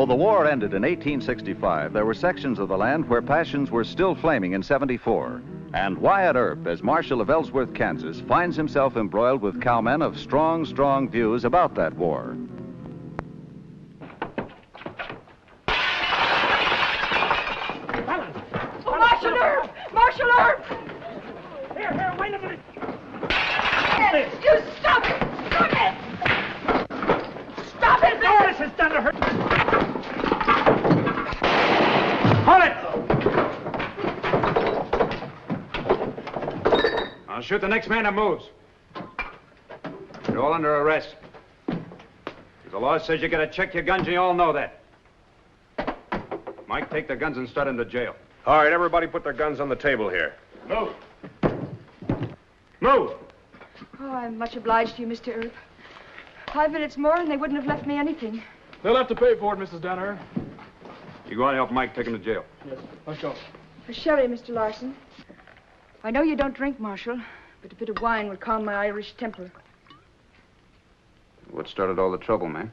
the war ended in 1865, there were sections of the land where passions were still flaming in 74. And Wyatt Earp, as Marshal of Ellsworth, Kansas, finds himself embroiled with cowmen of strong, strong views about that war. Oh, Marshal Earp! Marshal Earp! Here, wait a minute. You stop it! Stop it! Stop it, No, Mrs. Danaher. Hold it! I'll shoot the next man that moves. You're all under arrest. The law says you gotta check your guns, and you all know that. Mike, take the guns and start into jail. All right, everybody put their guns on the table here. Move. Move. Oh, I'm much obliged to you, Mr. Earp. 5 minutes more and they wouldn't have left me anything. They'll have to pay for it, Mrs. Danaher. You go on and help Mike take him to jail. Yes, let's go. A sherry, Mr. Larson. I know you don't drink, Marshal, but a bit of wine would calm my Irish temper. What started all the trouble, man?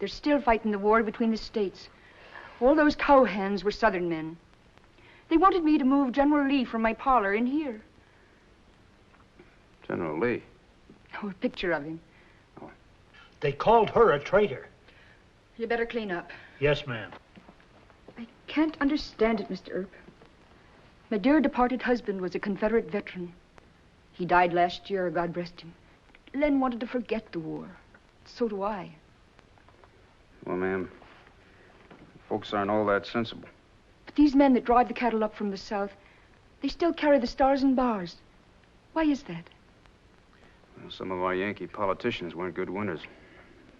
They're still fighting the war between the states. All those cowhands were Southern men. They wanted me to move General Lee from my parlor in here. General Lee? Oh, a picture of him. Oh. They called her a traitor. You better clean up. Yes, ma'am. I can't understand it, Mr. Earp. My dear departed husband was a Confederate veteran. He died last year, God rest him. Len wanted to forget the war. So do I. Well, ma'am, folks aren't all that sensible. But these men that drive the cattle up from the south, they still carry the stars and bars. Why is that? Well, some of our Yankee politicians weren't good winners.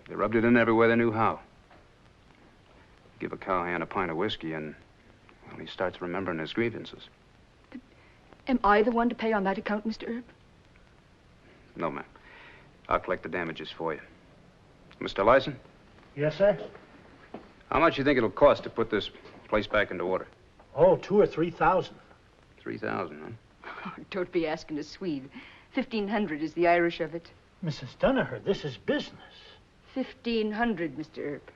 They rubbed it in everywhere they knew how. Give a cowhand a pint of whiskey and, well, he starts remembering his grievances. But am I the one to pay on that account, Mr. Earp? No, ma'am. I'll collect the damages for you. Mr. Lyson? Yes, sir? How much do you think it'll cost to put this place back into order? Oh, 2,000 or 3,000. 3,000, huh? Oh, don't be asking a Swede. 1,500 is the Irish of it. Mrs. Danaher, this is business. 1,500, Mr. Earp.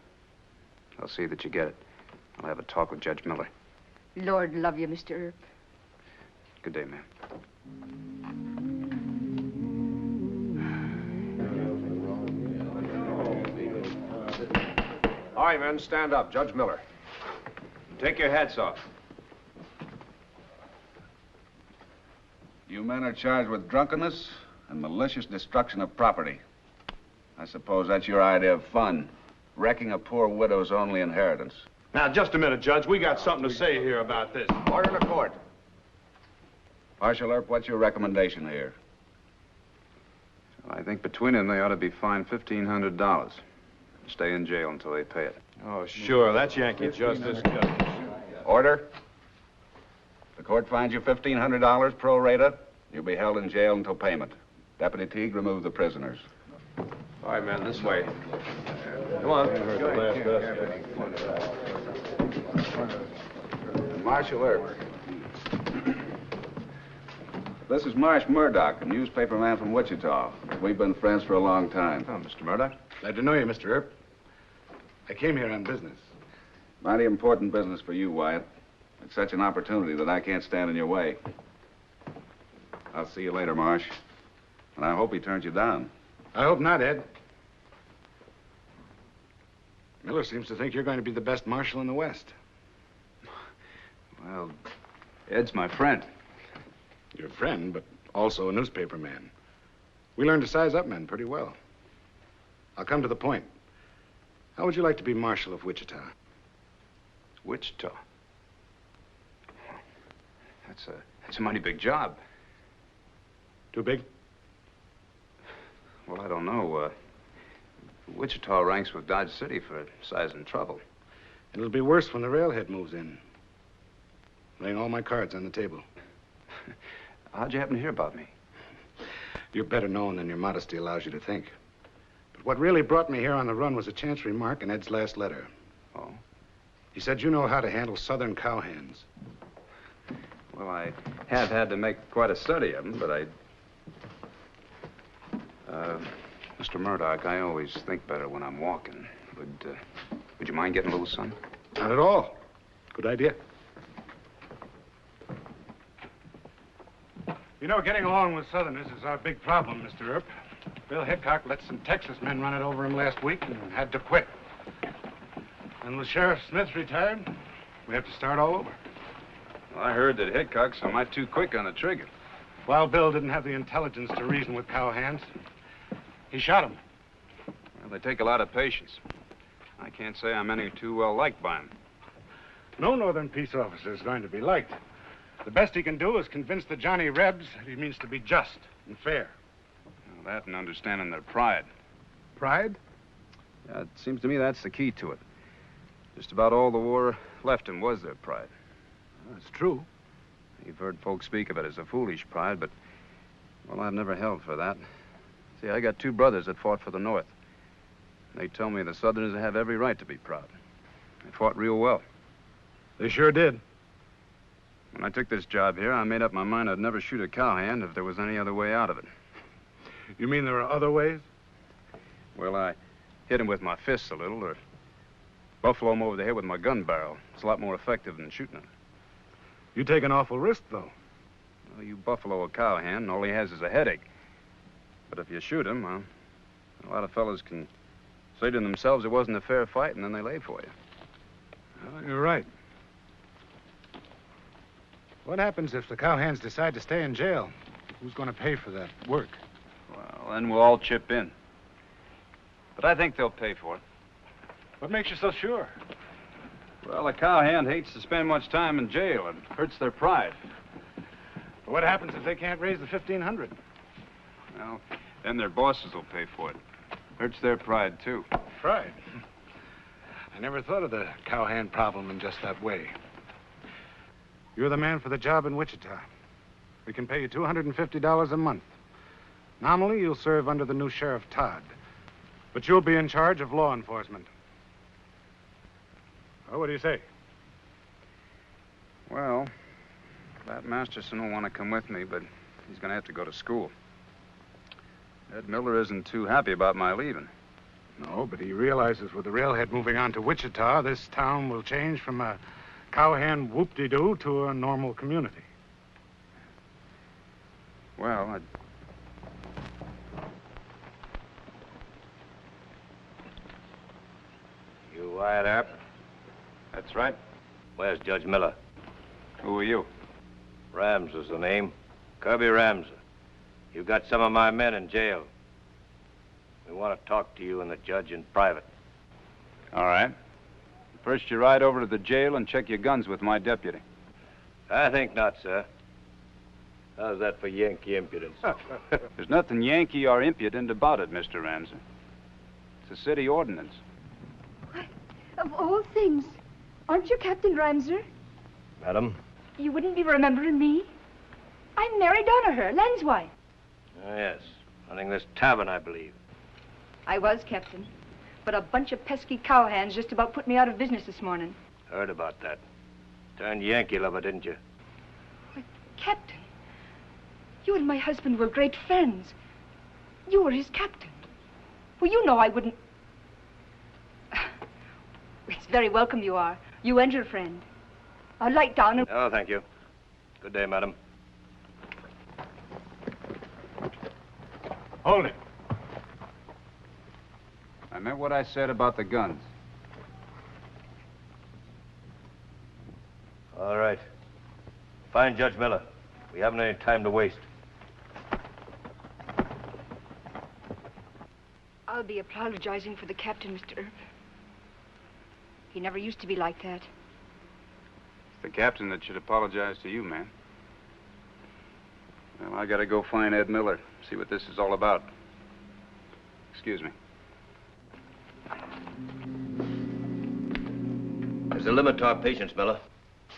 I'll see that you get it. I'll have a talk with Judge Miller. Lord love you, Mr. Earp. Good day, ma'am. All right, men, stand up. Judge Miller. Take your hats off. You men are charged with drunkenness and malicious destruction of property. I suppose that's your idea of fun, wrecking a poor widow's only inheritance. Now, just a minute, Judge. We got something to say here about this. Order in the court. Marshal Earp, what's your recommendation here? I think between them they ought to be fined $1,500. Stay in jail until they pay it. Oh, sure. That's Yankee justice. Order. The court finds you $1,500 pro rata. You'll be held in jail until payment. Deputy Teague, remove the prisoners. All right, man, this way. Come on. Marshal Earp. This is Marsh Murdoch, a newspaper man from Wichita. We've been friends for a long time. Oh, Mr. Murdoch. Glad to know you, Mr. Earp. I came here on business. Mighty important business for you, Wyatt. It's such an opportunity that I can't stand in your way. I'll see you later, Marsh. And I hope he turns you down. I hope not, Ed. Miller seems to think you're going to be the best marshal in the West. Well, Ed's my friend. Your friend, but also a newspaper man. We learned to size up men pretty well. I'll come to the point. How would you like to be marshal of Wichita? Wichita? That's a mighty big job. Too big? Well, I don't know. Wichita ranks with Dodge City for size and trouble. It'll be worse when the railhead moves in. Laying all my cards on the table. How'd you happen to hear about me? You're better known than your modesty allows you to think. But what really brought me here on the run was a chance remark in Ed's last letter. Oh? He said you know how to handle Southern cowhands. Well, I have had to make quite a study of them, but Mr. Murdoch, I always think better when I'm walking. Would you mind getting loose, son? Not at all. Good idea. You know, getting along with Southerners is our big problem, Mr. Earp. Bill Hickok let some Texas men run it over him last week and had to quit. And with Sheriff Smith retired, we have to start all over. Well, I heard that Hickok's a mite too quick on the trigger. While Bill didn't have the intelligence to reason with cowhands, he shot him. Well, they take a lot of patience. I can't say I'm any too well liked by him. No Northern peace officer is going to be liked. The best he can do is convince the Johnny Rebs that he means to be just and fair. Well, that and understanding their pride. Pride? Yeah, it seems to me that's the key to it. Just about all the war left him was their pride. That's true. You've heard folks speak of it as a foolish pride, but, well, I've never held for that. See, I got two brothers that fought for the North. They tell me the Southerners have every right to be proud. They fought real well. They sure did. When I took this job here, I made up my mind I'd never shoot a cowhand if there was any other way out of it. You mean there are other ways? Well, I hit him with my fists a little, or buffalo him over the head with my gun barrel. It's a lot more effective than shooting him. You take an awful risk, though. Well, you buffalo a cowhand, and all he has is a headache. But if you shoot him, well, a lot of fellas can say to themselves it wasn't a fair fight, and then they lay for you. Well, you're right. What happens if the cowhands decide to stay in jail? Who's going to pay for that work? Well, then we'll all chip in. But I think they'll pay for it. What makes you so sure? Well, a cowhand hates to spend much time in jail. It hurts their pride. What happens if they can't raise the $1,500? Well, then their bosses will pay for it. Hurts their pride, too. Pride? I never thought of the cowhand problem in just that way. You're the man for the job in Wichita. We can pay you $250 a month. Nominally, you'll serve under the new Sheriff Todd. But you'll be in charge of law enforcement. Well, what do you say? Well, that Masterson will want to come with me, but he's going to have to go to school. Ed Miller isn't too happy about my leaving. No, but he realizes with the railhead moving on to Wichita, this town will change from a cowhand whoop-de-doo to a normal community. Well, You Wyatt Earp? that's right. Where's Judge Miller? Who are you? Rams is the name. Kirby Ramsey. You got some of my men in jail. We want to talk to you and the judge in private. All right. First, you ride over to the jail and check your guns with my deputy. I think not, sir. How's that for Yankee impudence? There's nothing Yankee or impudent about it, Mr. Ramsey. It's a city ordinance. Why, of all things, aren't you Captain Ramser? Madam? You wouldn't be remembering me? I'm Mary Donaher, Len's wife. Oh, yes. Running this tavern, I believe. I was, Captain. But a bunch of pesky cowhands just about put me out of business this morning. Heard about that. Turned Yankee lover, didn't you? Why, Captain, you and my husband were great friends. You were his captain. Well, you know I wouldn't... It's very welcome you are. You and your friend. I'll light down and... Oh, thank you. Good day, madam. Hold it. I meant what I said about the guns. All right. Find Judge Miller. We haven't any time to waste. I'll be apologizing for the captain, Mr. Earp. He never used to be like that. It's the captain that should apologize to you, man. Well, I gotta go find Ed Miller, see what this is all about. Excuse me. There's a limit to our patience, Miller.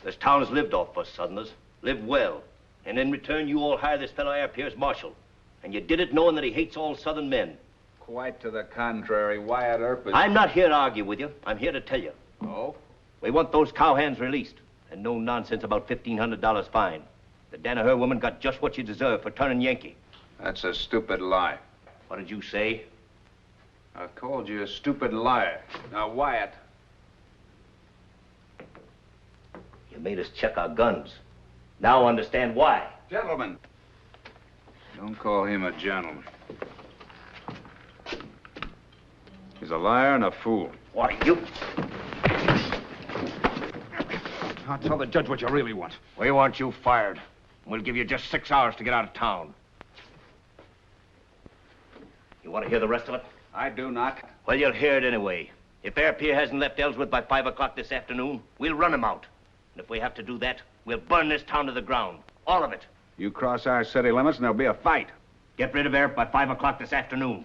This town has lived off us Southerners. Lived well. And in return, you all hired this fellow Air Pierce Marshal. And you did it knowing that he hates all Southern men. Quite to the contrary. Wyatt Earp is... I'm not here to argue with you. I'm here to tell you. Oh? We want those cowhands released. And no nonsense about $1,500 fine. The Danaher woman got just what she deserved for turning Yankee. That's a stupid lie. What did you say? I called you a stupid liar. Now, Wyatt, made us check our guns. Now understand why. Gentlemen. Don't call him a gentleman. He's a liar and a fool. Why, you... I'll tell the judge what you really want. We want you fired. We'll give you just 6 hours to get out of town. You want to hear the rest of it? I do not. Well, you'll hear it anyway. If Air Pierre hasn't left Ellsworth by 5 o'clock this afternoon, we'll run him out. And if we have to do that, we'll burn this town to the ground. All of it. You cross our city limits and there'll be a fight. Get rid of Air by 5 o'clock this afternoon.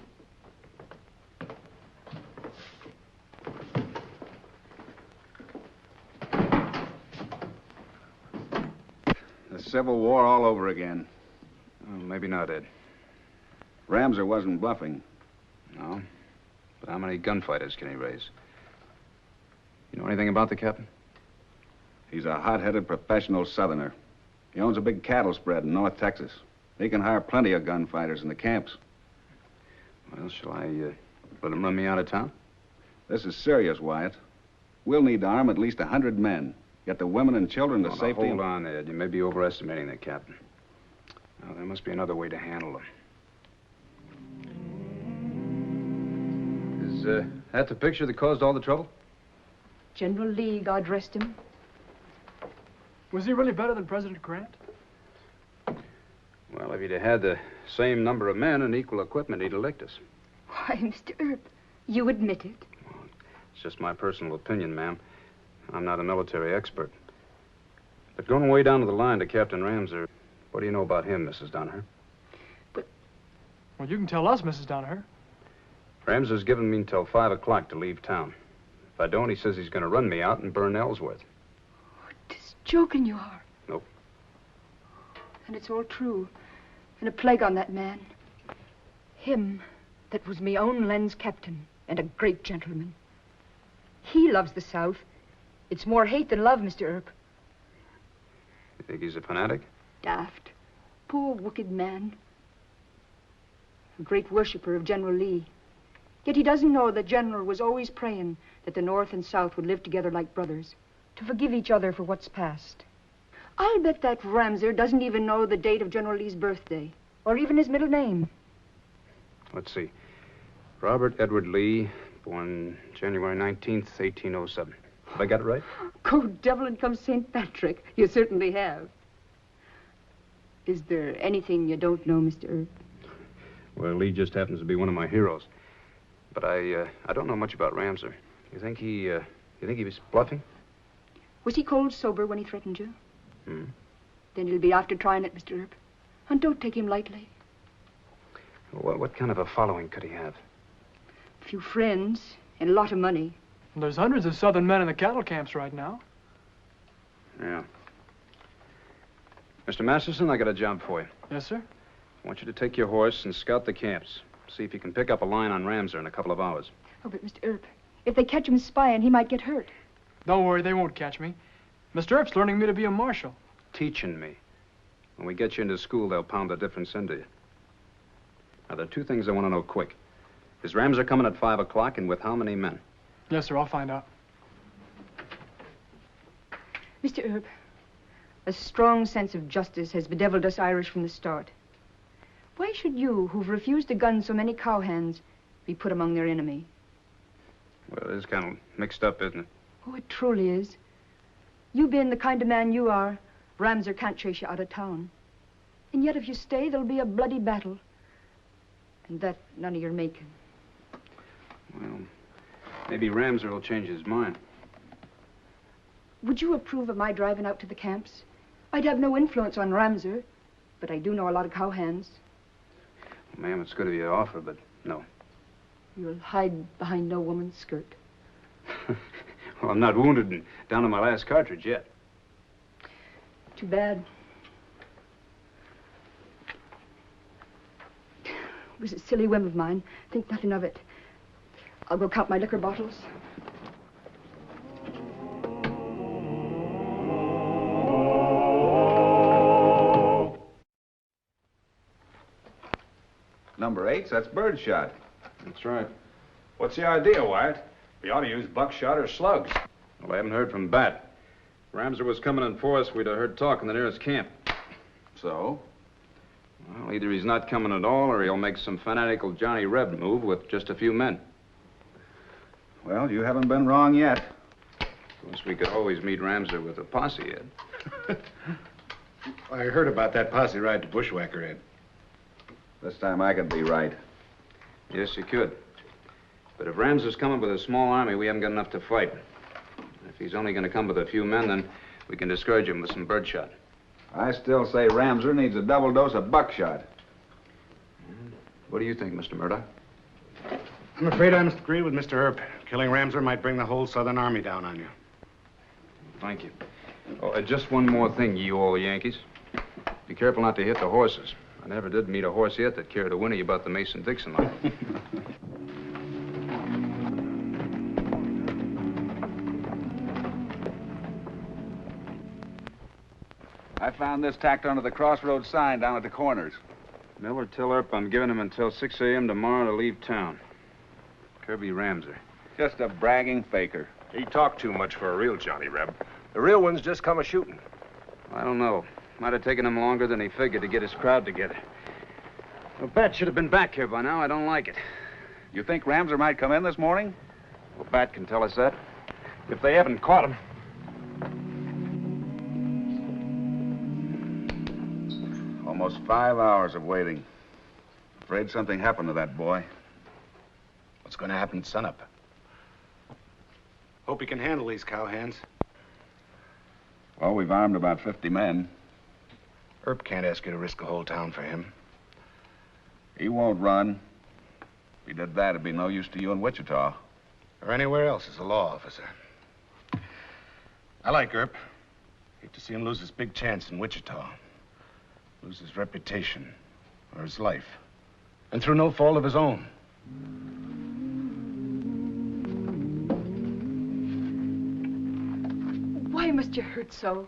The Civil War all over again. Oh, maybe not, Ed. Ramser wasn't bluffing. No. But how many gunfighters can he raise? You know anything about the captain? He's a hot-headed professional Southerner. He owns a big cattle spread in North Texas. He can hire plenty of gunfighters in the camps. Well, shall I let him run me out of town? This is serious, Wyatt. We'll need to arm at least 100 men. Get the women and children to Now, safety. hold on, Ed. You may be overestimating the captain. Now, there must be another way to handle him. Is that the picture that caused all the trouble? General Lee, God rest him. Was he really better than President Grant? Well, if he'd have had the same number of men and equal equipment, he'd elect us. Why, Mr. Earp, you admit it. Well, it's just my personal opinion, ma'am. I'm not a military expert. But going way down to the line to Captain Ramser, what do you know about him, Mrs. Donaher? Well, you can tell us, Mrs. Donaher. Ramser's given me until 5 o'clock to leave town. If I don't, he says he's going to run me out and burn Ellsworth. Just joking you are. Nope. And it's all true. And a plague on that man. Him that was me own Len's captain and a great gentleman. He loves the South. It's more hate than love, Mr. Earp. You think he's a fanatic? Daft. Poor, wicked man. A great worshipper of General Lee. Yet he doesn't know that General was always praying that the North and South would live together like brothers, to forgive each other for what's past. I'll bet that Ramser doesn't even know the date of General Lee's birthday, or even his middle name. Let's see. Robert Edward Lee, born January 19th, 1807. Have I got it right? Go devil and come St. Patrick. You certainly have. Is there anything you don't know, Mr. Earp? Well, Lee just happens to be one of my heroes. But I don't know much about Ramser. You think he was bluffing? Was he cold sober when he threatened you? Hmm. Then you'll be after trying it, Mr. Earp. And don't take him lightly. What kind of a following could he have? A few friends and a lot of money. And there's hundreds of Southern men in the cattle camps right now. Yeah. Mr. Masterson, I got a job for you. Yes, sir. I want you to take your horse and scout the camps. See if you can pick up a line on Ramser in a couple of hours. Oh, but Mr. Earp, if they catch him spying, he might get hurt. Don't worry, they won't catch me. Mr. Earp's learning me to be a marshal. Teaching me. When we get you into school, they'll pound the difference into you. Now, there are 2 things I want to know quick. Is Ramser coming at 5 o'clock, and with how many men? Yes, sir, I'll find out. Mr. Earp, a strong sense of justice has bedeviled us Irish from the start. Why should you, who've refused to gun so many cowhands, be put among their enemy? Well, it is kind of mixed up, isn't it? Oh, it truly is. You being the kind of man you are, Ramser can't chase you out of town. And yet if you stay, there'll be a bloody battle. And that none of your making. Well, maybe Ramser will change his mind. Would you approve of my driving out to the camps? I'd have no influence on Ramser, but I do know a lot of cowhands. Ma'am, it's good of you to offer, but no. You'll hide behind no woman's skirt. Well, I'm not wounded and down to my last cartridge yet. Too bad. It was a silly whim of mine. Think nothing of it. I'll go count my liquor bottles. Number 8, that's birdshot. That's right. What's the idea, Wyatt? We ought to use buckshot or slugs. Well, I haven't heard from Bat. Ramser was coming in for us, we'd have heard talk in the nearest camp. So? Well, either he's not coming at all, or he'll make some fanatical Johnny Reb move with just a few men. Well, you haven't been wrong yet. Of course, we could always meet Ramser with a posse, Ed. I heard about that posse ride to Bushwhacker, Ed. This time I could be right. Yes, you could. But if Ramser's coming with a small army, we haven't got enough to fight. If he's only going to come with a few men, then we can discourage him with some birdshot. I still say Ramser needs a double dose of buckshot. What do you think, Mr. Murdoch? I'm afraid I must agree with Mr. Earp. Killing Ramser might bring the whole Southern Army down on you. Thank you. Oh, just one more thing, you all Yankees. Be careful not to hit the horses. I never did meet a horse yet that cared a whinny about the Mason-Dixon line. I found this tacked onto the crossroads sign down at the corners. Miller, tell Earp I'm giving him until 6 a.m. tomorrow to leave town. Kirby Ramser. Just a bragging faker. He talked too much for a real Johnny Reb. The real one's just come a-shooting. I don't know. Might have taken him longer than he figured to get his crowd together. Well, Bat should have been back here by now. I don't like it. You think Ramser might come in this morning? Well, Bat can tell us that. If they haven't caught him. Almost 5 hours of waiting. Afraid something happened to that boy. What's going to happen at sunup? Hope he can handle these cowhands. Well, we've armed about 50 men. Earp can't ask you to risk a whole town for him. He won't run. If he did that, it'd be no use to you in Wichita. Or anywhere else as a law officer. I like Earp. Hate to see him lose his big chance in Wichita. Lose his reputation or his life. And through no fault of his own. Why must you hurt so?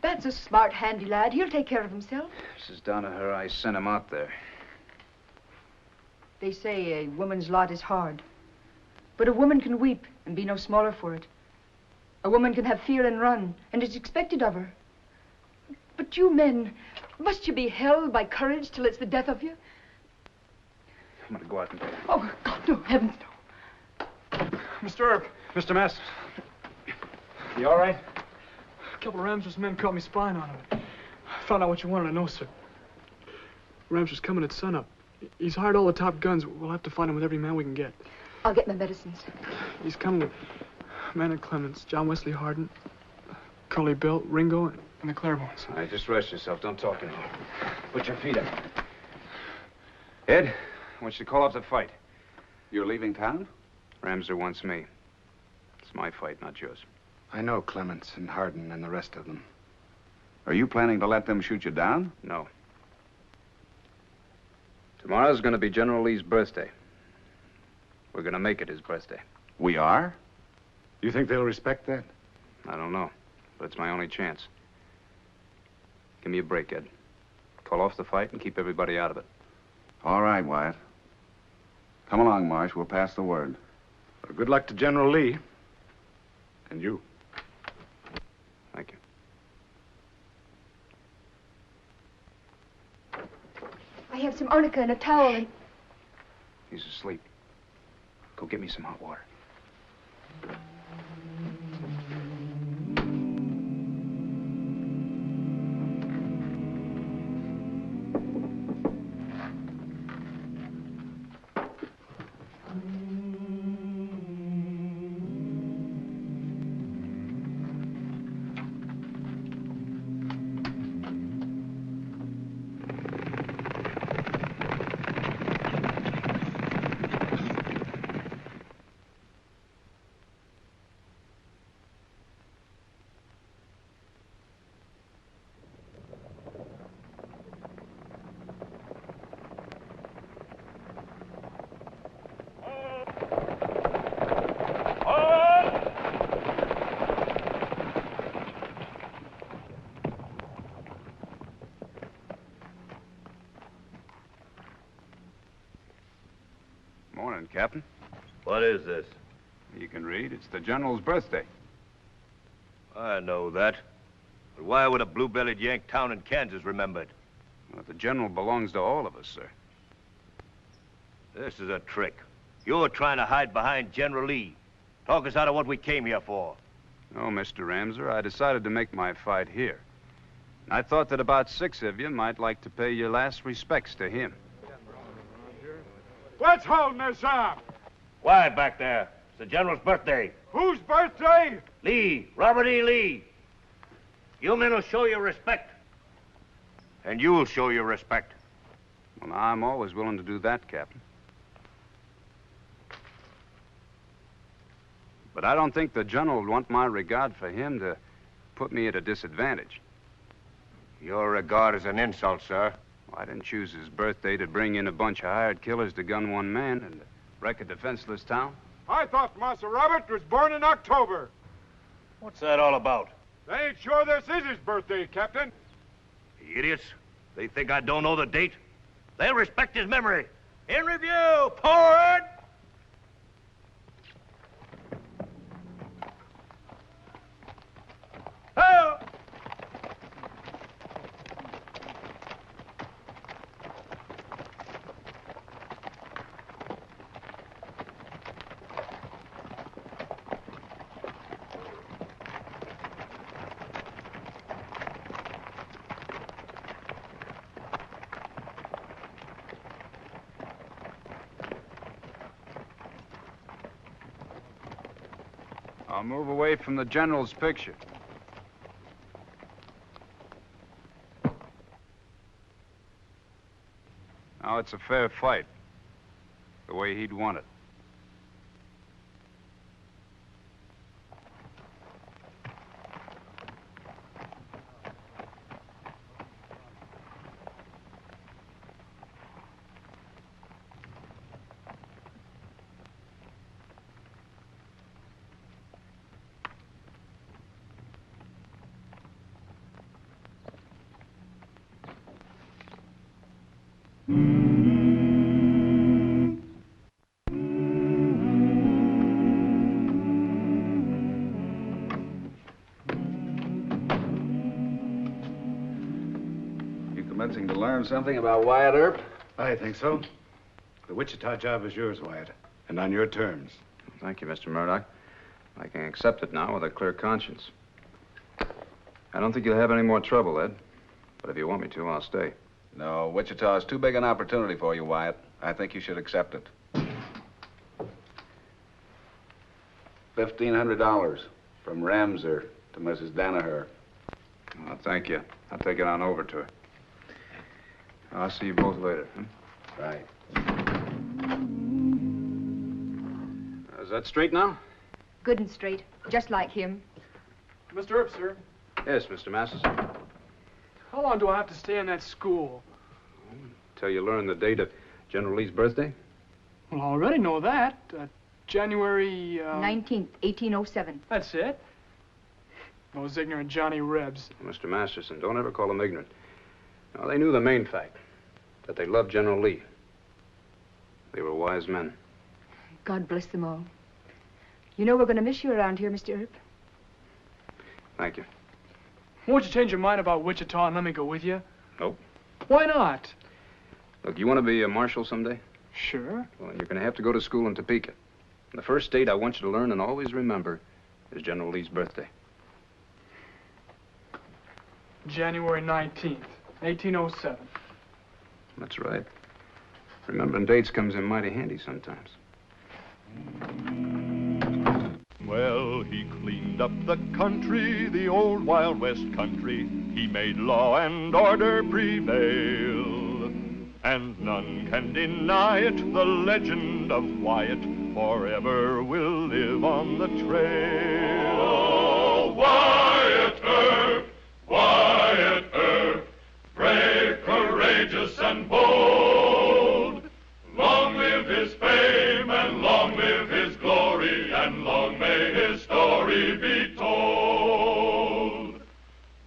Bat's a smart, handy lad. He'll take care of himself. This is down to her. I sent him out there. They say a woman's lot is hard. But a woman can weep and be no smaller for it. A woman can have fear and run, and it's expected of her. But you men, must you be held by courage till it's the death of you? I'm going to go out and... Oh, God, no, heavens, no. Mr. Earp. Mr. Masters. You all right? A couple of Ramser's men caught me spying on him. I found out what you wanted to know, sir. Ramser's coming at sunup. He's hired all the top guns. We'll have to find him with every man we can get. I'll get my medicines. He's coming with Maynard Clements, John Wesley Hardin, Curly Bill, Ringo, and the Claibornes. All right, just rest yourself. Don't talk anymore. Put your feet up. Ed, I want you to call off the fight. You're leaving town? Ramser wants me. It's my fight, not yours. I know Clements and Hardin and the rest of them. Are you planning to let them shoot you down? No. Tomorrow's going to be General Lee's birthday. We're going to make it his birthday. We are? You think they'll respect that? I don't know, but it's my only chance. Give me a break, Ed. Call off the fight and keep everybody out of it. All right, Wyatt. Come along, Marsh. We'll pass the word. Well, good luck to General Lee. And you. Thank you. I have some arnica and a towel and... He's asleep. Go get me some hot water. Morning, Captain. What is this? You can read. It's the General's birthday. I know that. But why would a blue-bellied Yank town in Kansas remember it? Well, the general belongs to all of us, sir. This is a trick. You're trying to hide behind General Lee. Talk us out of what we came here for. No, Mr. Ramser, I decided to make my fight here. I thought that about 6 of you might like to pay your last respects to him. What's holding us up? Quiet back there. It's the General's birthday. Whose birthday? Lee, Robert E. Lee. You men will show your respect. And you'll show your respect. Well, I'm always willing to do that, Captain. But I don't think the general would want my regard for him to put me at a disadvantage. Your regard is an insult, sir. Well, I didn't choose his birthday to bring in a bunch of hired killers to gun one man and wreck a defenseless town. I thought Master Robert was born in October. What's that all about? They ain't sure this is his birthday, Captain. The idiots. They think I don't know the date. They'll respect his memory. In review, forward! Ho! I'll move away from the general's picture. Now it's a fair fight, the way he'd want it. Commencing to learn something about Wyatt Earp? I think so. The Wichita job is yours, Wyatt, and on your terms. Thank you, Mr. Murdoch. I can accept it now with a clear conscience. I don't think you'll have any more trouble, Ed. But if you want me to, I'll stay. No, Wichita is too big an opportunity for you, Wyatt. I think you should accept it. $1,500 from Ramser to Mrs. Danaher. Oh, thank you. I'll take it on over to her. I'll see you both later. Right. Is that straight now? Good and straight, just like him. Mr. Earp, sir. Yes, Mr. Masters. How long do I have to stay in that school? Till you learn the date of General Lee's birthday? Well, I already know that. January, 19th, 1807. That's it. Those ignorant Johnny Rebs. Mr. Masterson, don't ever call them ignorant. No, they knew the main fact, that they loved General Lee. They were wise men. God bless them all. You know we're going to miss you around here, Mr. Earp. Thank you. Won't you change your mind about Wichita and let me go with you? Nope. Why not? Look, you want to be a marshal someday? Sure. Well, you're going to have to go to school in Topeka. And the first date I want you to learn and always remember is General Lee's birthday. January 19th, 1807. That's right. Remembering dates comes in mighty handy sometimes. Well, he cleaned up the country, the old Wild West country. He made law and order prevail. And none can deny it, the legend of Wyatt forever will live on the trail. Oh, Wyatt Earp, Wyatt Earp, brave, courageous, and bold. Long live his fame, and long live his glory, and long may his story be told.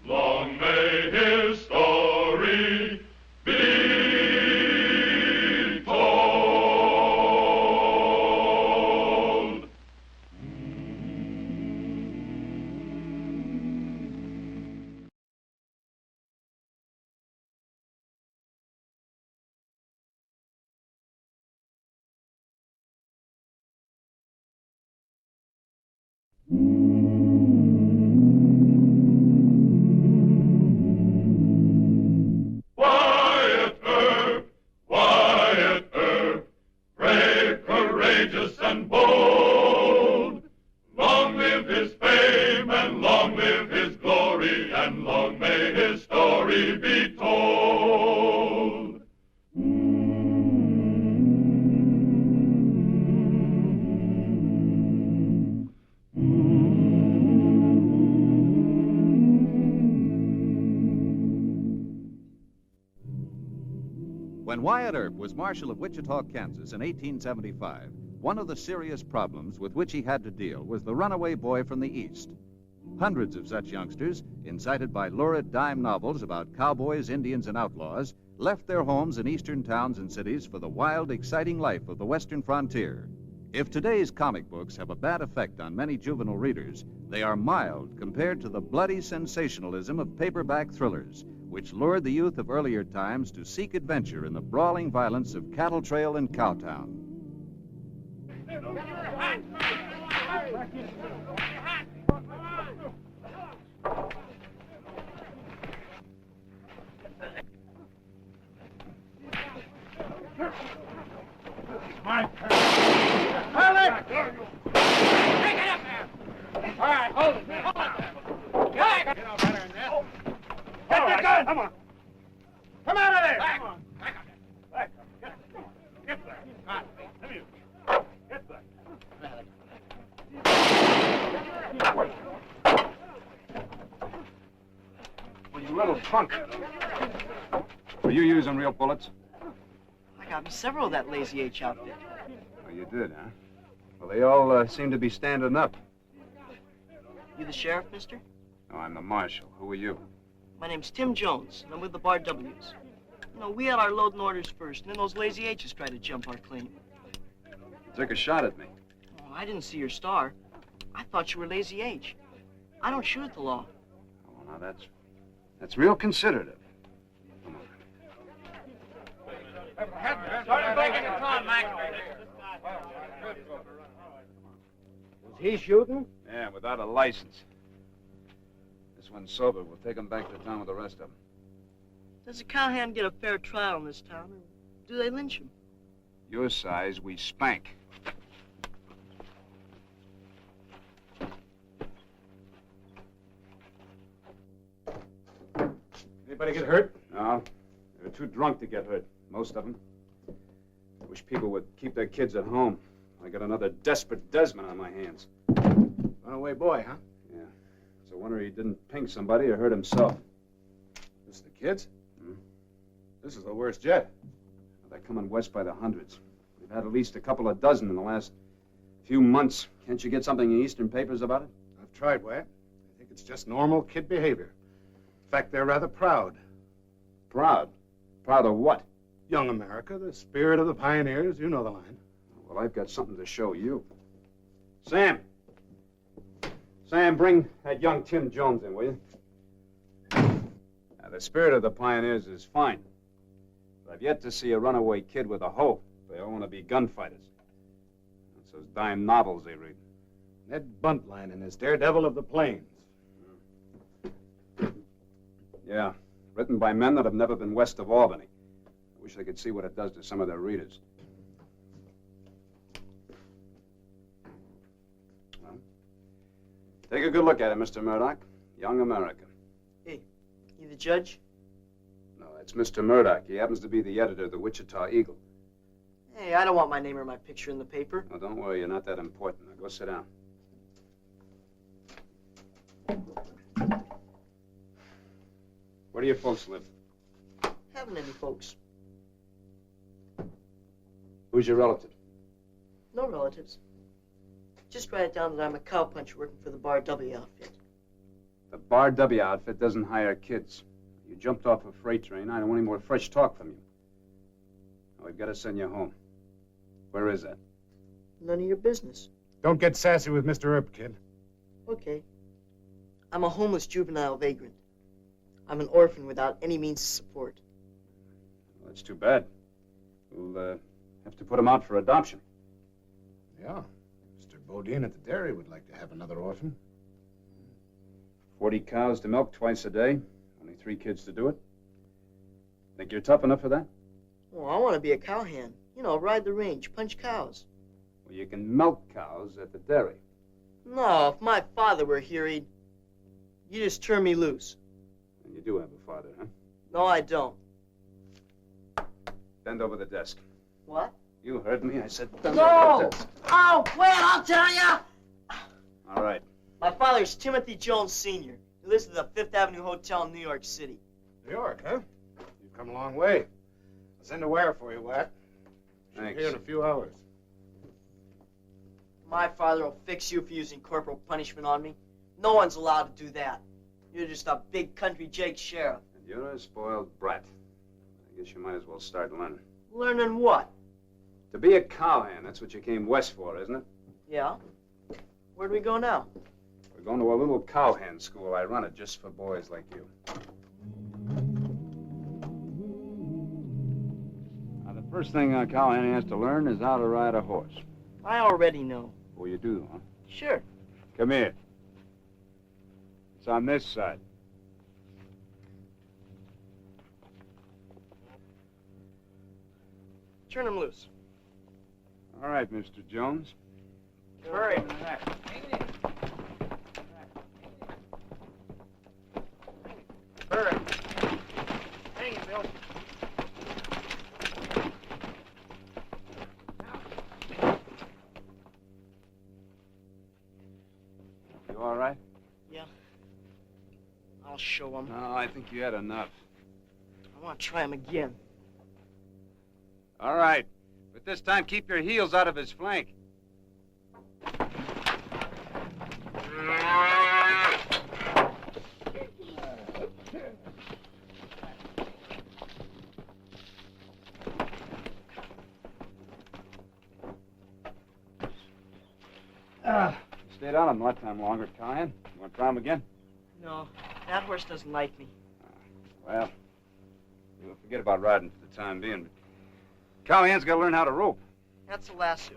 Long may his story be told. Wyatt Earp, brave, courageous, and bold. Long live his fame, and long live his glory, and long may his story be told. When Wyatt Earp was Marshal of Wichita, Kansas in 1875, one of the serious problems with which he had to deal was the runaway boy from the East. Hundreds of such youngsters, incited by lurid dime novels about cowboys, Indians, and outlaws, left their homes in eastern towns and cities for the wild, exciting life of the western frontier. If today's comic books have a bad effect on many juvenile readers, they are mild compared to the bloody sensationalism of paperback thrillers, which lured the youth of earlier times to seek adventure in the brawling violence of Cattle Trail and Cowtown. My turn. Hold it! Take it up there! All right, hold it. Hold it. Get out better than this. Get the gun! Come on. Come out of there! Come on. Back up there. Back up. Get there. All right, come here. Get there. Well, you little punk. Were you using real bullets? I got me several of that Lazy H outfit. Oh, you did, huh? Well, they all seem to be standing up. You the sheriff, mister? No, I'm the marshal. Who are you? My name's Tim Jones, and I'm with the Bar W's. You know, we had our loading orders first, and then those Lazy H's tried to jump our claim. You took a shot at me. Oh, I didn't see your star. I thought you were Lazy H. I don't shoot at the law. Oh, now that's real considerative. Start back in the car, Mike. Was he shooting? Yeah, without a license. This one's sober. We'll take him back to town with the rest of them. Does a cowhand get a fair trial in this town, or do they lynch him? Your size, we spank. Anybody get hurt? No. They're too drunk to get hurt, most of them. I wish people would keep their kids at home. I got another desperate Desmond on my hands. Runaway boy, huh? Yeah. It's a wonder he didn't ping somebody or hurt himself. This is the kids? This is the worst yet. They're coming west by the hundreds. We've had at least a couple of dozen in the last few months. Can't you get something in Eastern papers about it? I've tried, Wyatt. I think it's just normal kid behavior. In fact, they're rather proud. Proud? Proud of what? Young America, the spirit of the pioneers. You know the line. Well, I've got something to show you. Sam! Sam, bring that young Tim Jones in, will you? Now, the spirit of the pioneers is fine. But I've yet to see a runaway kid with a hope. They all want to be gunfighters. That's those dime novels they read. Ned Buntline and his Daredevil of the Plains. Yeah, written by men that have never been west of Albany. I wish I could see what it does to some of their readers. Well, take a good look at it, Mr. Murdoch. Young America. Hey, you the judge? No, that's Mr. Murdoch. He happens to be the editor of the Wichita Eagle. Hey, I don't want my name or my picture in the paper. Oh, don't worry, you're not that important. Now, go sit down. Where do you folks live? Haven't any folks. Who's your relative? No relatives. Just write it down that I'm a cowpuncher working for the Bar W outfit. The Bar W outfit doesn't hire kids. You jumped off a freight train. I don't want any more fresh talk from you. Now, we've got to send you home. Where is that? None of your business. Don't get sassy with Mr. Earp, kid. Okay. I'm a homeless juvenile vagrant. I'm an orphan without any means of support. Well, that's too bad. We'll have to put him out for adoption. Yeah. Mr. Bodine at the dairy would like to have another orphan. 40 cows to milk twice a day. Only 3 kids to do it. Think you're tough enough for that? Well, I want to be a cowhand. You know, ride the range, punch cows. Well, you can milk cows at the dairy. No, if my father were here, You just turn me loose. And you do have a father, huh? No, I don't. Bend over the desk. What? You heard me. I said bend over the desk. Oh, wait, I'll tell ya! All right. My father's Timothy Jones Sr. He lives at the Fifth Avenue Hotel in New York City. New York, huh? You've come a long way. I'll send a wire for you, Watt. Should be Thanks. here in a few hours. My father will fix you for using corporal punishment on me. No one's allowed to do that. You're just a big country Jake sheriff. And you're a spoiled brat. I guess you might as well start learning. Learning what? To be a cowhand, that's what you came west for, isn't it? Yeah. Where do we go now? We're going to a little cowhand school. I run it just for boys like you. Now, the first thing a cowhand has to learn is how to ride a horse. I already know. Oh, you do, huh? Sure. Come here. It's on this side. Turn him loose. All right, Mr. Jones. Hurry. Hurry. Hang it, Bill. You all right? Yeah. I'll show him. No, I think you had enough. I want to try him again. All right. But this time, keep your heels out of his flank. Stayed on him that time longer, Cheyenne. You want to try him again? No, that horse doesn't like me. Well, we'll forget about riding for the time being. But cowhand's got to learn how to rope. That's a lasso.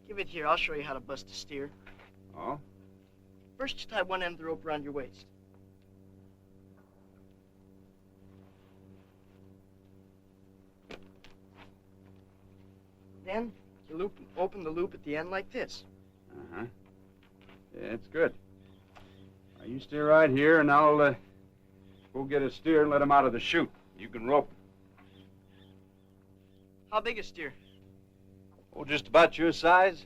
Give it here. I'll show you how to bust a steer. Oh? First, you tie one end of the rope around your waist. Then, you open the loop at the end like this. Uh-huh. Yeah, it's good. Now, you stay right here, and I'll go get a steer and let him out of the chute. You can rope him. How big a steer? Oh, just about your size.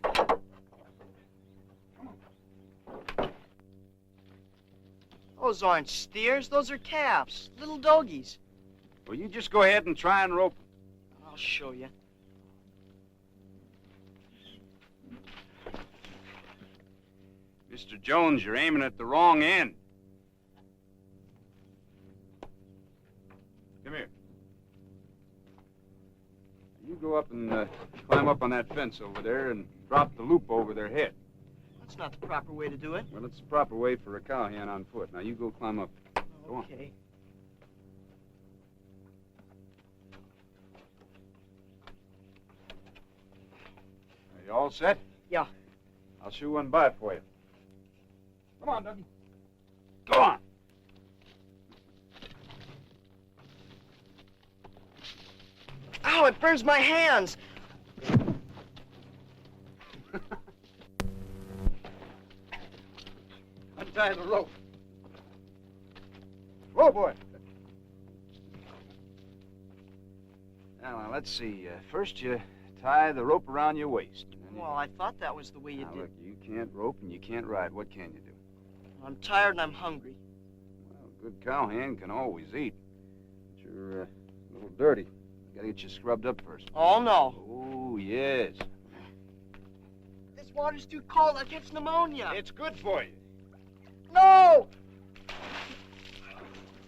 Those aren't steers. Those are calves. Little doggies. Well, you just go ahead and try and rope him. I'll show you. Mr. Jones, you're aiming at the wrong end. Come here. You go up and climb up on that fence over there and drop the loop over their head. That's not the proper way to do it. Well, it's the proper way for a cowhand on foot. Now, you go climb up. Go on. Okay. Are you all set? Yeah. I'll shoot one by for you. Come on, Dougie. Go on. Ow, it burns my hands. Untie the rope. Whoa, boy. Now, let's see. First, you tie the rope around your waist. Well, I thought that was the way you Now, did. look, you can't rope and you can't ride. What can you do? I'm tired and I'm hungry. Well, a good cowhand can always eat. But you're a little dirty. Gotta get you scrubbed up first. Oh, no. Oh, yes. This water's too cold. I'll catch pneumonia. It's good for you. No!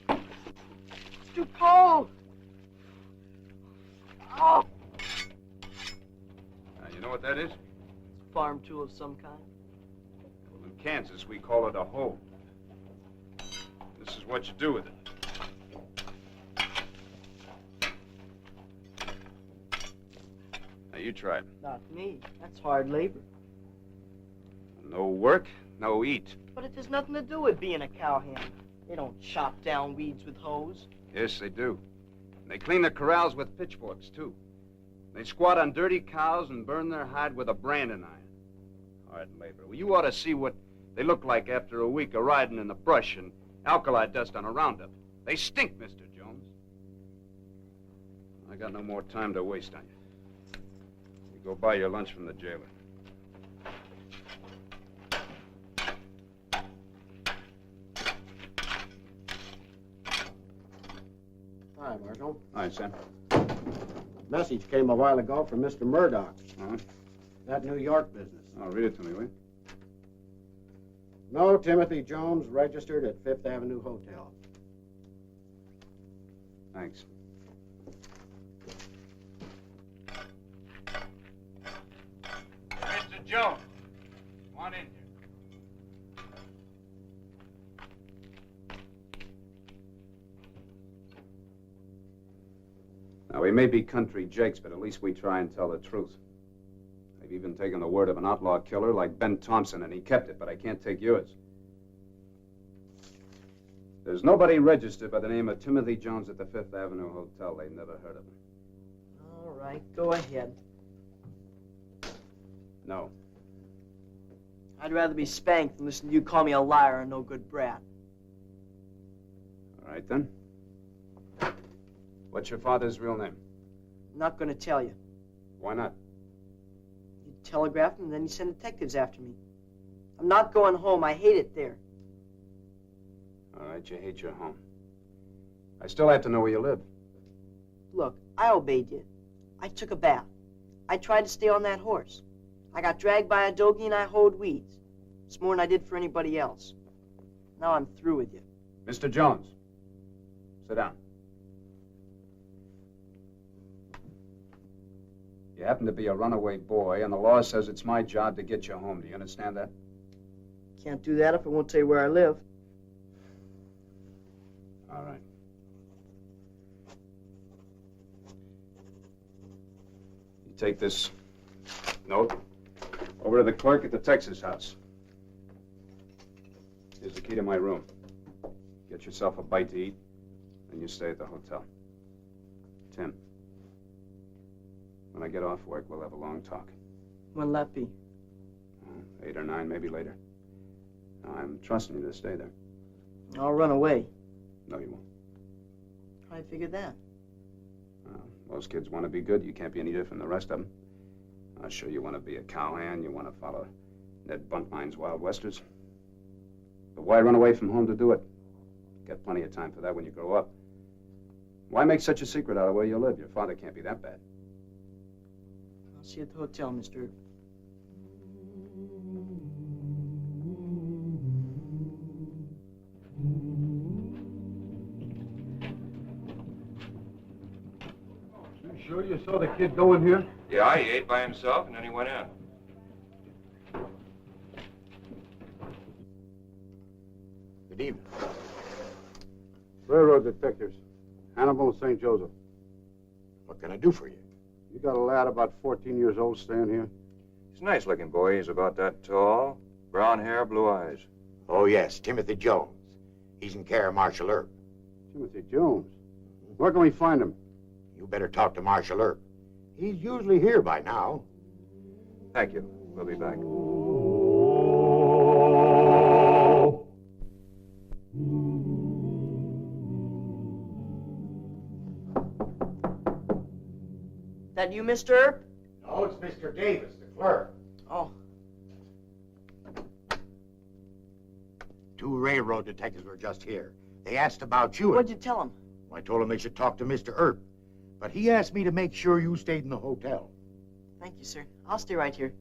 It's too cold. Oh! Now, you know what that is? Farm tool of some kind. Well, in Kansas, we call it a hoe. This is what you do with it. Now, you try it. Not me. That's hard labor. No work, no eat. But it has nothing to do with being a cowhand. They don't chop down weeds with hoes. Yes, they do. They clean the corrals with pitchforks, too. They squat on dirty cows and burn their hide with a branding iron. Hard labor. Well, you ought to see what they look like after a week of riding in the brush and alkali dust on a roundup. They stink, Mr. Jones. I got no more time to waste on you. You go buy your lunch from the jailer. Hi, Marshal. Hi, Sam. Message came a while ago from Mr. Murdoch. Uh-huh. That New York business. Oh, read it to me, will you? No Timothy Jones registered at Fifth Avenue Hotel. Thanks. Mr. Jones, come on in here. Now, we may be country jakes, but at least we try and tell the truth. They've even taken the word of an outlaw killer like Ben Thompson, and he kept it, but I can't take yours. There's nobody registered by the name of Timothy Jones at the Fifth Avenue Hotel. They've never heard of him. All right, go ahead. No. I'd rather be spanked than listen to you call me a liar and no good brat. All right, then. What's your father's real name? I'm not going to tell you. Why not? You telegraph him, and then you send detectives after me. I'm not going home. I hate it there. All right, you hate your home. I still have to know where you live. Look, I obeyed you. I took a bath. I tried to stay on that horse. I got dragged by a dogie and I hoed weeds. It's more than I did for anybody else. Now I'm through with you. Mr. Jones, sit down. You happen to be a runaway boy, and the law says it's my job to get you home. Do you understand that? Can't do that if I won't tell you where I live. All right. You take this note over to the clerk at the Texas house. Here's the key to my room. Get yourself a bite to eat, and you stay at the hotel. Tim, when I get off work, we'll have a long talk. When'll that be? 8 or 9, maybe later. I'm trusting you to stay there. I'll run away. No, you won't. I figured that. Most kids want to be good. You can't be any different from the rest of them. I'm sure you want to be a cowhand. You want to follow Ned Buntline's Wild Westers. But why run away from home to do it? Got plenty of time for that when you grow up. Why make such a secret out of where you live? Your father can't be that bad. I'll see you at the hotel, Mr. You sure you saw the kid go in here? Yeah, he ate by himself, and then he went in. Good evening. Railroad detectives. Hannibal and St. Joseph. What can I do for you? You got a lad about 14 years old staying here? He's a nice-looking boy. He's about that tall. Brown hair, blue eyes. Oh, yes, Timothy Jones. He's in care of Marshal Earp. Timothy Jones? Where can we find him? You better talk to Marshal Earp. He's usually here by now. Thank you. We'll be back. That you, Mr. Earp? No, it's Mr. Davis, the clerk. Oh. 2 railroad detectives were just here. They asked about you. What'd you tell them? I told them they should talk to Mr. Earp. But he asked me to make sure you stayed in the hotel. Thank you, sir. I'll stay right here.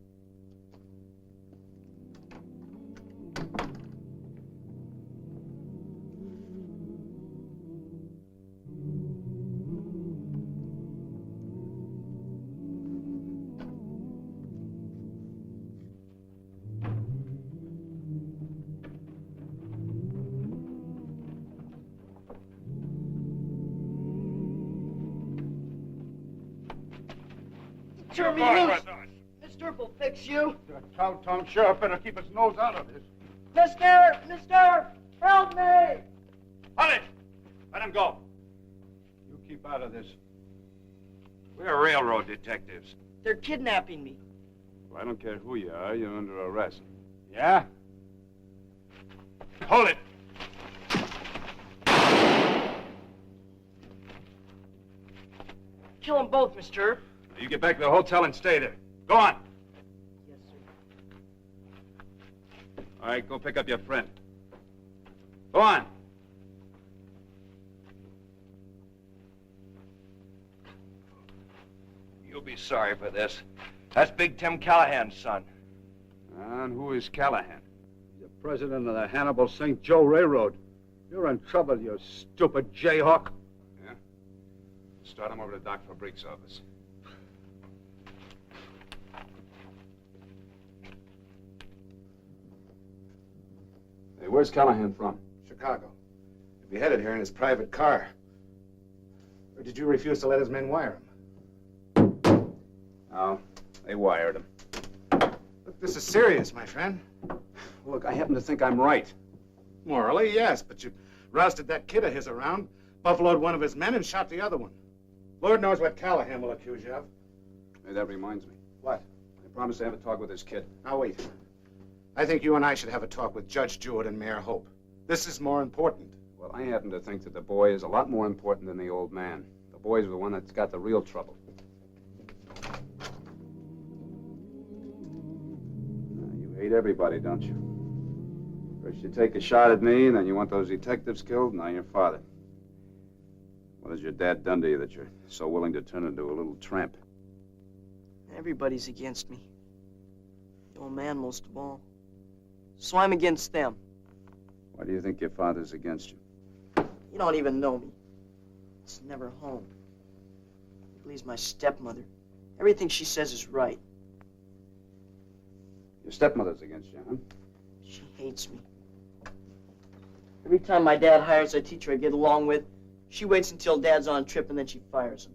Turn me loose! Mr. Earp, will fix you. The cow-tongue sheriff better keep his nose out of this. Mister, help me! Hold it! Let him go. You keep out of this. We're railroad detectives. They're kidnapping me. Well, I don't care who you are. You're under arrest. Yeah? Hold it! Kill them both, Mr. Earp. You get back to the hotel and stay there. Go on. Yes, sir. All right, go pick up your friend. Go on. You'll be sorry for this. That's Big Tim Callahan's son. And who is Callahan? The president of the Hannibal St. Joe Railroad. You're in trouble, you stupid jayhawk. Yeah? Start him over to Doc Fabrique's office. Hey, where's Callahan from? Chicago. He headed here in his private car. Or did you refuse to let his men wire him? Oh, they wired him. Look, this is serious, my friend. Look, I happen to think I'm right. Morally, yes, but you rousted that kid of his around, buffaloed one of his men, and shot the other one. Lord knows what Callahan will accuse you of. Hey, that reminds me. What? I promised to have a talk with this kid. Now, wait. I think you and I should have a talk with Judge Jewett and Mayor Hope. This is more important. Well, I happen to think that the boy is a lot more important than the old man. The boy's the one that's got the real trouble. You hate everybody, don't you? First you take a shot at me, then you want those detectives killed, now your father. What has your dad done to you that you're so willing to turn into a little tramp? Everybody's against me. The old man most of all. So I'm against them. Why do you think your father's against you? You don't even know me. It's never home. He believes my stepmother. Everything she says is right. Your stepmother's against you, huh? She hates me. Every time my dad hires a teacher I get along with, she waits until Dad's on a trip and then she fires him.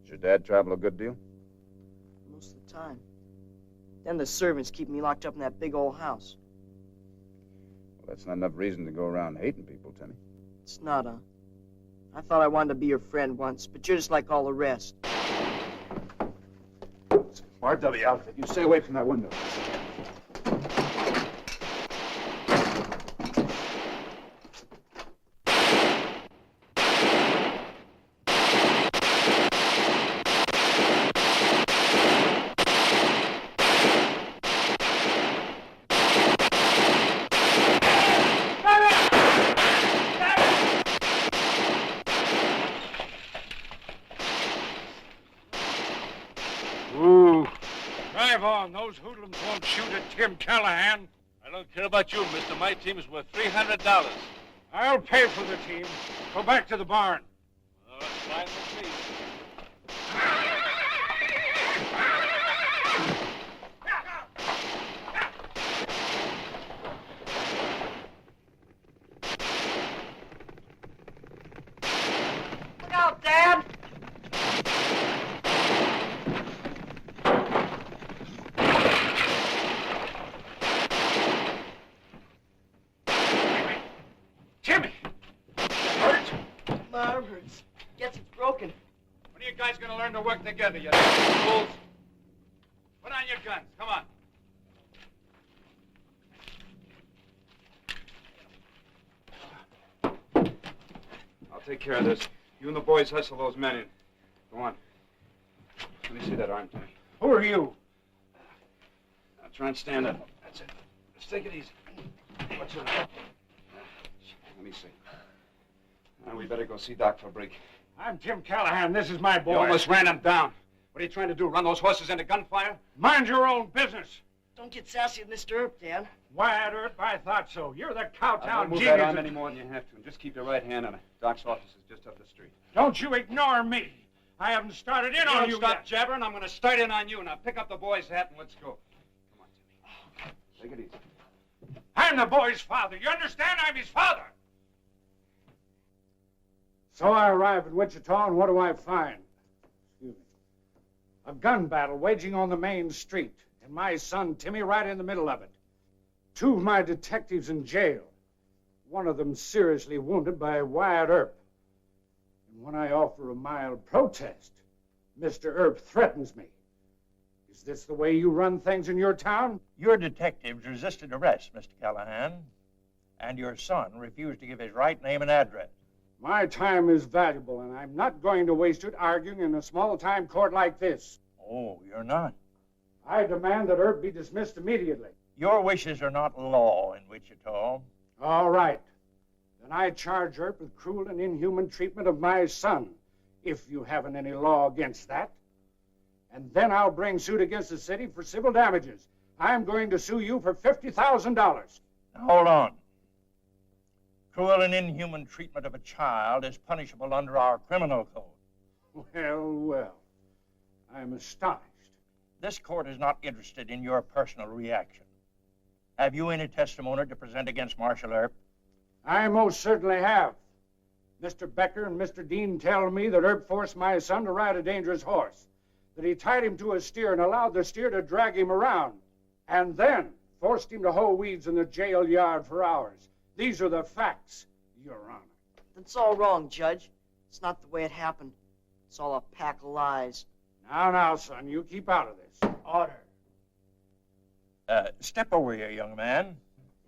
Does your dad travel a good deal? Most of the time. Then the servants keep me locked up in that big old house. Well, that's not enough reason to go around hating people, Timmy. It's not, I thought I wanted to be your friend once, but you're just like all the rest. It's a R.W. outfit. You stay away from that window. Those hoodlums won't shoot at Tim Callahan. I don't care about you, mister. My team is worth $300. I'll pay for the team. Go back to the barn. Well, that's fine with me. Look out, Dad! When are you guys going to learn to work together, you fools? Put on your guns. Come on. I'll take care of this. You and the boys hustle those men in. Go on. Let me see that arm, Timmy. Who are you? Now try and stand up. That's it. Let's take it easy. What's it? Let me see. Now we better go see Doc Fabrique. I'm Tim Callahan. This is my boy. You almost ran him down. What are you trying to do, run those horses into gunfire? Mind your own business. Don't get sassy with Mr. Earp, Dad. Wyatt Earp, I thought so. You're the cowtown Don't move genius. that arm any more than you have to. And just keep your right hand on it. Doc's office is just up the street. Don't you ignore me. I haven't started in on you Stop yet. jabbering. I'm going to start in on you. Now pick up the boy's hat and let's go. Come on, Timmy. Take it easy. I'm the boy's father. You understand? I'm his father. So I arrive at Wichita, and what do I find? Excuse me. A gun battle waging on the main street, and my son Timmy right in the middle of it. 2 of my detectives in jail. One of them seriously wounded by Wyatt Earp. And when I offer a mild protest, Mr. Earp threatens me. Is this the way you run things in your town? Your detectives resisted arrest, Mr. Callahan, and your son refused to give his right name and address. My time is valuable, and I'm not going to waste it arguing in a small-time court like this. Oh, you're not? I demand that Earp be dismissed immediately. Your wishes are not law in Wichita. All right. Then I charge Earp with cruel and inhuman treatment of my son, if you haven't any law against that. And then I'll bring suit against the city for civil damages. I'm going to sue you for $50,000. Now, hold on. Cruel and inhuman treatment of a child is punishable under our criminal code. Well, well. I'm astonished. This court is not interested in your personal reaction. Have you any testimony to present against Marshal Earp? I most certainly have. Mr. Becker and Mr. Dean tell me that Earp forced my son to ride a dangerous horse, that he tied him to a steer and allowed the steer to drag him around, and then forced him to hoe weeds in the jail yard for hours. These are the facts, Your Honor. That's all wrong, Judge. It's not the way it happened. It's all a pack of lies. Now, son, you keep out of this. Order. Step over here, young man.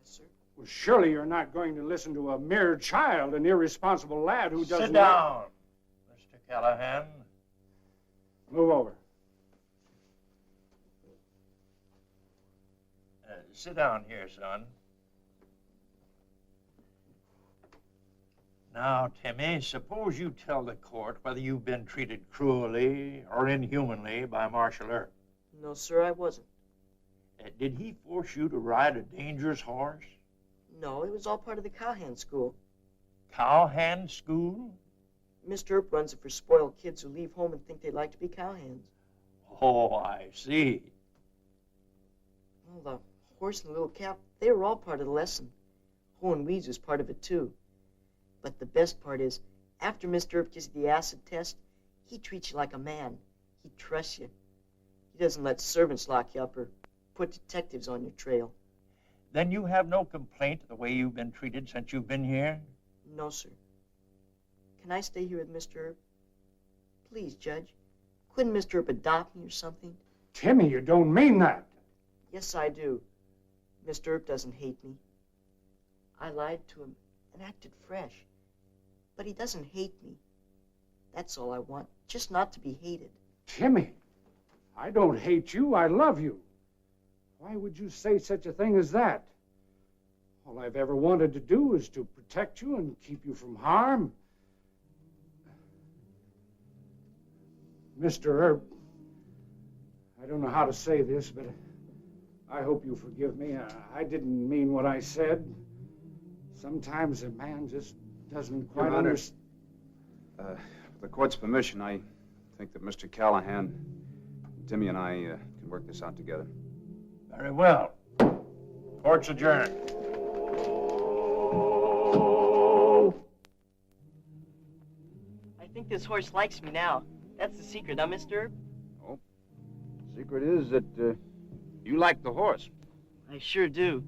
Yes, sir. Well, surely you're not going to listen to a mere child, an irresponsible lad who doesn't... Sit down, Mr. Callahan. Move over. Sit down here, son. Now, Timmy, suppose you tell the court whether you've been treated cruelly or inhumanly by Marshal Earp. No, sir, I wasn't. Did he force you to ride a dangerous horse? No, it was all part of the cowhand school. Cowhand school? Mr. Earp runs it for spoiled kids who leave home and think they'd like to be cowhands. Oh, I see. Well, the horse and the little calf, they were all part of the lesson. Hoeing weeds was part of it, too. But the best part is, after Mr. Earp gives you the acid test, he treats you like a man. He trusts you. He doesn't let servants lock you up or put detectives on your trail. Then you have no complaint of the way you've been treated since you've been here? No, sir. Can I stay here with Mr. Earp? Please, Judge. Couldn't Mr. Earp adopt me or something? Timmy, you don't mean that. Yes, I do. Mr. Earp doesn't hate me. I lied to him and acted fresh. But he doesn't hate me. That's all I want, just not to be hated. Timmy, I don't hate you, I love you. Why would you say such a thing as that? All I've ever wanted to do is to protect you and keep you from harm. Mr. Earp, I don't know how to say this, but I hope you forgive me. I didn't mean what I said. Sometimes a man just doesn't quite understand. With the court's permission, I think that Mr. Callahan, Timmy, and I can work this out together. Very well. Court's adjourned. I think this horse likes me now. That's the secret, huh, Mr. Earp? Oh, the secret is that you like the horse. I sure do.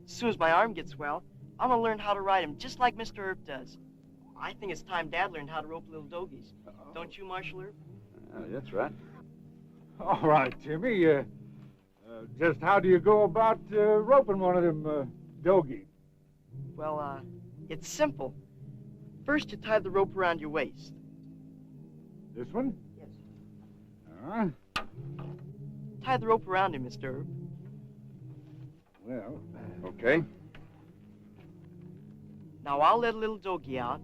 As soon as my arm gets well, I'm gonna learn how to ride him just like Mr. Earp does. I think it's time Dad learned how to rope little dogies. Don't you, Marshal Earp? That's right. All right, Timmy. Just how do you go about roping one of them dogies? Well, it's simple. First, you tie the rope around your waist. This one? Yes. Tie the rope around him, Mr. Earp. Well, okay. Now, I'll let a little dogie out,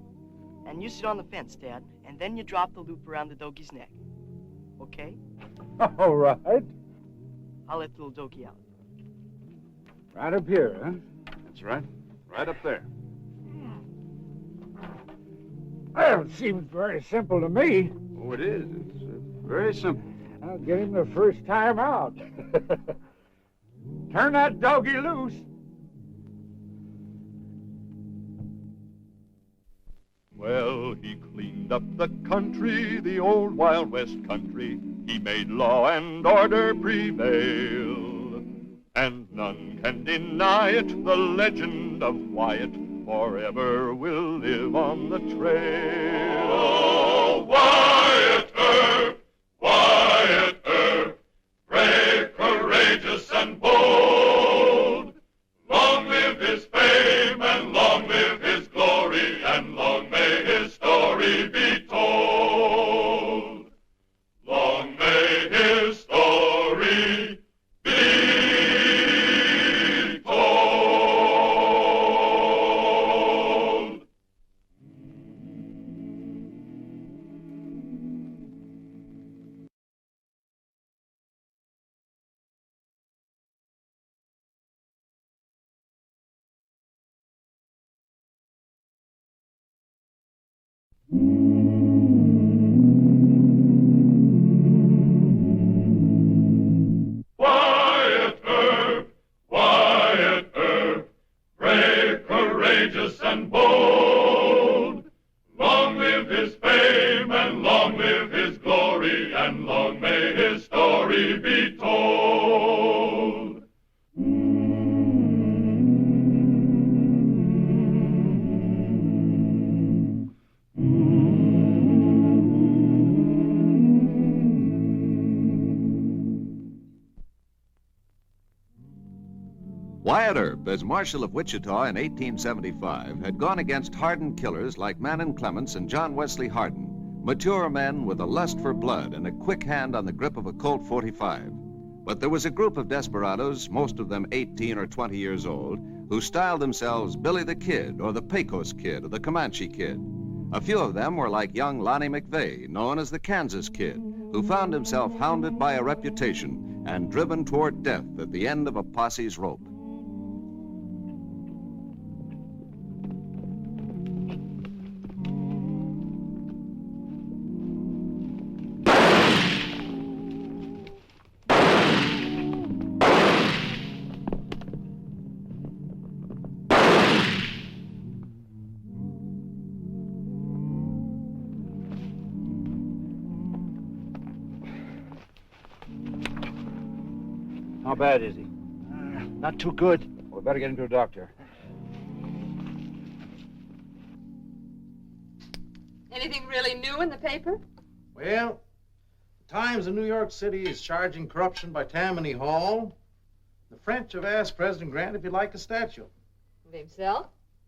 and you sit on the fence, Dad, and then you drop the loop around the dogie's neck. Okay? All right. I'll let the little dogie out. Right up here, huh? That's right. Right up there. Well, it seems very simple to me. Oh, it is. It's very simple. I'll get him the first time out. Turn that doggie loose. Well, he cleaned up the country, the old Wild West country. He made law and order prevail, and none can deny it. The legend of Wyatt forever will live on the trail. Oh, Wyatt Earp, Wyatt Earp, brave, courageous, and bold. Long live his fame, and long live his glory, and long may his story be told. Long may his story be told. Wyatt Earp, brave, courageous, and bold. Long live his fame, and long live his glory, and long may his story be told. Wyatt Earp, as Marshal of Wichita in 1875, had gone against hardened killers like Manon Clements and John Wesley Hardin, mature men with a lust for blood and a quick hand on the grip of a Colt 45. But there was a group of desperados, most of them 18 or 20 years old, who styled themselves Billy the Kid or the Pecos Kid or the Comanche Kid. A few of them were like young Lonnie McVeigh, known as the Kansas Kid, who found himself hounded by a reputation and driven toward death at the end of a posse's rope. How bad is he? Not too good. We better get him to a doctor. Anything really new in the paper? Well, the Times of New York City is charging corruption by Tammany Hall. The French have asked President Grant if he'd like a statue. Of himself?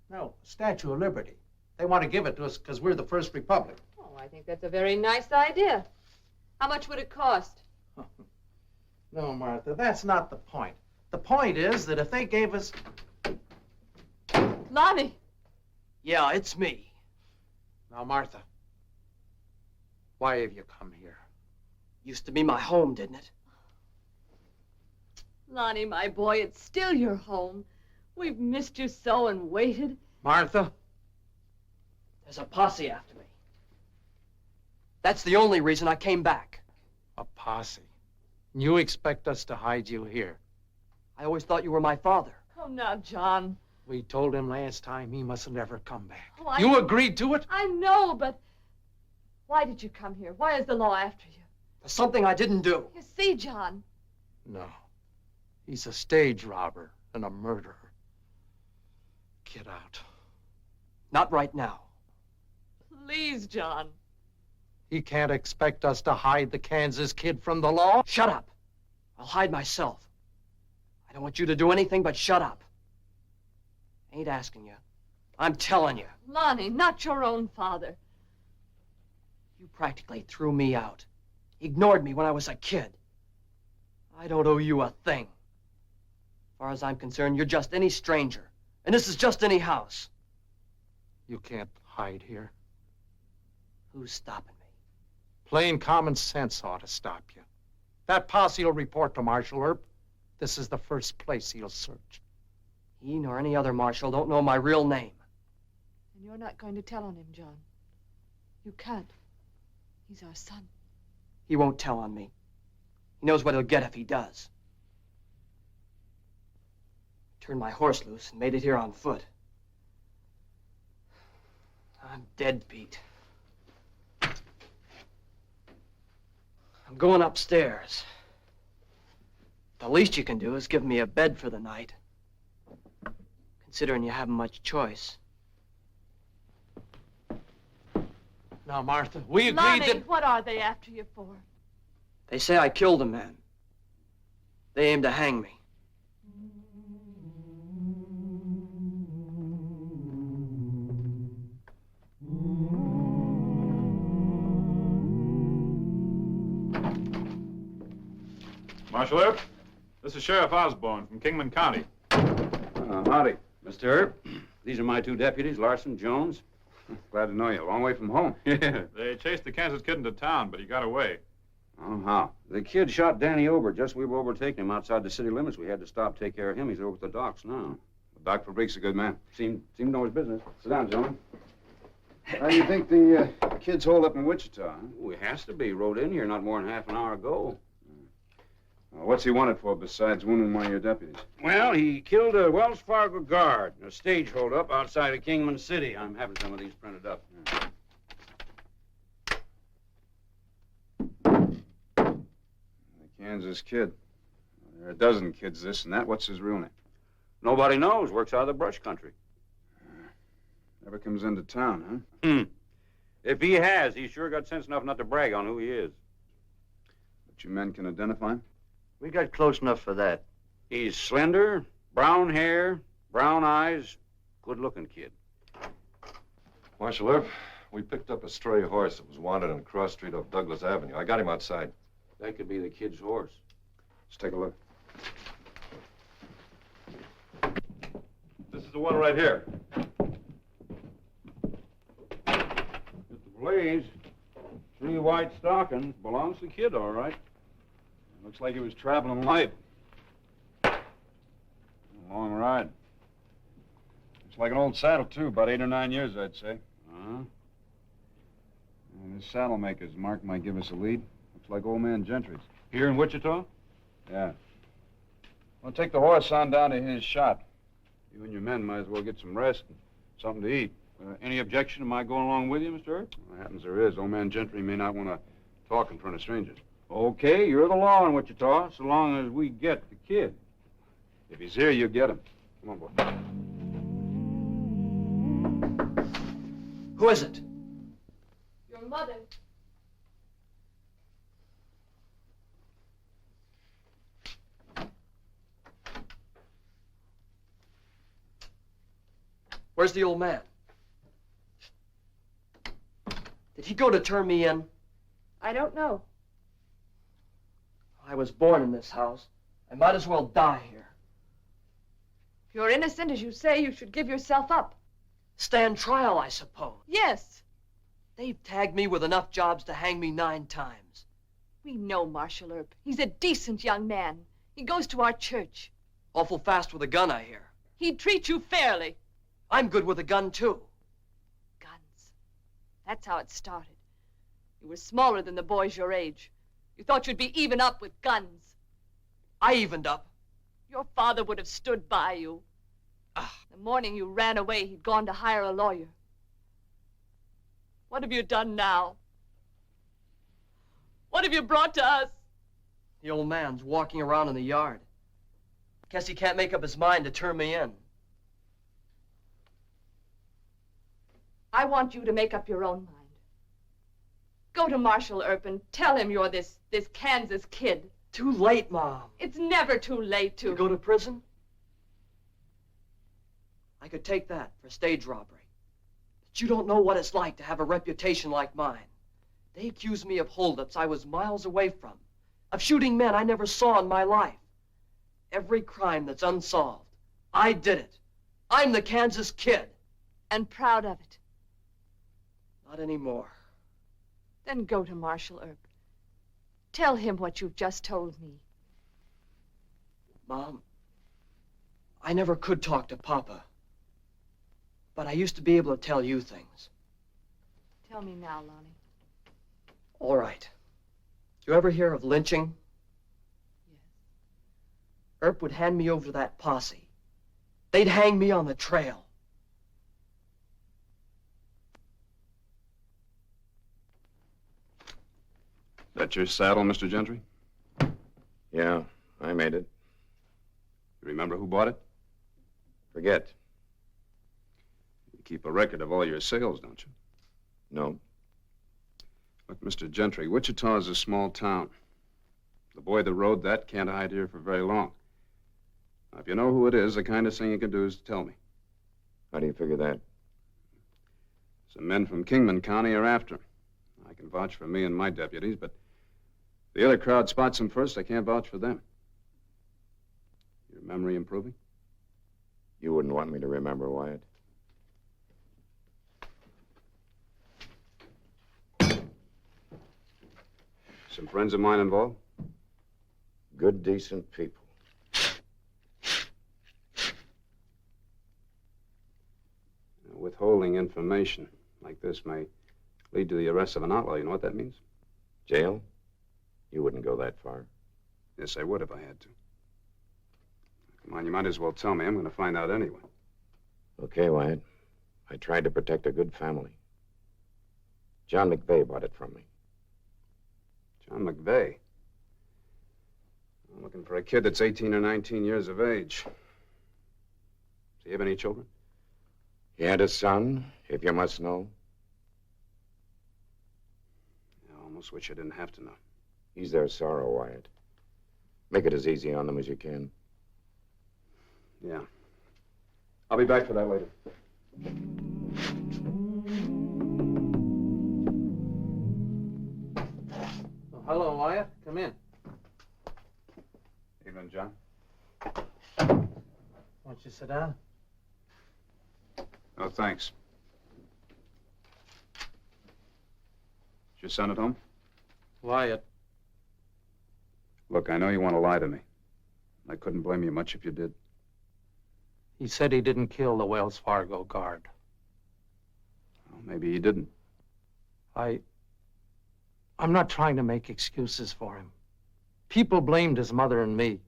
No, a Statue of Liberty. They want to give it to us because we're the first republic. Oh, I think that's a very nice idea. How much would it cost? No, Martha, that's not the point. The point is that if they gave us... Lonnie! Yeah, it's me. Now, Martha, why have you come here? Used to be my home, didn't it? Lonnie, my boy, it's still your home. We've missed you so and waited. Martha? There's a posse after me. That's the only reason I came back. A posse? You expect us to hide you here? I always thought you were my father. Oh, now, John. We told him last time he mustn't ever come back. Oh, You agreed to it? I know, but why did you come here? Why is the law after you? There's something I didn't do. You see, John. No. He's a stage robber and a murderer. Get out. Not right now. Please, John. He can't expect us to hide the Kansas Kid from the law. Shut up. I'll hide myself. I don't want you to do anything but shut up. Ain't asking you. I'm telling you. Lonnie, not your own father. You practically threw me out. Ignored me when I was a kid. I don't owe you a thing. As far as I'm concerned, you're just any stranger. And this is just any house. You can't hide here. Who's stopping me? Plain common sense ought to stop you. That posse will report to Marshal Earp. This is the first place he'll search. He nor any other marshal don't know my real name. And you're not going to tell on him, John. You can't. He's our son. He won't tell on me. He knows what he'll get if he does. Turned my horse loose and made it here on foot. I'm dead beat. I'm going upstairs. The least you can do is give me a bed for the night. Considering you haven't much choice. Now, Martha, we agreed Lonnie, that... what are they after you for? They say I killed a man. They aim to hang me. Marshal Earp, this is Sheriff Osborne from Kingman County. Howdy. Mr. Earp, these are my two deputies, Larson, Jones. Glad to know you. A long way from home. Yeah. They chased the Kansas kid into town, but he got away. Oh, how? The kid shot Danny Ober just as we were overtaking him outside the city limits. We had to stop, take care of him. He's over at the docks now. Doc Fabrique's a good man. Seemed to know his business. Sit down, gentlemen. How do you think the kid's holed up in Wichita? Huh? Oh, he has to be. Rode in here not more than half an hour ago. What's he wanted for besides wounding one of your deputies? Well, he killed a Wells Fargo guard in a stage holdup outside of Kingman City. I'm having some of these printed up. The Kansas kid. There are a dozen kids this and that. What's his real name? Nobody knows. Works out of the brush country. Never comes into town, huh? If he has, he's sure got sense enough not to brag on who he is. But you men can identify him? We got close enough for that. He's slender, brown hair, brown eyes, good-looking kid. Marshal Earp, we picked up a stray horse that was wanted on Cross Street off Douglas Avenue. I got him outside. That could be the kid's horse. Let's take a look. This is the one right here. Mr. Blaze, 3 white stockings. Belongs to the kid, all right. Looks like he was traveling light. A long ride. Looks like an old saddle, too. About 8 or 9 years, I'd say. Uh-huh. And this saddle maker's mark might give us a lead. Looks like old man Gentry's. Here in Wichita? Yeah. We'll take the horse on down to his shop. You and your men might as well get some rest and something to eat. Any objection to my going along with you, Mr. Earp? Well, happens there is. Old man Gentry may not want to talk in front of strangers. Okay, you're the law in Wichita, so long as we get the kid. If he's here, you get him. Come on, boy. Who is it? Your mother. Where's the old man? Did he go to turn me in? I don't know. I was born in this house. I might as well die here. If you're innocent, as you say, you should give yourself up. Stand trial, I suppose. Yes. They've tagged me with enough jobs to hang me 9 times. We know Marshal Earp. He's a decent young man. He goes to our church. Awful fast with a gun, I hear. He'd treat you fairly. I'm good with a gun, too. Guns. That's how it started. You were smaller than the boys your age. You thought you'd be even up with guns. I evened up. Your father would have stood by you. The morning you ran away, he'd gone to hire a lawyer. What have you done now? What have you brought to us? The old man's walking around in the yard. Guess he can't make up his mind to turn me in. I want you to make up your own mind. Go to Marshal Earp and tell him you're this Kansas kid. Too late, Mom. It's never too late to... You go to prison? I could take that for stage robbery. But you don't know what it's like to have a reputation like mine. They accuse me of holdups I was miles away from, of shooting men I never saw in my life. Every crime that's unsolved, I did it. I'm the Kansas kid. And proud of it. Not anymore. Then go to Marshal Earp. Tell him what you've just told me. Mom, I never could talk to Papa. But I used to be able to tell you things. Tell me now, Lonnie. All right. You ever hear of lynching? Yes. Earp would hand me over to that posse. They'd hang me on the trail. That your saddle, Mr. Gentry? Yeah, I made it. You remember who bought it? Forget. You keep a record of all your sales, don't you? No. Look, Mr. Gentry, Wichita is a small town. The boy that rode that can't hide here for very long. Now, if you know who it is, the kindest thing you can do is to tell me. How do you figure that? Some men from Kingman County are after him. I can vouch for me and my deputies, but the other crowd spots him first. I can't vouch for them. Your memory improving? You wouldn't want me to remember, Wyatt. Some friends of mine involved? Good, decent people. Withholding information like this may lead to the arrest of an outlaw. You know what that means? Jail? You wouldn't go that far. Yes, I would if I had to. Come on, you might as well tell me. I'm going to find out anyway. Okay, Wyatt. I tried to protect a good family. John McVeigh bought it from me. John McVeigh? I'm looking for a kid that's 18 or 19 years of age. Does he have any children? He had a son, if you must know. I almost wish I didn't have to know. He's their sorrow, Wyatt. Make it as easy on them as you can. Yeah. I'll be back for that later. Oh, hello, Wyatt. Come in. Evening, John. Won't you sit down? Oh, thanks. Is your son at home? Wyatt. Look, I know you want to lie to me. I couldn't blame you much if you did. He said he didn't kill the Wells Fargo guard. Well, maybe he didn't. I'm not trying to make excuses for him. People blamed his mother and me.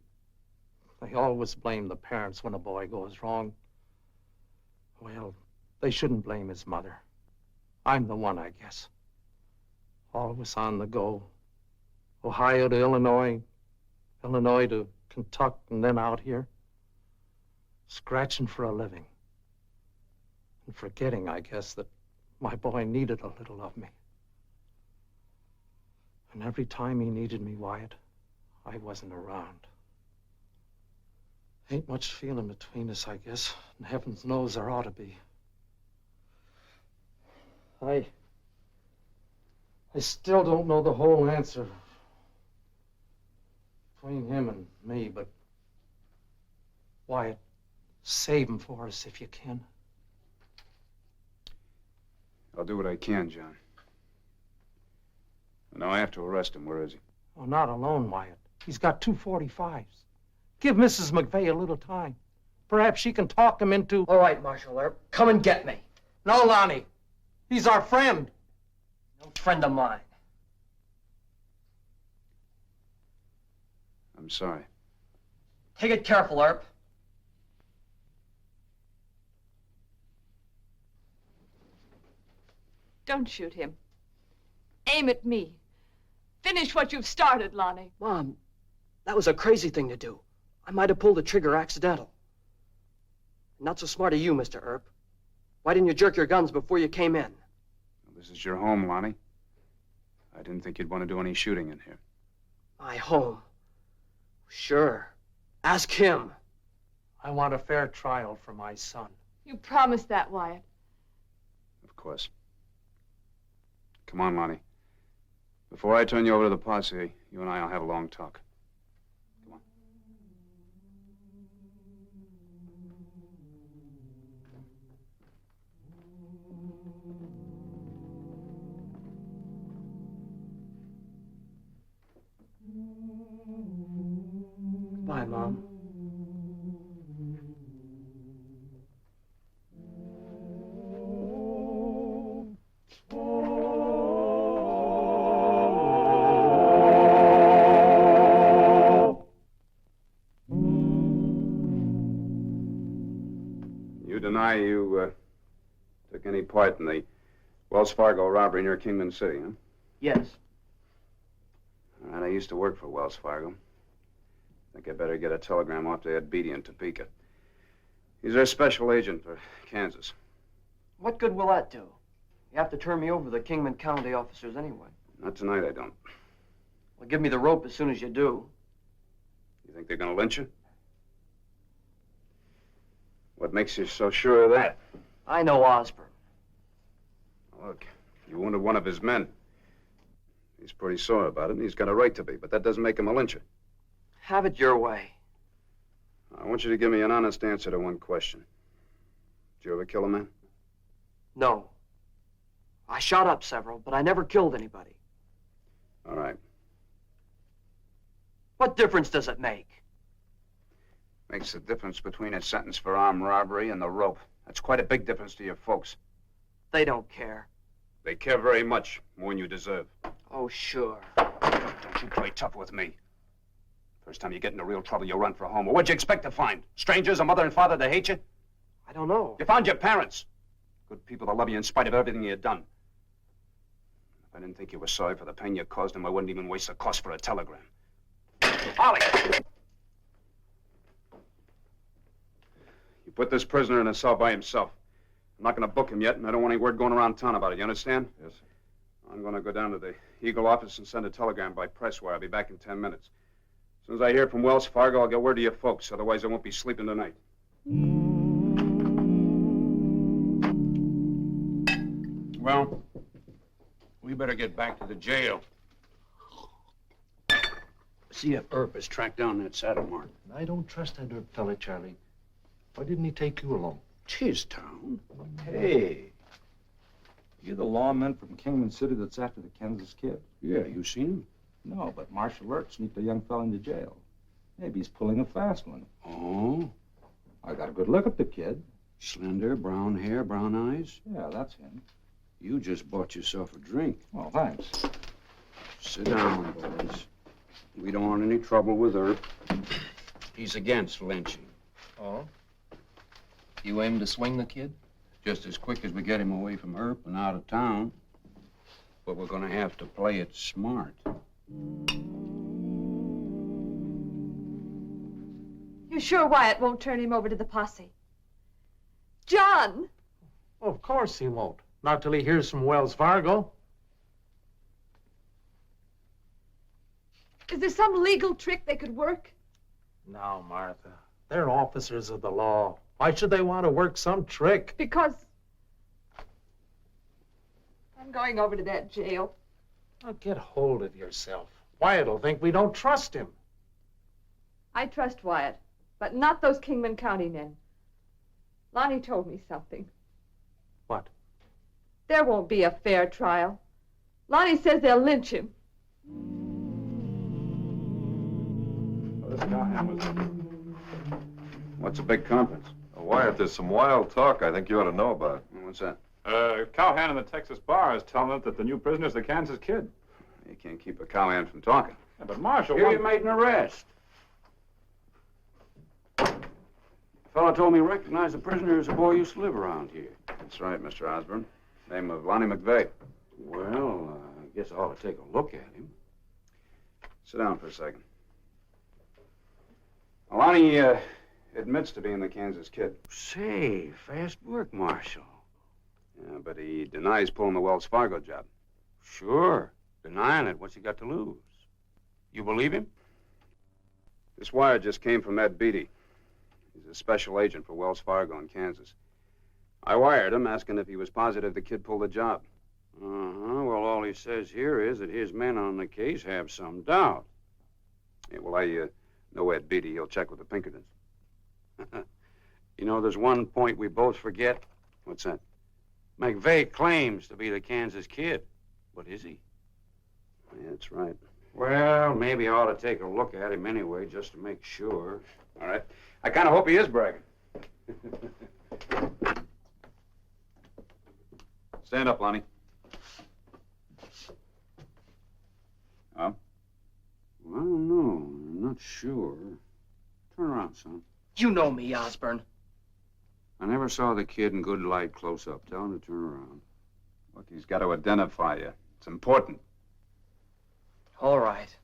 They always blame the parents when a boy goes wrong. Well, they shouldn't blame his mother. I'm the one, I guess. Always on the go. Ohio to Illinois, Illinois to Kentucky, and then out here. Scratching for a living. And forgetting, I guess, that my boy needed a little of me. And every time he needed me, Wyatt, I wasn't around. Ain't much feeling between us, I guess, and heavens knows there ought to be. I still don't know the whole answer between him and me, but Wyatt, save him for us if you can. I'll do what I can, John. Now I have to arrest him. Where is he? Oh, not alone, Wyatt. He's got 2 45s. Give Mrs. McVeigh a little time. Perhaps she can talk him into... All right, Marshal Earp. Come and get me. No, Lonnie. He's our friend. No friend of mine. I'm sorry. Take it careful, Earp. Don't shoot him. Aim at me. Finish what you've started, Lonnie. Mom, that was a crazy thing to do. I might have pulled the trigger accidental. Not so smart of you, Mr. Earp. Why didn't you jerk your guns before you came in? This is your home, Lonnie. I didn't think you'd want to do any shooting in here. My home? Sure. Ask him. I want a fair trial for my son. You promised that, Wyatt. Of course. Come on, Lonnie. Before I turn you over to the posse, you and I will have a long talk. Come on. Bye, Mom. You deny you took any part in the Wells Fargo robbery near Kingman City, huh? Yes. I used to work for Wells Fargo. Think I better get a telegram off to Ed Beatty in Topeka. He's our special agent for Kansas. What good will that do? You have to turn me over to the Kingman County officers anyway. Not tonight, I don't. Well, give me the rope as soon as you do. You think they're gonna lynch you? What makes you so sure of that? I know Osborne. Look, you wounded one of his men. He's pretty sore about it, and he's got a right to be, but that doesn't make him a lyncher. Have it your way. I want you to give me an honest answer to one question. Did you ever kill a man? No. I shot up several, but I never killed anybody. All right. What difference does it make? Makes the difference between a sentence for armed robbery and the rope. That's quite a big difference to your folks. They don't care. They care very much, more than you deserve. Oh, sure. Don't you play tough with me. First time you get into real trouble, you run for home. What'd you expect to find? Strangers, a mother and father that hate you? I don't know. You found your parents. Good people that love you in spite of everything you've done. If I didn't think you were sorry for the pain you caused them, I wouldn't even waste the cost for a telegram. Ollie! You put this prisoner in a cell by himself. I'm not going to book him yet, and I don't want any word going around town about it. You understand? Yes, sir. I'm going to go down to the Eagle office and send a telegram by press wire. I'll be back in 10 minutes. As soon as I hear from Wells Fargo, I'll get word to your folks. Otherwise, I won't be sleeping tonight. Well, we better get back to the jail. See if Earp has tracked down that saddle mark. I don't trust that Earp fella, Charlie. Why didn't he take you along? It's his town. Hey, you're the lawman from Kingman City that's after the Kansas kid. Yeah, you seen him? No, but Marshal Earp sneaked a young fella into jail. Maybe he's pulling a fast one. Oh? I got a good look at the kid. Slender, brown hair, brown eyes? Yeah, that's him. You just bought yourself a drink. Oh, thanks. Sit down, boys. We don't want any trouble with Earp. He's against lynching. Oh? You aim to swing the kid? Just as quick as we get him away from Earp and out of town. But we're gonna have to play it smart. You sure Wyatt won't turn him over to the posse? John! Of course he won't. Not till he hears from Wells Fargo. Is there some legal trick they could work? No, Martha. They're officers of the law. Why should they want to work some trick? Because I'm going over to that jail. Now get hold of yourself. Wyatt'll think we don't trust him. I trust Wyatt, but not those Kingman County men. Lonnie told me something. What? There won't be a fair trial. Lonnie says they'll lynch him. What's a big conference? Wyatt, there's some wild talk I think you ought to know about. What's that? Cowhand in the Texas bar is telling us that the new prisoner's the Kansas kid. You can't keep a cowhand from talking. Yeah, but Marshal... Here you made an arrest. The fellow told me he recognized the prisoner as a boy who used to live around here. That's right, Mr. Osborne. Name of Lonnie McVeigh. Well, I guess I ought to take a look at him. Sit down for a second. Lonnie admits to being the Kansas kid. Say, fast work, Marshal. Yeah, but he denies pulling the Wells Fargo job. Sure. Denying it, what's he got to lose? You believe him? This wire just came from Ed Beatty. He's a special agent for Wells Fargo in Kansas. I wired him asking if he was positive the kid pulled the job. Uh-huh. Well, all he says here is that his men on the case have some doubt. Yeah, well, I know Ed Beatty. He'll check with the Pinkertons. You know, there's one point we both forget. What's that? McVeigh claims to be the Kansas kid. But is he? Yeah, that's right. Well, maybe I ought to take a look at him anyway, just to make sure. All right. I kind of hope he is bragging. Stand up, Lonnie. Well, I don't know. I'm not sure. Turn around, son. You know me, Osborne. I never saw the kid in good light close up. Tell him to turn around. Look, he's got to identify you. It's important. All right.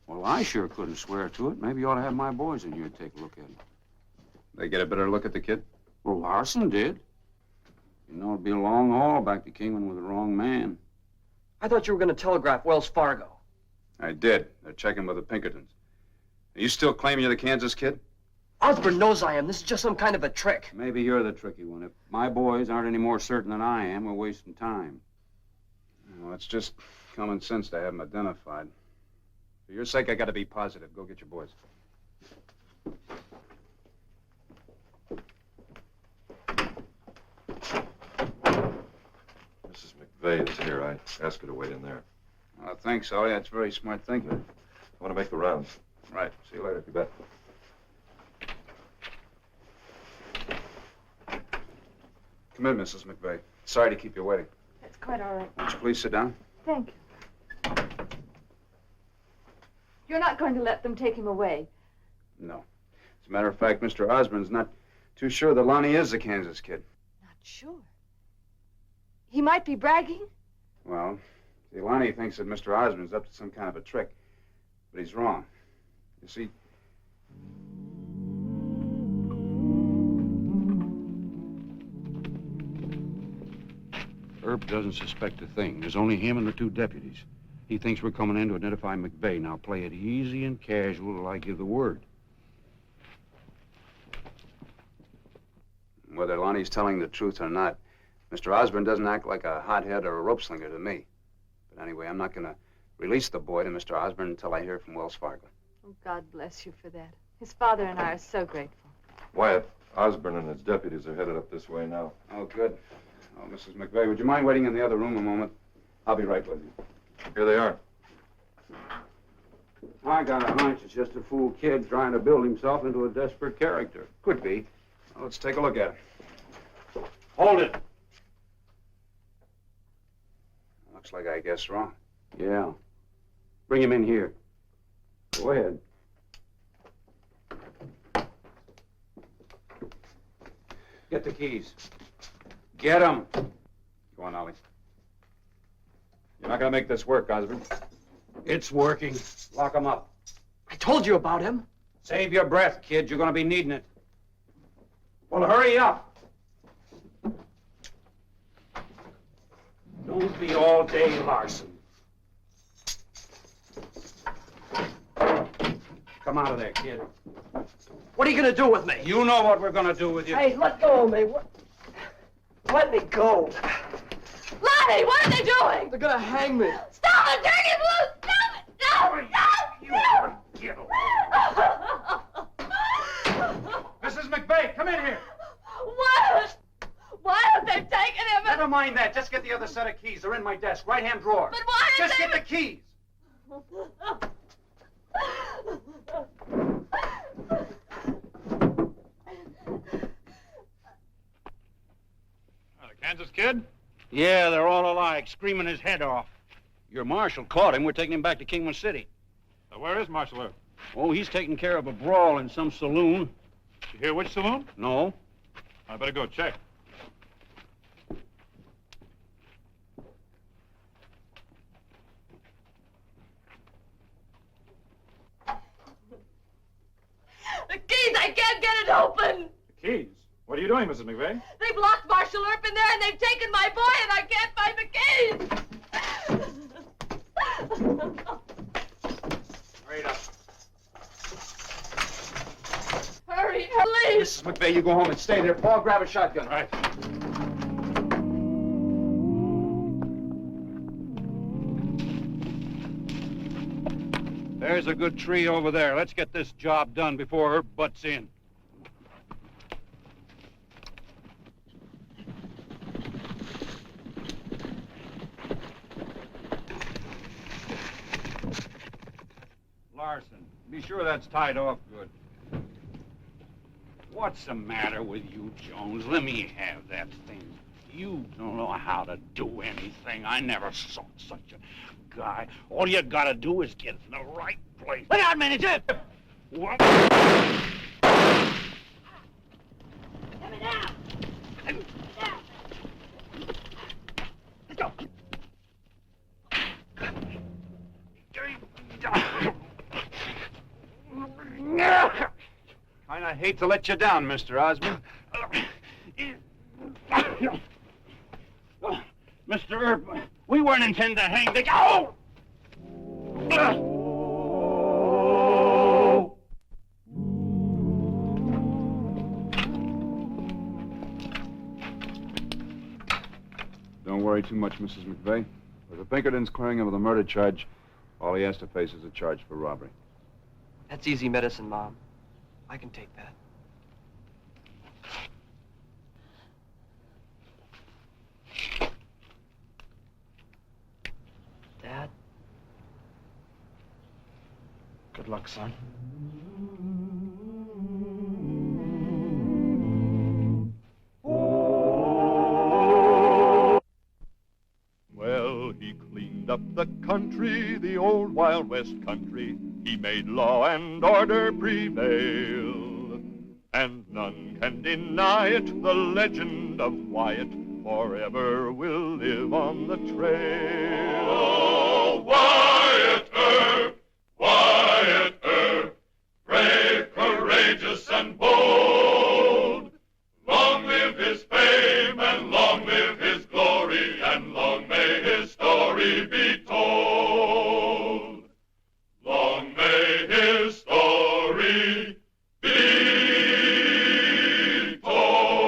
Well, I sure couldn't swear to it. Maybe you ought to have my boys in here take a look at him. They get a better look at the kid? Well, Larson did. You know, it'd be a long haul back to Kingman with the wrong man. I thought you were going to telegraph Wells Fargo. I did. They're checking with the Pinkertons. Are you still claiming you're the Kansas kid? Osborne knows I am. This is just some kind of a trick. Maybe you're the tricky one. If my boys aren't any more certain than I am, we're wasting time. Well, it's just common sense to have them identified. For your sake, I got to be positive. Go get your boys. Mrs. McVeigh is here. I asked her to wait in there. Thanks, Ollie. That's very smart thinking. I want to make the rounds. Right. See you later. You bet. Come in, Mrs. McVeigh. Sorry to keep you waiting. That's quite all right. Won't you please sit down? Thank you. You're not going to let them take him away. No. As a matter of fact, Mr. Osborne's not too sure that Lonnie is the Kansas kid. Not sure. He might be bragging. Well, see, Lonnie thinks that Mr. Osborne's up to some kind of a trick. But he's wrong. You see, Earp doesn't suspect a thing. There's only him and the two deputies. He thinks we're coming in to identify McVeigh. Now play it easy and casual till I give the word. whether Lonnie's telling the truth or not, Mr. Osborne doesn't act like a hothead or a rope slinger to me. But anyway, I'm not going to release the boy to Mr. Osborne until I hear from Wells Fargo. Oh, God bless you for that. His father and I are so grateful. Wyatt, Osborne and his deputies are headed up this way now. Oh, good. Oh, Mrs. McVeigh, would you mind waiting in the other room a moment? I'll be right with you. Here they are. I got a hunch it's just a fool kid trying to build himself into a desperate character. Could be. Well, let's take a look at it. Hold it. Looks like I guessed wrong. Yeah. Bring him in here. Go ahead. Get the keys. Get them. Go on, Ollie. You're not going to make this work, Osborne. It's working. Lock him up. I told you about him. Save your breath, kid. You're going to be needing it. Well, hurry up. Don't be all day Larson. Come out of there, kid. What are you going to do with me? You know what we're going to do with you. Hey, let go of me. Let me go. Lonnie, what are they doing? They're going to hang me. Stop it! Turn him loose! Stop it! Stop! Get Mrs. McVeigh, come in here. What? Why have they taken him? Never mind that. Just get the other set of keys. They're in my desk. Right-hand drawer. But why have Just they... get the keys. The Kansas kid? Yeah, they're all alike, screaming his head off. Your marshal caught him. We're taking him back to Kingman City. Where is Marshal Earp? Oh, he's taking care of a brawl in some saloon. You hear which saloon? No. I better go check. The keys, I can't get it open! The keys? What are you doing, Mrs. McVeigh? They've locked Marshal Earp in there and they've taken my boy and I can't find the keys! Hurry up. Hurry, please! Mrs. McVeigh, you go home and stay there. Paul, grab a shotgun. Right. There's a good tree over there. Let's get this job done before Earp butts in. Larson, be sure that's tied off good. What's the matter with you, Jones? Let me have that thing. You don't know how to do anything. I never saw such a guy. All you gotta do is get in the right place. Look out, manager! What? Get me down! Let's go. hate to let you down, Mr. Osmond. Mr. Earp, we weren't intending to hang the... Oh! Don't worry too much, Mrs. McVeigh. With the Pinkertons clearing him of the murder charge, all he has to face is a charge for robbery. That's easy medicine, Mom. I can take that. Dad? Good luck, son. Well, he cleaned up the country, the old Wild West country. He made law and order prevail, and none can deny it. The legend of Wyatt forever will live on the trail. Oh, Wyatt Earp, Wyatt Earp, brave, courageous, and bold. Long live his fame, and long live his glory, and long may his story be told. Long may his story be told.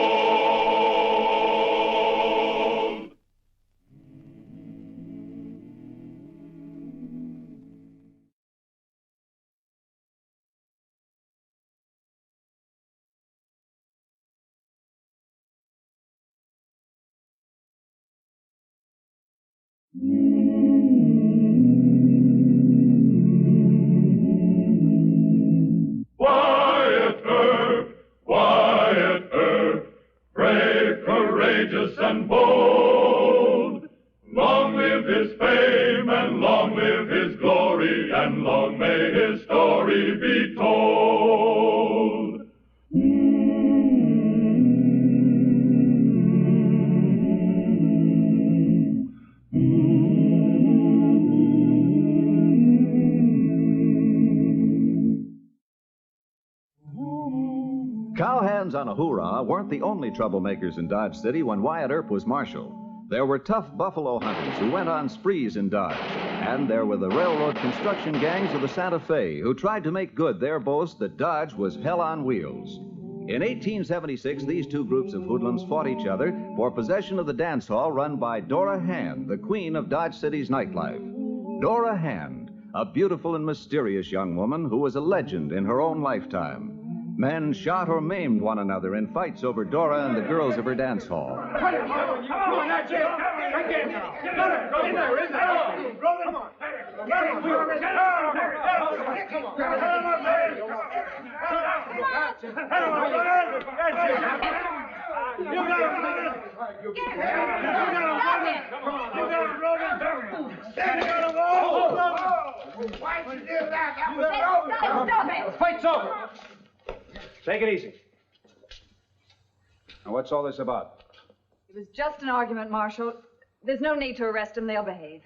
Wyatt Earp, brave, courageous, and bold. Long live his fame, and long live his glory, and long may his story be told. Cowhands on a hoorah weren't the only troublemakers in Dodge City when Wyatt Earp was marshal. There were tough buffalo hunters who went on sprees in Dodge. And there were the railroad construction gangs of the Santa Fe who tried to make good their boast that Dodge was hell on wheels. In 1876, these two groups of hoodlums fought each other for possession of the dance hall run by Dora Hand, the queen of Dodge City's nightlife. Dora Hand, a beautiful and mysterious young woman who was a legend in her own lifetime. Men shot or maimed one another in fights over Dora and the girls of her dance hall. Come on, that's it. Get in there. Come on. Why'd you do that? That was Stop it! The fight's over. Take it easy. Now, what's all this about? It was just an argument, Marshal. There's no need to arrest them. They'll behave.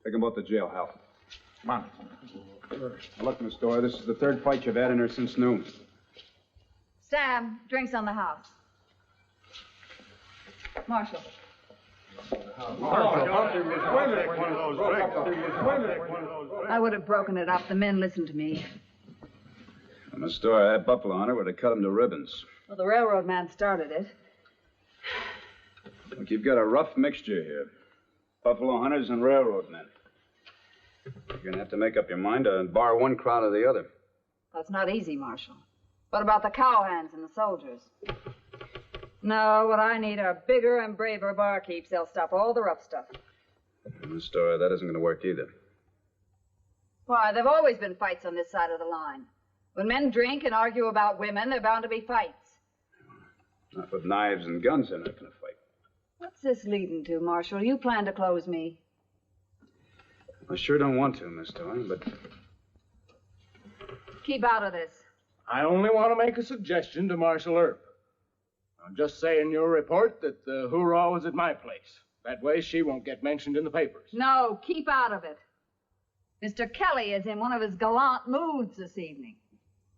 Take them both to jail, Hal. Come on. Now, look, Miss Dora, this is the third fight you've had in her since noon. Sam, drinks on the house. Marshal. I would have broken it up. The men listened to me. Well, Miss Dora, that buffalo hunter would have cut him to ribbons. Well, the railroad man started it. Look, you've got a rough mixture here. Buffalo hunters and railroad men. You're going to have to make up your mind to bar one crowd or the other. That's not easy, Marshal. What about the cowhands and the soldiers? No, what I need are bigger and braver barkeeps. They'll stop all the rough stuff. Miss Dora, that isn't going to work either. Why, there've always been fights on this side of the line. When men drink and argue about women, there are bound to be fights. Not with knives and guns, they're not going to fight. What's this leading to, Marshal? You plan to close me. I sure don't want to, Miss Dora, but... Keep out of this. I only want to make a suggestion to Marshal Earp. I'll just say in your report that the hoorah was at my place. That way she won't get mentioned in the papers. No, keep out of it. Mr. Kelly is in one of his gallant moods this evening.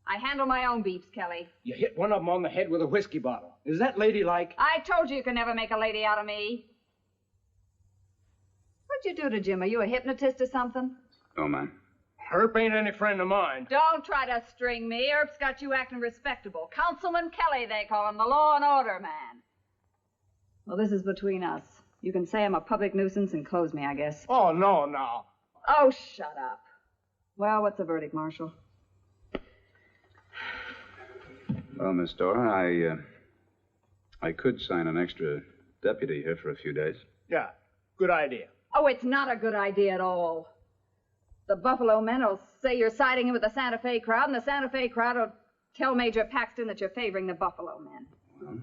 I handle my own beefs, Kelly. You hit one of them on the head with a whiskey bottle. Is that ladylike? I told you can never make a lady out of me. What'd you do to Jim? Are you a hypnotist or something? No, ma'am. Herb ain't any friend of mine. Don't try to string me. Earp's got you acting respectable. Councilman Kelly, they call him, the law and order man. Well, this is between us. You can say I'm a public nuisance and close me, I guess. Oh, no. Oh, shut up. Well, what's the verdict, Marshal? Well, Miss Dora, I could sign an extra deputy here for a few days. Yeah, good idea. Oh, it's not a good idea at all. The Buffalo men will say you're siding in with the Santa Fe crowd, and the Santa Fe crowd will tell Major Paxton that you're favoring the Buffalo men. Well,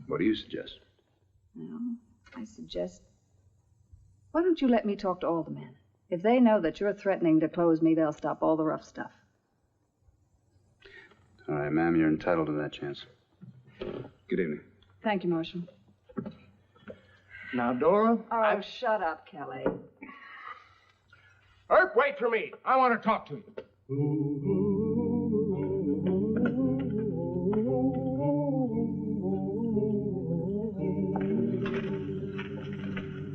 what do you suggest? Well, I suggest... Why don't you let me talk to all the men? If they know that you're threatening to close me, they'll stop all the rough stuff. All right, ma'am, you're entitled to that chance. Good evening. Thank you, Marshal. Now, Dora... Oh, shut up, Kelly. Earp, wait for me. I want to talk to you.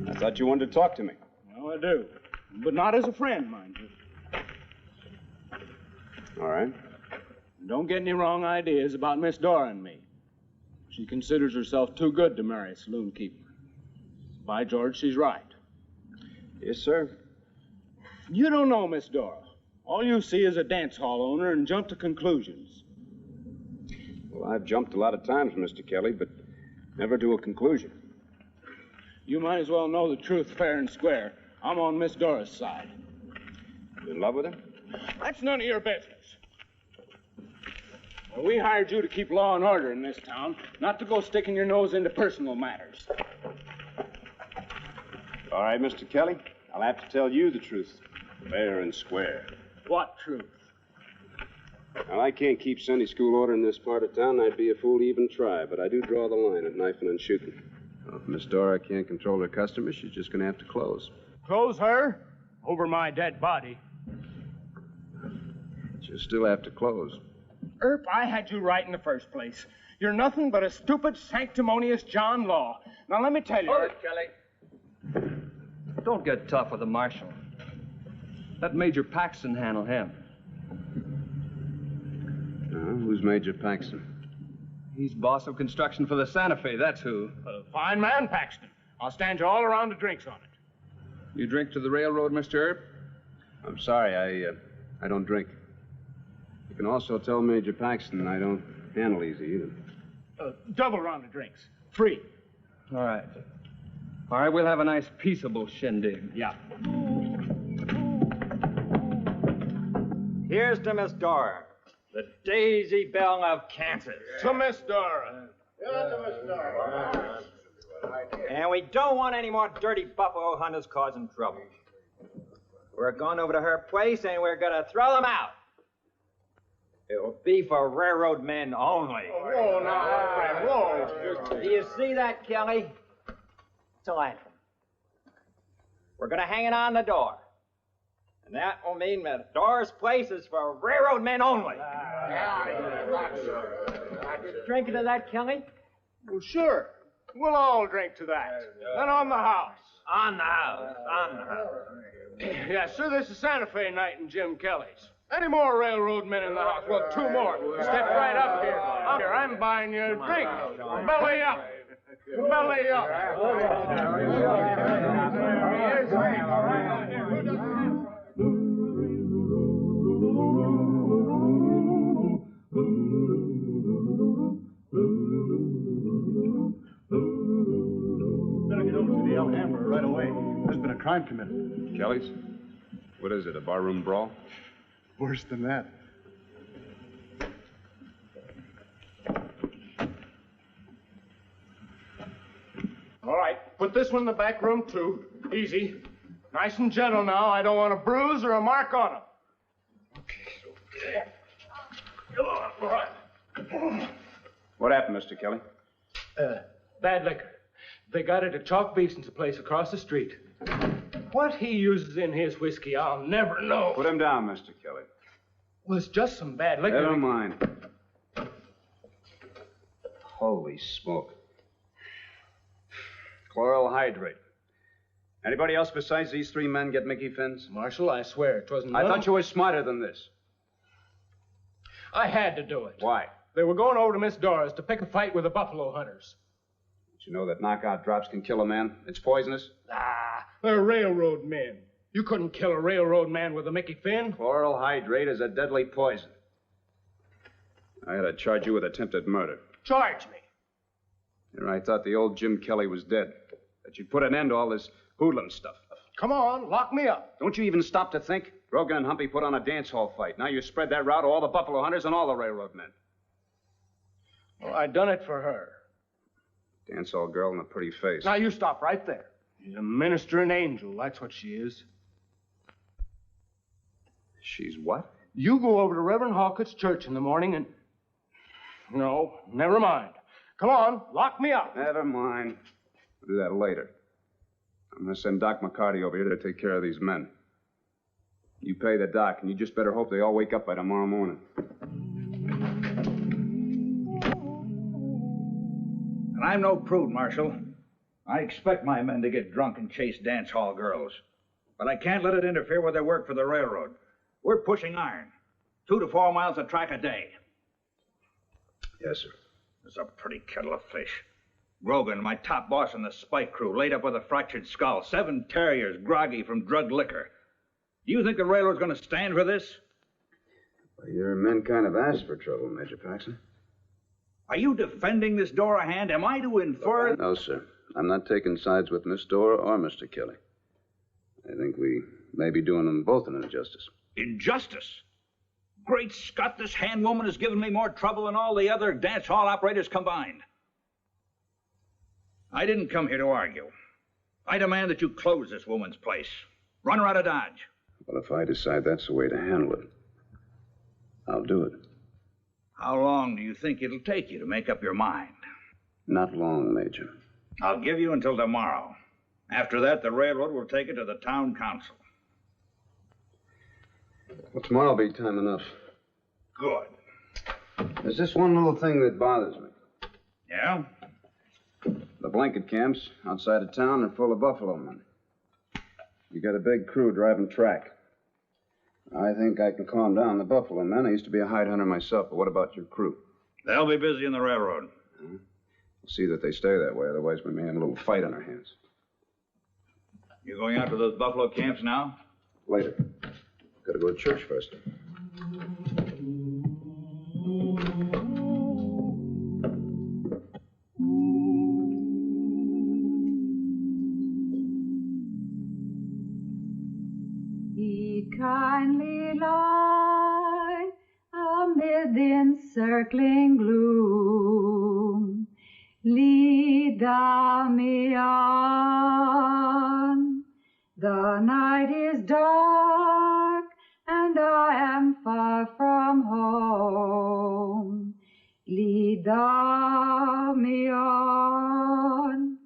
I thought you wanted to talk to me. No, I do. But not as a friend, mind you. All right. Don't get any wrong ideas about Miss Dora and me. She considers herself too good to marry a saloon keeper. By George, she's right. Yes, sir. You don't know Miss Dora. All you see is a dance hall owner and jump to conclusions. Well, I've jumped a lot of times, Mr. Kelly, but never to a conclusion. You might as well know the truth fair and square. I'm on Miss Dora's side. You in love with her? That's none of your business. Well, we hired you to keep law and order in this town, not to go sticking your nose into personal matters. All right, Mr. Kelly. I'll have to tell you the truth, fair and square. What truth? Well, I can't keep Sunday school order in this part of town. I'd be a fool to even try, but I do draw the line at knifing and shooting. Well, if Miss Dora can't control her customers, she's just going to have to close. Close her? Over my dead body. She'll still have to close. Earp, I had you right in the first place. You're nothing but a stupid, sanctimonious John Law. Now, let me tell you... Hold it, Kelly. Don't get tough with the marshal. Let Major Paxton handle him. Who's Major Paxton? He's boss of construction for the Santa Fe, that's who. Fine man, Paxton. I'll stand you all around the drinks on it. You drink to the railroad, Mr. Earp? I'm sorry, I don't drink. You can also tell Major Paxton I don't handle easy either. Double round of drinks. Free. All right. All right, we'll have a nice peaceable shindig. Yeah. Here's to Miss Dora, the Daisy Belle of Kansas. To Miss Dora. And we don't want any more dirty buffalo hunters causing trouble. We're going over to her place and we're going to throw them out. It will be for railroad men only. Whoa, now, whoa. Do you see that, Kelly? It's a lantern. We're going to hang it on the door. And that will mean that Dora's place is for railroad men only. Drinking to that, Kelly? Well, sure. We'll all drink to that. Then on the house. On the house. On the house. Yes, sir, this is Santa Fe night in Jim Kelly's. Any more railroad men in the house? Well, two more. Step right up here. I'm buying you a drink. Belly up. Belly up. Better get over to the Alhambra right away. There's been a crime committed. Kelly's? What is it, a barroom brawl? Worse than that. All right, put this one in the back room, too. Easy. Nice and gentle now. I don't want a bruise or a mark on him. Okay. All right. What happened, Mr. Kelly? Bad liquor. They got it at Chalk Beeson's place across the street. What he uses in his whiskey, I'll never know. Put him down, Mr. Kelly. Well, it's just some bad liquor. Never mind. Holy smoke. Chloral hydrate. Anybody else besides these three men get Mickey Fins? Marshal, I swear it wasn't. I thought you were smarter than this. I had to do it. Why? They were going over to Miss Dora's to pick a fight with the buffalo hunters. Did you know that knockout drops can kill a man? It's poisonous. Ah, they're railroad men. You couldn't kill a railroad man with a Mickey Finn. Chloral hydrate is a deadly poison. I had to charge you with attempted murder. Charge me. And I thought the old Jim Kelly was dead. That you'd put an end to all this hoodlum stuff. Come on, lock me up. Don't you even stop to think? Brogan and Humpy put on a dance hall fight. Now you spread that route to all the buffalo hunters and all the railroad men. Well, I done it for her. Dance hall girl and a pretty face. Now you stop right there. She's a ministering angel, that's what she is. She's what? You go over to Reverend Hawkett's church in the morning and... No, never mind. Come on, lock me up. Never mind. We'll do that later. I'm going to send Doc McCarty over here to take care of these men. You pay the doc, and you just better hope they all wake up by tomorrow morning. And I'm no prude, Marshal. I expect my men to get drunk and chase dance hall girls. But I can't let it interfere with their work for the railroad. We're pushing iron. 2 to 4 miles of track a day. Yes, sir. There's a pretty kettle of fish. Grogan, my top boss in the spike crew, laid up with a fractured skull. 7 terriers groggy from drugged liquor. Do you think the railroad's going to stand for this? Well, your men kind of asked for trouble, Major Paxton. Are you defending this Dora hand? Am I to infer... No, sir. I'm not taking sides with Miss Dora or Mr. Kelly. I think we may be doing them both an injustice. Injustice? Great Scott, this hand woman has given me more trouble than all the other dance hall operators combined. I didn't come here to argue. I demand that you close this woman's place. Run her out of Dodge. Well, if I decide that's the way to handle it, I'll do it. How long do you think it'll take you to make up your mind? Not long, Major. I'll give you until tomorrow. After that, the railroad will take it to the town council. Well, tomorrow will be time enough. Good. There's just one little thing that bothers me. Yeah? The blanket camps outside of town are full of buffalo men. You got a big crew driving track. I think I can calm down the buffalo men. I used to be a hide hunter myself, but what about your crew? They'll be busy in the railroad. We'll see that they stay that way, otherwise we may have a little fight on our hands. You going out to those buffalo camps now? Later. Gotta go to church first. He kindly lie amid the encircling gloom. Lead thou me on. The night is dark, and I am far from home. Lead thou me on.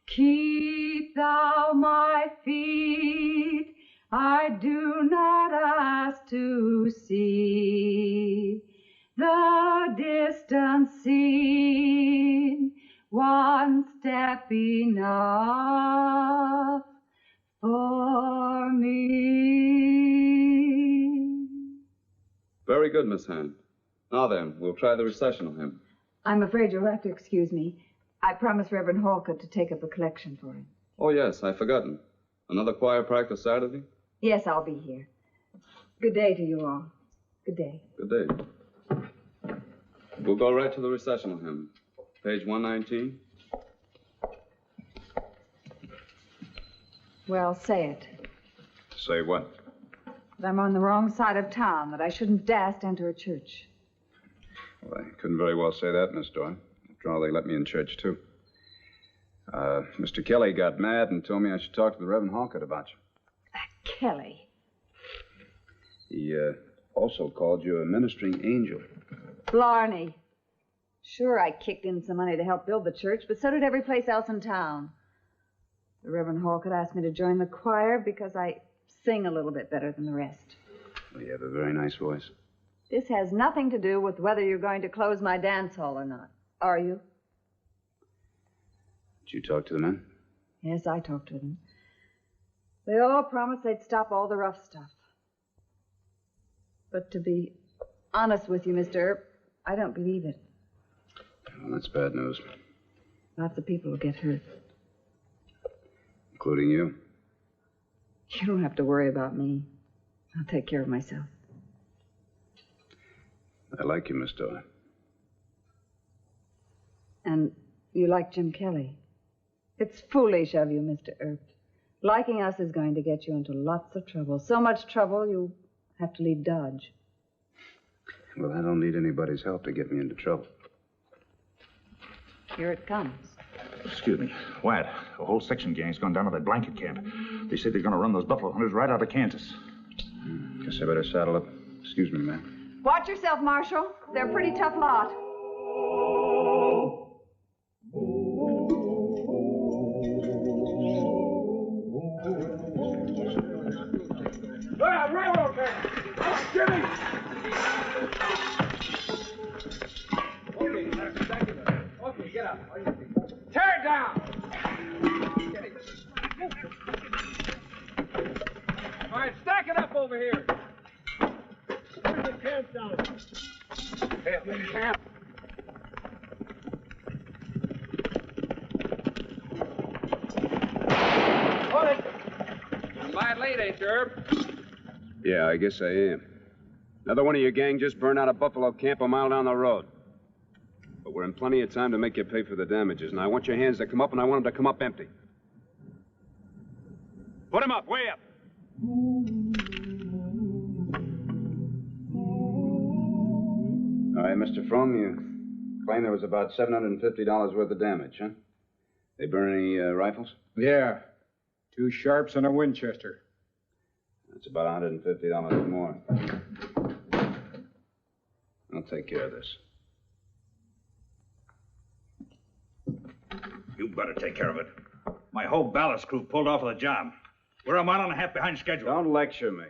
Keep thou my feet. I do not ask to see the distant scene. One step enough for me. Very good, Miss Hand. Now then, we'll try the recessional hymn. I'm afraid you'll have to excuse me. I promised Reverend Hawkett to take up a collection for him. Oh, yes, I've forgotten. Another choir practice Saturday? Yes, I'll be here. Good day to you all. Good day. Good day. We'll go right to the recessional hymn. Page 119. Well, say it. Say what? That I'm on the wrong side of town, that I shouldn't dast enter a church. Well, I couldn't very well say that, Miss Doyle. After all, they let me in church, too. Mr. Kelly got mad and told me I should talk to the Reverend Hawkett about you. Kelly. He also called you a ministering angel. Blarney. Sure, I kicked in some money to help build the church, but so did every place else in town. The Reverend Hawkett asked me to join the choir because I sing a little bit better than the rest. Well, you have a very nice voice. This has nothing to do with whether you're going to close my dance hall or not. Are you? Did you talk to the men? Yes, I talked to them. They all promised they'd stop all the rough stuff. But to be honest with you, Mr. Earp, I don't believe it. Well, that's bad news. Lots of people will get hurt. Including you. You don't have to worry about me. I'll take care of myself. I like you, Miss Doyle. And you like Jim Kelly. It's foolish of you, Mr. Earp. Liking us is going to get you into lots of trouble. So much trouble, you'll have to leave Dodge. Well, I don't need anybody's help to get me into trouble. Here it comes. Excuse me. Wyatt, a whole section gang's gone down to that blanket camp. They say they're going to run those buffalo hunters right out of Kansas. Guess I better saddle up. Excuse me, ma'am. Watch yourself, Marshal. They're a pretty tough lot. Railroad man! Jimmy! Okay, get up. Tear it down! All right, stack it up over here. Where's the camp down? Camp. Hold it. You're mighty late, ain't you, Herb? Yeah, I guess I am. Another one of your gang just burned out a buffalo camp a mile down the road. But we're in plenty of time to make you pay for the damages, and I want your hands to come up, and I want them to come up empty. Put them up, way up. All right, Mr. Fromm, you claim there was about $750 worth of damage, huh? They burn any rifles? Yeah. 2 Sharps and a Winchester. That's about $150 more. I'll take care of this. You better take care of it. My whole ballast crew pulled off of the job. We're a mile and a half behind schedule. Don't lecture me.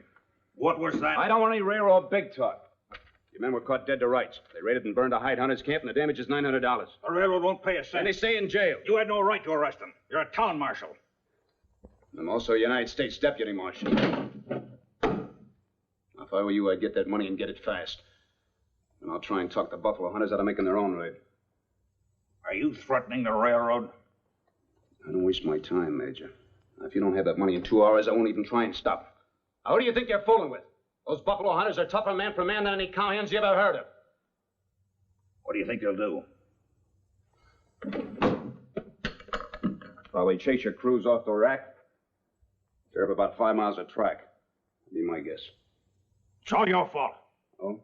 What was that? I don't want any railroad big talk. Your men were caught dead to rights. They raided and burned a hide hunter's camp, and the damage is $900. The railroad won't pay a cent. And they stay in jail. You had no right to arrest them. You're a town marshal. I'm also a United States deputy marshal. If I were you, I'd get that money and get it fast. And I'll try and talk the buffalo hunters out of making their own raid. Are you threatening the railroad? I don't waste my time, Major. If you don't have that money in 2 hours, I won't even try and stop. Now, who do you think you're fooling with? Those buffalo hunters are tougher man for man than any cowhands you ever heard of. What do you think they'll do? Probably chase your crews off the rack. They're up about 5 miles of track. That'd be my guess. It's all your fault. Oh?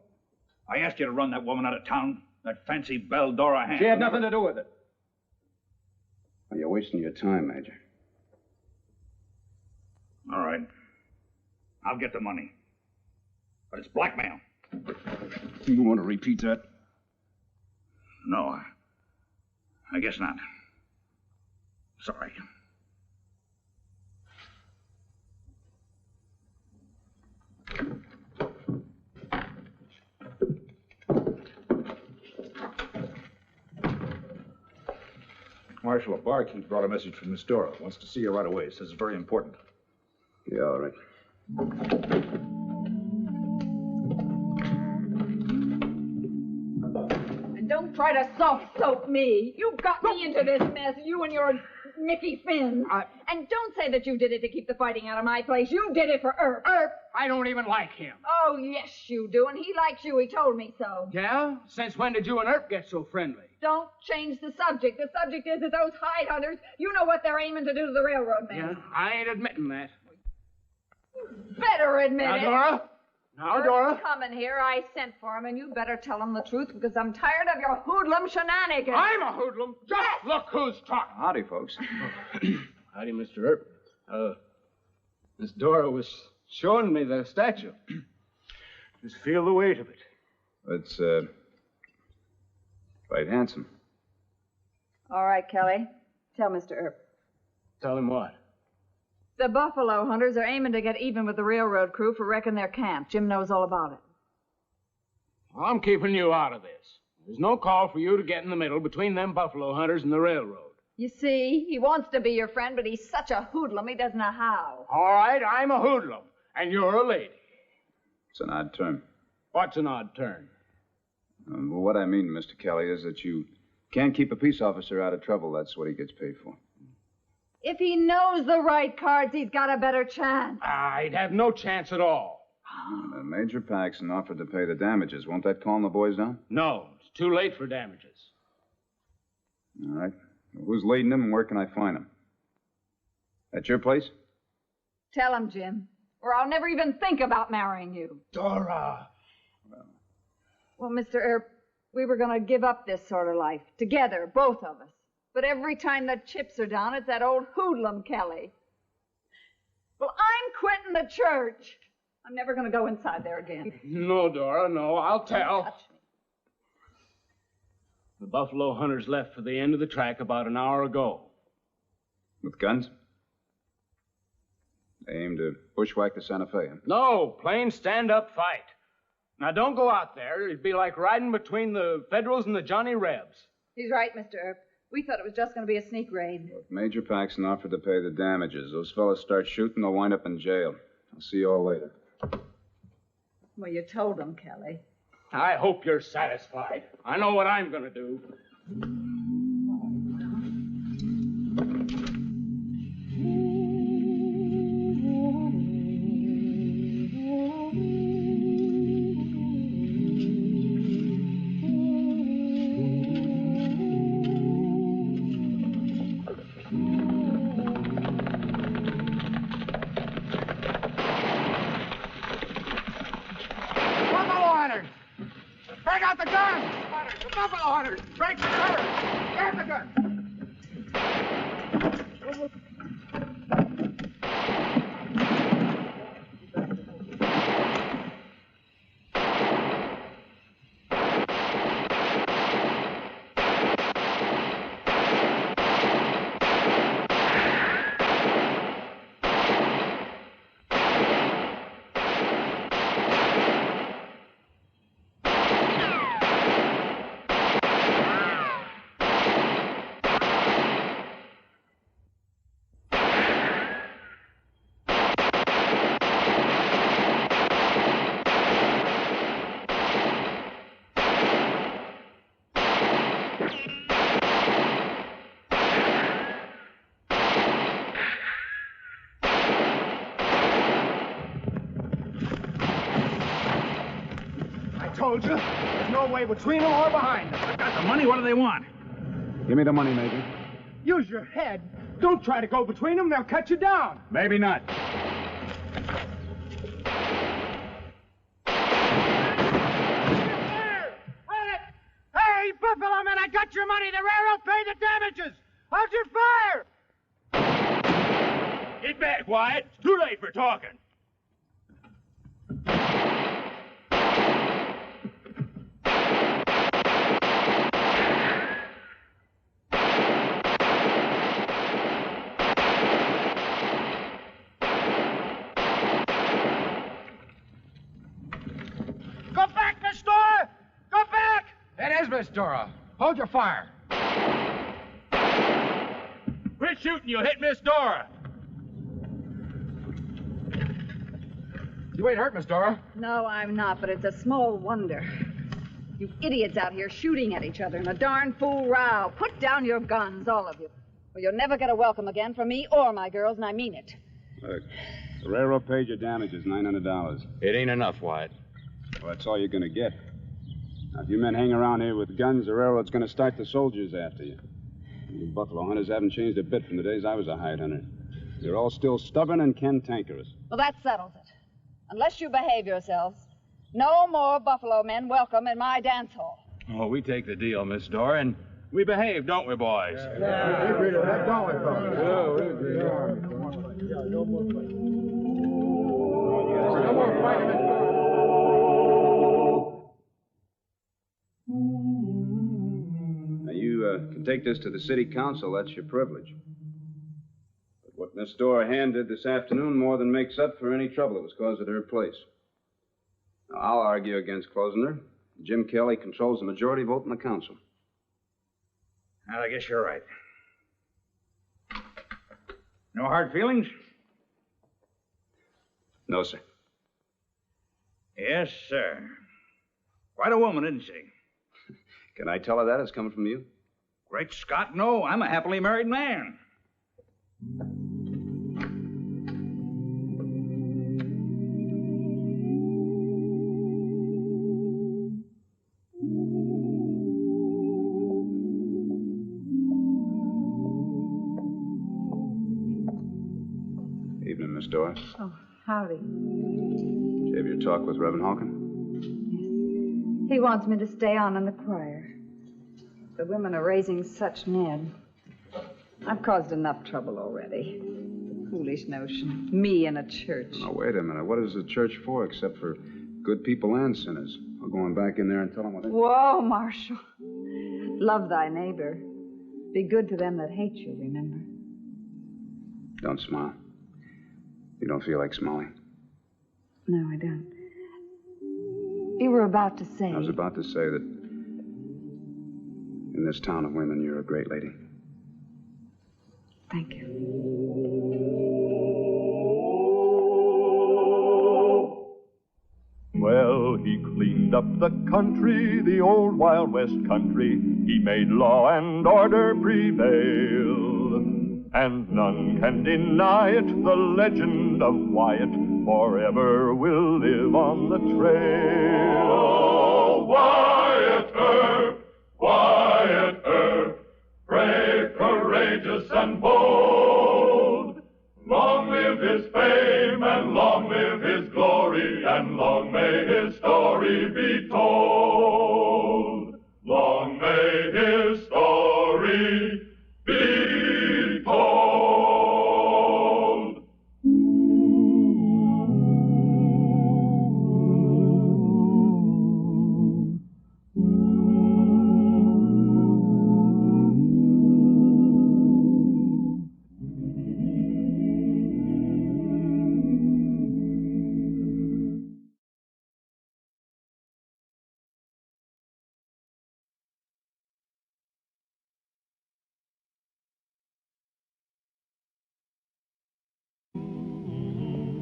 I asked you to run that woman out of town. That fancy Belle Dora hand. She had nothing to do with it. Well, you're wasting your time, Major. All right. I'll get the money. But it's blackmail. You want to repeat that? No, I guess not. Sorry. Marshal, a barkeep brought a message from Miss Dora. Wants to see you right away. Says it's very important. Yeah, all right. And don't try to soft soap me. You got me into this mess, you and your Mickey Finn. And don't say that you did it to keep the fighting out of my place. You did it for Earp. Earp? I don't even like him. Oh, yes, you do. And he likes you. He told me so. Yeah? Since when did you and Earp get so friendly? Don't change the subject. The subject is that those hide hunters, you know what they're aiming to do to the railroad man. Yeah, I ain't admitting that. Better admit Now, it. Dora. Now, Earp's Dora. coming here. I sent for him, and you better tell him the truth because I'm tired of your hoodlum shenanigans. I'm a hoodlum. Just look who's talking. Howdy, folks. Howdy, Mr. Earp. Miss Dora was showing me the statue. Just feel the weight of it. It's, quite handsome. All right, Kelly. Tell Mr. Earp. Tell him what? The buffalo hunters are aiming to get even with the railroad crew for wrecking their camp. Jim knows all about it. Well, I'm keeping you out of this. There's no call for you to get in the middle between them buffalo hunters and the railroad. You see, he wants to be your friend, but he's such a hoodlum he doesn't know how. All right, I'm a hoodlum, and you're a lady. It's an odd term. What's an odd turn? Well, what I mean, Mr. Kelly, is that you can't keep a peace officer out of trouble. That's what he gets paid for. If he knows the right cards, he's got a better chance. I'd have no chance at all. Major Paxton offered to pay the damages. Won't that calm the boys down? No, it's too late for damages. All right. Well, who's leading them, and where can I find them? At your place? Tell him, Jim, or I'll never even think about marrying you. Dora! Well, Mr. Earp, we were going to give up this sort of life, together, both of us. But every time the chips are down, it's that old hoodlum Kelly. Well, I'm quitting the church. I'm never going to go inside there again. No, Dora, no, I'll tell. Don't touch me. The buffalo hunters left for the end of the track about an hour ago. With guns? They aim to bushwhack the Santa Fe, huh? No, plain stand-up fight. Now, don't go out there. It'd be like riding between the Federals and the Johnny Rebs. He's right, Mr. Earp. We thought it was just going to be a sneak raid. If Major Paxton offered to pay the damages, those fellas start shooting, they'll wind up in jail. I'll see you all later. Well, you told him, Kelly. I hope you're satisfied. I know what I'm going to do. Told you, there's no way between them or behind them. I've got the money. What do they want? Give me the money, Major. Use your head. Don't try to go between them. They'll cut you down. Maybe not. Hey, Buffalo Man, I got your money. The railroad paid the damages. Hold your fire. Get back, Wyatt. It's too late for talking. Miss Dora. Hold your fire. Quit shooting, you'll hit Miss Dora. You ain't hurt, Miss Dora. No, I'm not, but it's a small wonder. You idiots out here shooting at each other in a darn fool row. Put down your guns, all of you. Or you'll never get a welcome again from me or my girls, and I mean it. Look, the railroad paid your damages, $900. It ain't enough, Wyatt. Well, that's all you're going to get. Now, if you men hang around here with guns, the railroad's going to start the soldiers after you. You buffalo hunters haven't changed a bit from the days I was a hide hunter. You're all still stubborn and cantankerous. Well, that settles it. Unless you behave yourselves, no more buffalo men welcome in my dance hall. Oh, we take the deal, Miss Dora, and we behave, don't we, boys? Yeah, we agree to that, don't we, fellas? Yeah, we agree. No more fighting, Miss Dora. Now, you can take this to the city council. That's your privilege. But what Miss Dora Hand did this afternoon more than makes up for any trouble that was caused at her place. Now, I'll argue against closing her. Jim Kelly controls the majority vote in the council. Well, I guess you're right. No hard feelings? No, sir. Yes, sir. Quite a woman, isn't she? Can I tell her that? It's coming from you? Great Scott, no. I'm a happily married man. Evening, Miss Doris. Oh, howdy. Did you have your talk with Reverend Hawkins? He wants me to stay on in the choir. The women are raising such Ned. I've caused enough trouble already. Foolish notion. Me in a church. Now, wait a minute. What is the church for except for good people and sinners? I'll go on back in there and tell them what they... Whoa, Marshal. Love thy neighbor. Be good to them that hate you, remember? Don't smile. You don't feel like smiling. No, I don't. You were about to say... I was about to say that in this town of women, you're a great lady. Thank you. Well, he cleaned up the country, the old Wild West country. He made law and order prevail. And none can deny it, the legend of Wyatt forever will live on the trail. Oh, Wyatt Earp, brave, courageous, and bold. Long live his fame, and long live his glory, and long may his story be told. Long may his story be told.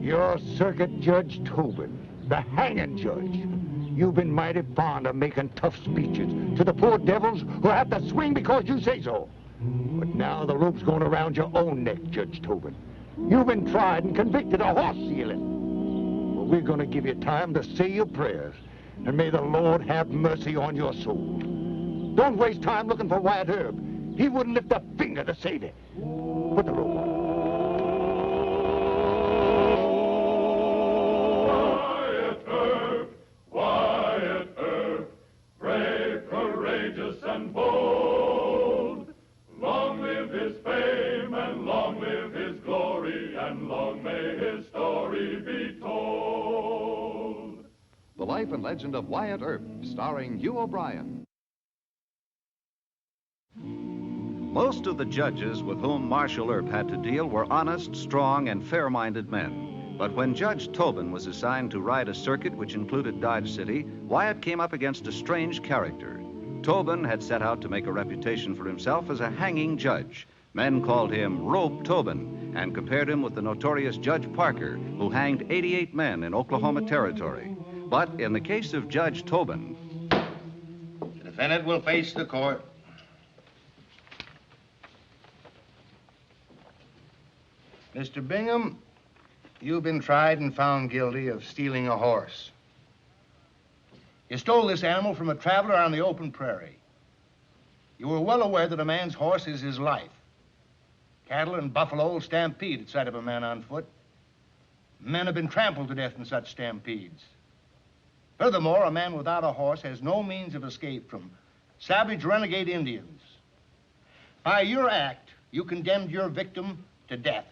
You're Circuit Judge Tobin, the hanging judge. You've been mighty fond of making tough speeches to the poor devils who have to swing because you say so. But now the rope's going around your own neck, Judge Tobin. You've been tried and convicted of horse stealing. Well, we're going to give you time to say your prayers, and may the Lord have mercy on your soul. Don't waste time looking for Wyatt Earp. He wouldn't lift a finger to save you. Put the rope on. Wyatt Earp, brave, courageous, and bold. Long live his fame, and long live his glory, and long may his story be told. The Life and Legend of Wyatt Earp, starring Hugh O'Brien. Most of the judges with whom Marshal Earp had to deal were honest, strong, and fair-minded men. But when Judge Tobin was assigned to ride a circuit which included Dodge City, Wyatt came up against a strange character. Tobin had set out to make a reputation for himself as a hanging judge. Men called him Rope Tobin and compared him with the notorious Judge Parker, who hanged 88 men in Oklahoma Territory. But in the case of Judge Tobin... The defendant will face the court. Mr. Bingham, you've been tried and found guilty of stealing a horse. You stole this animal from a traveler on the open prairie. You were well aware that a man's horse is his life. Cattle and buffalo will stampede at sight of a man on foot. Men have been trampled to death in such stampedes. Furthermore, a man without a horse has no means of escape from savage renegade Indians. By your act, you condemned your victim to death.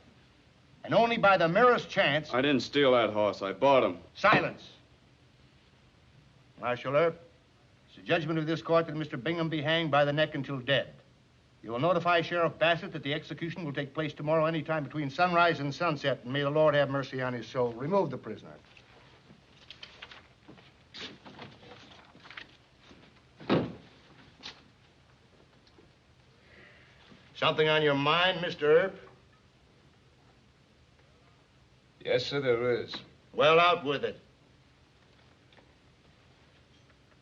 And only by the merest chance... I didn't steal that horse. I bought him. Silence. Marshal Earp, it's the judgment of this court that Mr. Bingham be hanged by the neck until dead. You will notify Sheriff Bassett that the execution will take place tomorrow any time between sunrise and sunset, and may the Lord have mercy on his soul. Remove the prisoner. Something on your mind, Mr. Earp? Yes, sir, there is. Well, out with it.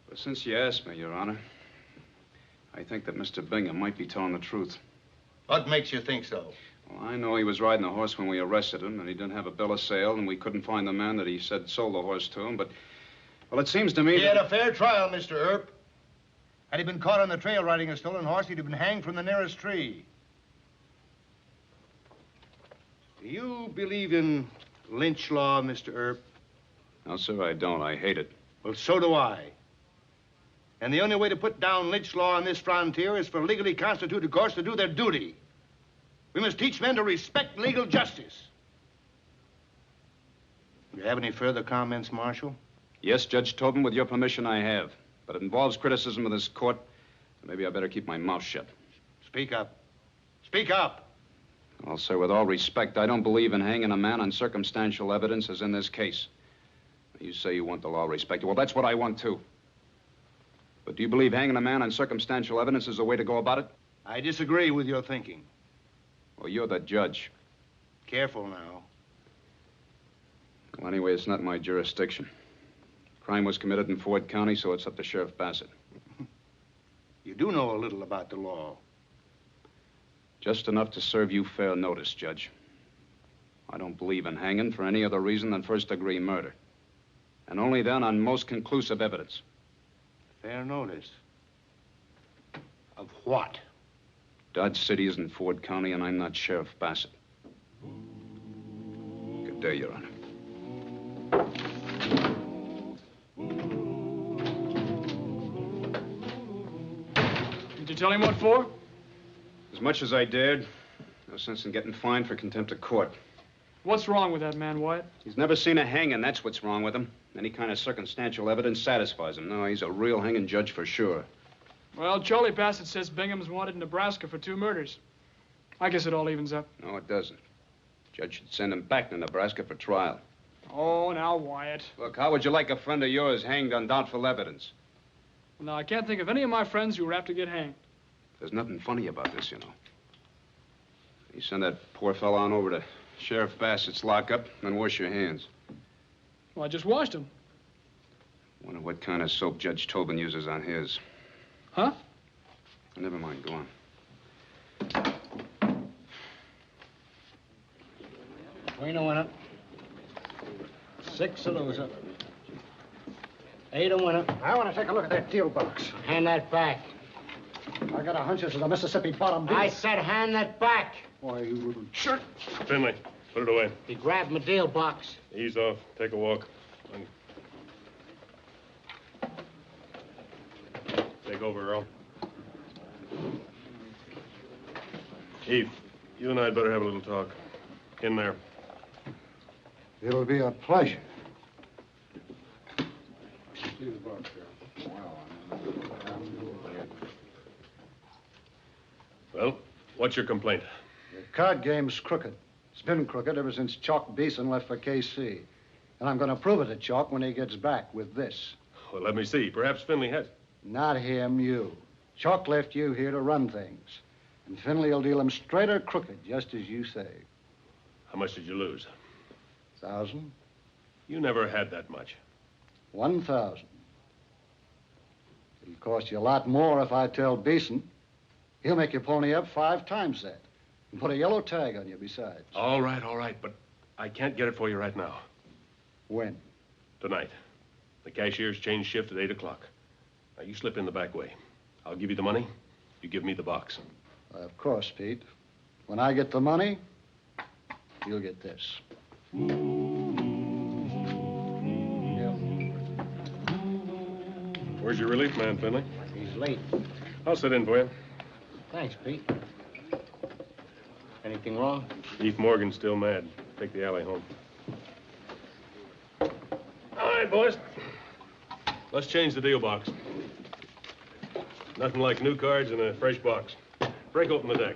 But since you asked me, Your Honor, I think that Mr. Bingham might be telling the truth. What makes you think so? Well, I know he was riding the horse when we arrested him, and he didn't have a bill of sale, and we couldn't find the man that he said sold the horse to him, but, well, it seems to me He had a fair trial, Mr. Earp. Had he been caught on the trail riding a stolen horse, he'd have been hanged from the nearest tree. Do you believe in lynch law, Mr. Earp? No, sir, I don't. I hate it. Well, so do I. And the only way to put down lynch law on this frontier is for legally constituted courts to do their duty. We must teach men to respect legal justice. Do you have any further comments, Marshal? Yes, Judge Tobin, with your permission, I have. But it involves criticism of this court, so maybe I better keep my mouth shut. Speak up. Speak up. Well, sir, with all respect, I don't believe in hanging a man on circumstantial evidence as in this case. You say you want the law respected. Well, that's what I want, too. But do you believe hanging a man on circumstantial evidence is the way to go about it? I disagree with your thinking. Well, you're the judge. Careful now. Well, anyway, it's not my jurisdiction. Crime was committed in Ford County, so it's up to Sheriff Bassett. You do know a little about the law. Just enough to serve you fair notice, Judge. I don't believe in hanging for any other reason than first-degree murder. And only then on most conclusive evidence. Fair notice? Of what? Dodge City isn't Ford County, and I'm not Sheriff Bassett. Good day, Your Honor. Did you tell him what for? As much as I dared. No sense in getting fined for contempt of court. What's wrong with that man, Wyatt? He's never seen a hanging, that's what's wrong with him. Any kind of circumstantial evidence satisfies him. No, he's a real hanging judge for sure. Well, Charlie Bassett says Bingham's wanted in Nebraska for 2 murders. I guess it all evens up. No, it doesn't. Judge should send him back to Nebraska for trial. Oh, now, Wyatt. Look, how would you like a friend of yours hanged on doubtful evidence? Well, now, I can't think of any of my friends who were apt to get hanged. There's nothing funny about this, you know. You send that poor fellow on over to Sheriff Bassett's lockup, then wash your hands. Well, I just washed them. Wonder what kind of soap Judge Tobin uses on his. Huh? Never mind, go on. Queen a winner. 6 a loser. 8 a winner. I want to take a look at that deal box. Hand that back. I got a hunch this is a Mississippi bottom deal. I said hand that back. Why, you wouldn't. Sure. Finley, put it away. He grabbed my deal box. Ease off. Take a walk. Take over, Earl. Eve, you and I'd better have a little talk. In there. It'll be a pleasure. Well, what's your complaint? The card game's crooked. It's been crooked ever since Chalk Beeson left for KC. And I'm going to prove it to Chalk when he gets back with this. Well, let me see. Perhaps Finley has. Not him, you. Chalk left you here to run things. And Finley will deal him straight or crooked, just as you say. How much did you lose? 1,000. You never had that much. 1,000. It'll cost you a lot more if I tell Beeson. He'll make you pony up 5 times that. And put a yellow tag on you besides. All right, but I can't get it for you right now. When? Tonight. The cashier's changed shift at 8 o'clock. Now, you slip in the back way. I'll give you the money. You give me the box. Of course, Pete. When I get the money, you'll get this. Where's your relief man, Finley? He's late. I'll sit in for you. Thanks, Pete. Anything wrong? Eve Morgan's still mad. Take the alley home. All right, boys. Let's change the deal box. Nothing like new cards in a fresh box. Break open the deck.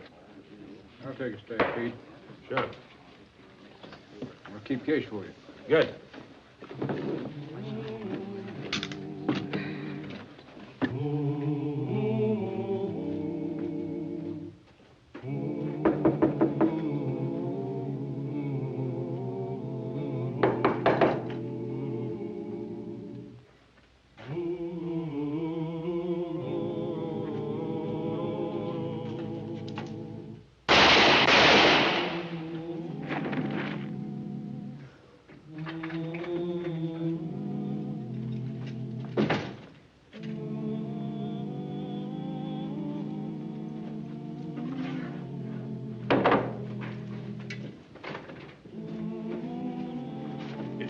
I'll take a stake, Pete. Sure. I'll keep cash for you. Good.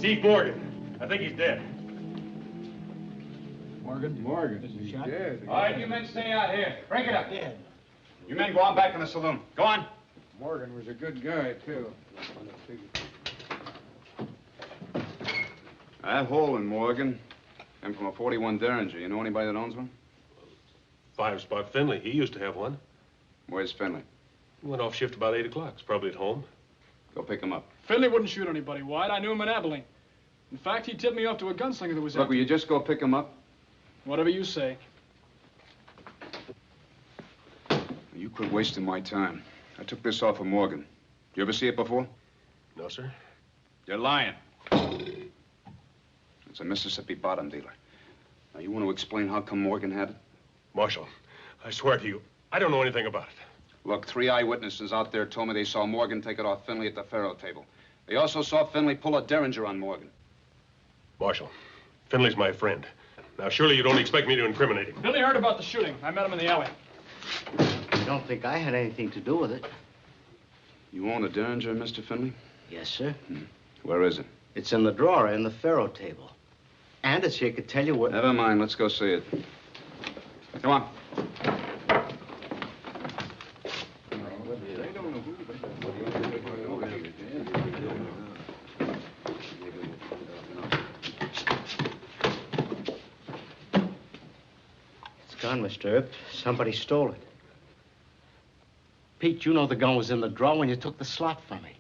It's Eve Morgan. I think he's dead. Morgan. Is he shot? Dead. All right, you men stay out here. Break it up. You men go on back in the saloon. Go on. Morgan was a good guy, too. That hole in Morgan came from a 41 Derringer. You know anybody that owns one? 5-spot Finley. He used to have one. Where's Finley? He went off shift about 8 o'clock. He's probably at home. Go pick him up. Finley wouldn't shoot anybody, White. I knew him in Abilene. In fact, he tipped me off to a gunslinger that was Look, will you just go pick him up? Whatever you say. You quit wasting my time. I took this off of Morgan. You ever see it before? No, sir. You're lying. It's a Mississippi bottom dealer. Now, you want to explain how come Morgan had it? Marshal, I swear to you, I don't know anything about it. Look, 3 eyewitnesses out there told me they saw Morgan take it off Finley at the faro table. They also saw Finley pull a Derringer on Morgan. Marshal, Finley's my friend. Now, surely you don't expect me to incriminate him. Billy heard about the shooting. I met him in the alley. You don't think I had anything to do with it? You own a Derringer, Mr. Finley? Yes, sir. Where is it? It's in the drawer in the faro table. And it's here to tell you what... Never mind. Let's go see it. Come on. It's gone, Mr. Earp. Somebody stole it. Pete, you know the gun was in the drawer when you took the slot from me.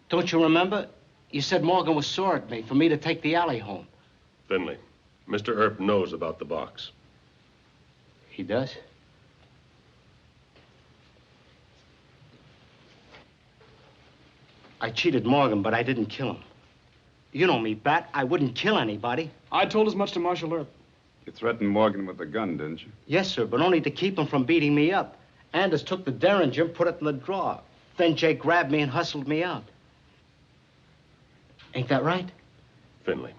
Don't you remember? You said Morgan was sore at me for me to take the alley home. Finley, Mr. Earp knows about the box. He does? I cheated Morgan, but I didn't kill him. You know me, Bat. I wouldn't kill anybody. I told as much to Marshal Earp. You threatened Morgan with the gun, didn't you? Yes, sir, but only to keep him from beating me up. Anders took the Derringer and put it in the drawer. Then Jake grabbed me and hustled me out. Ain't that right? Finley,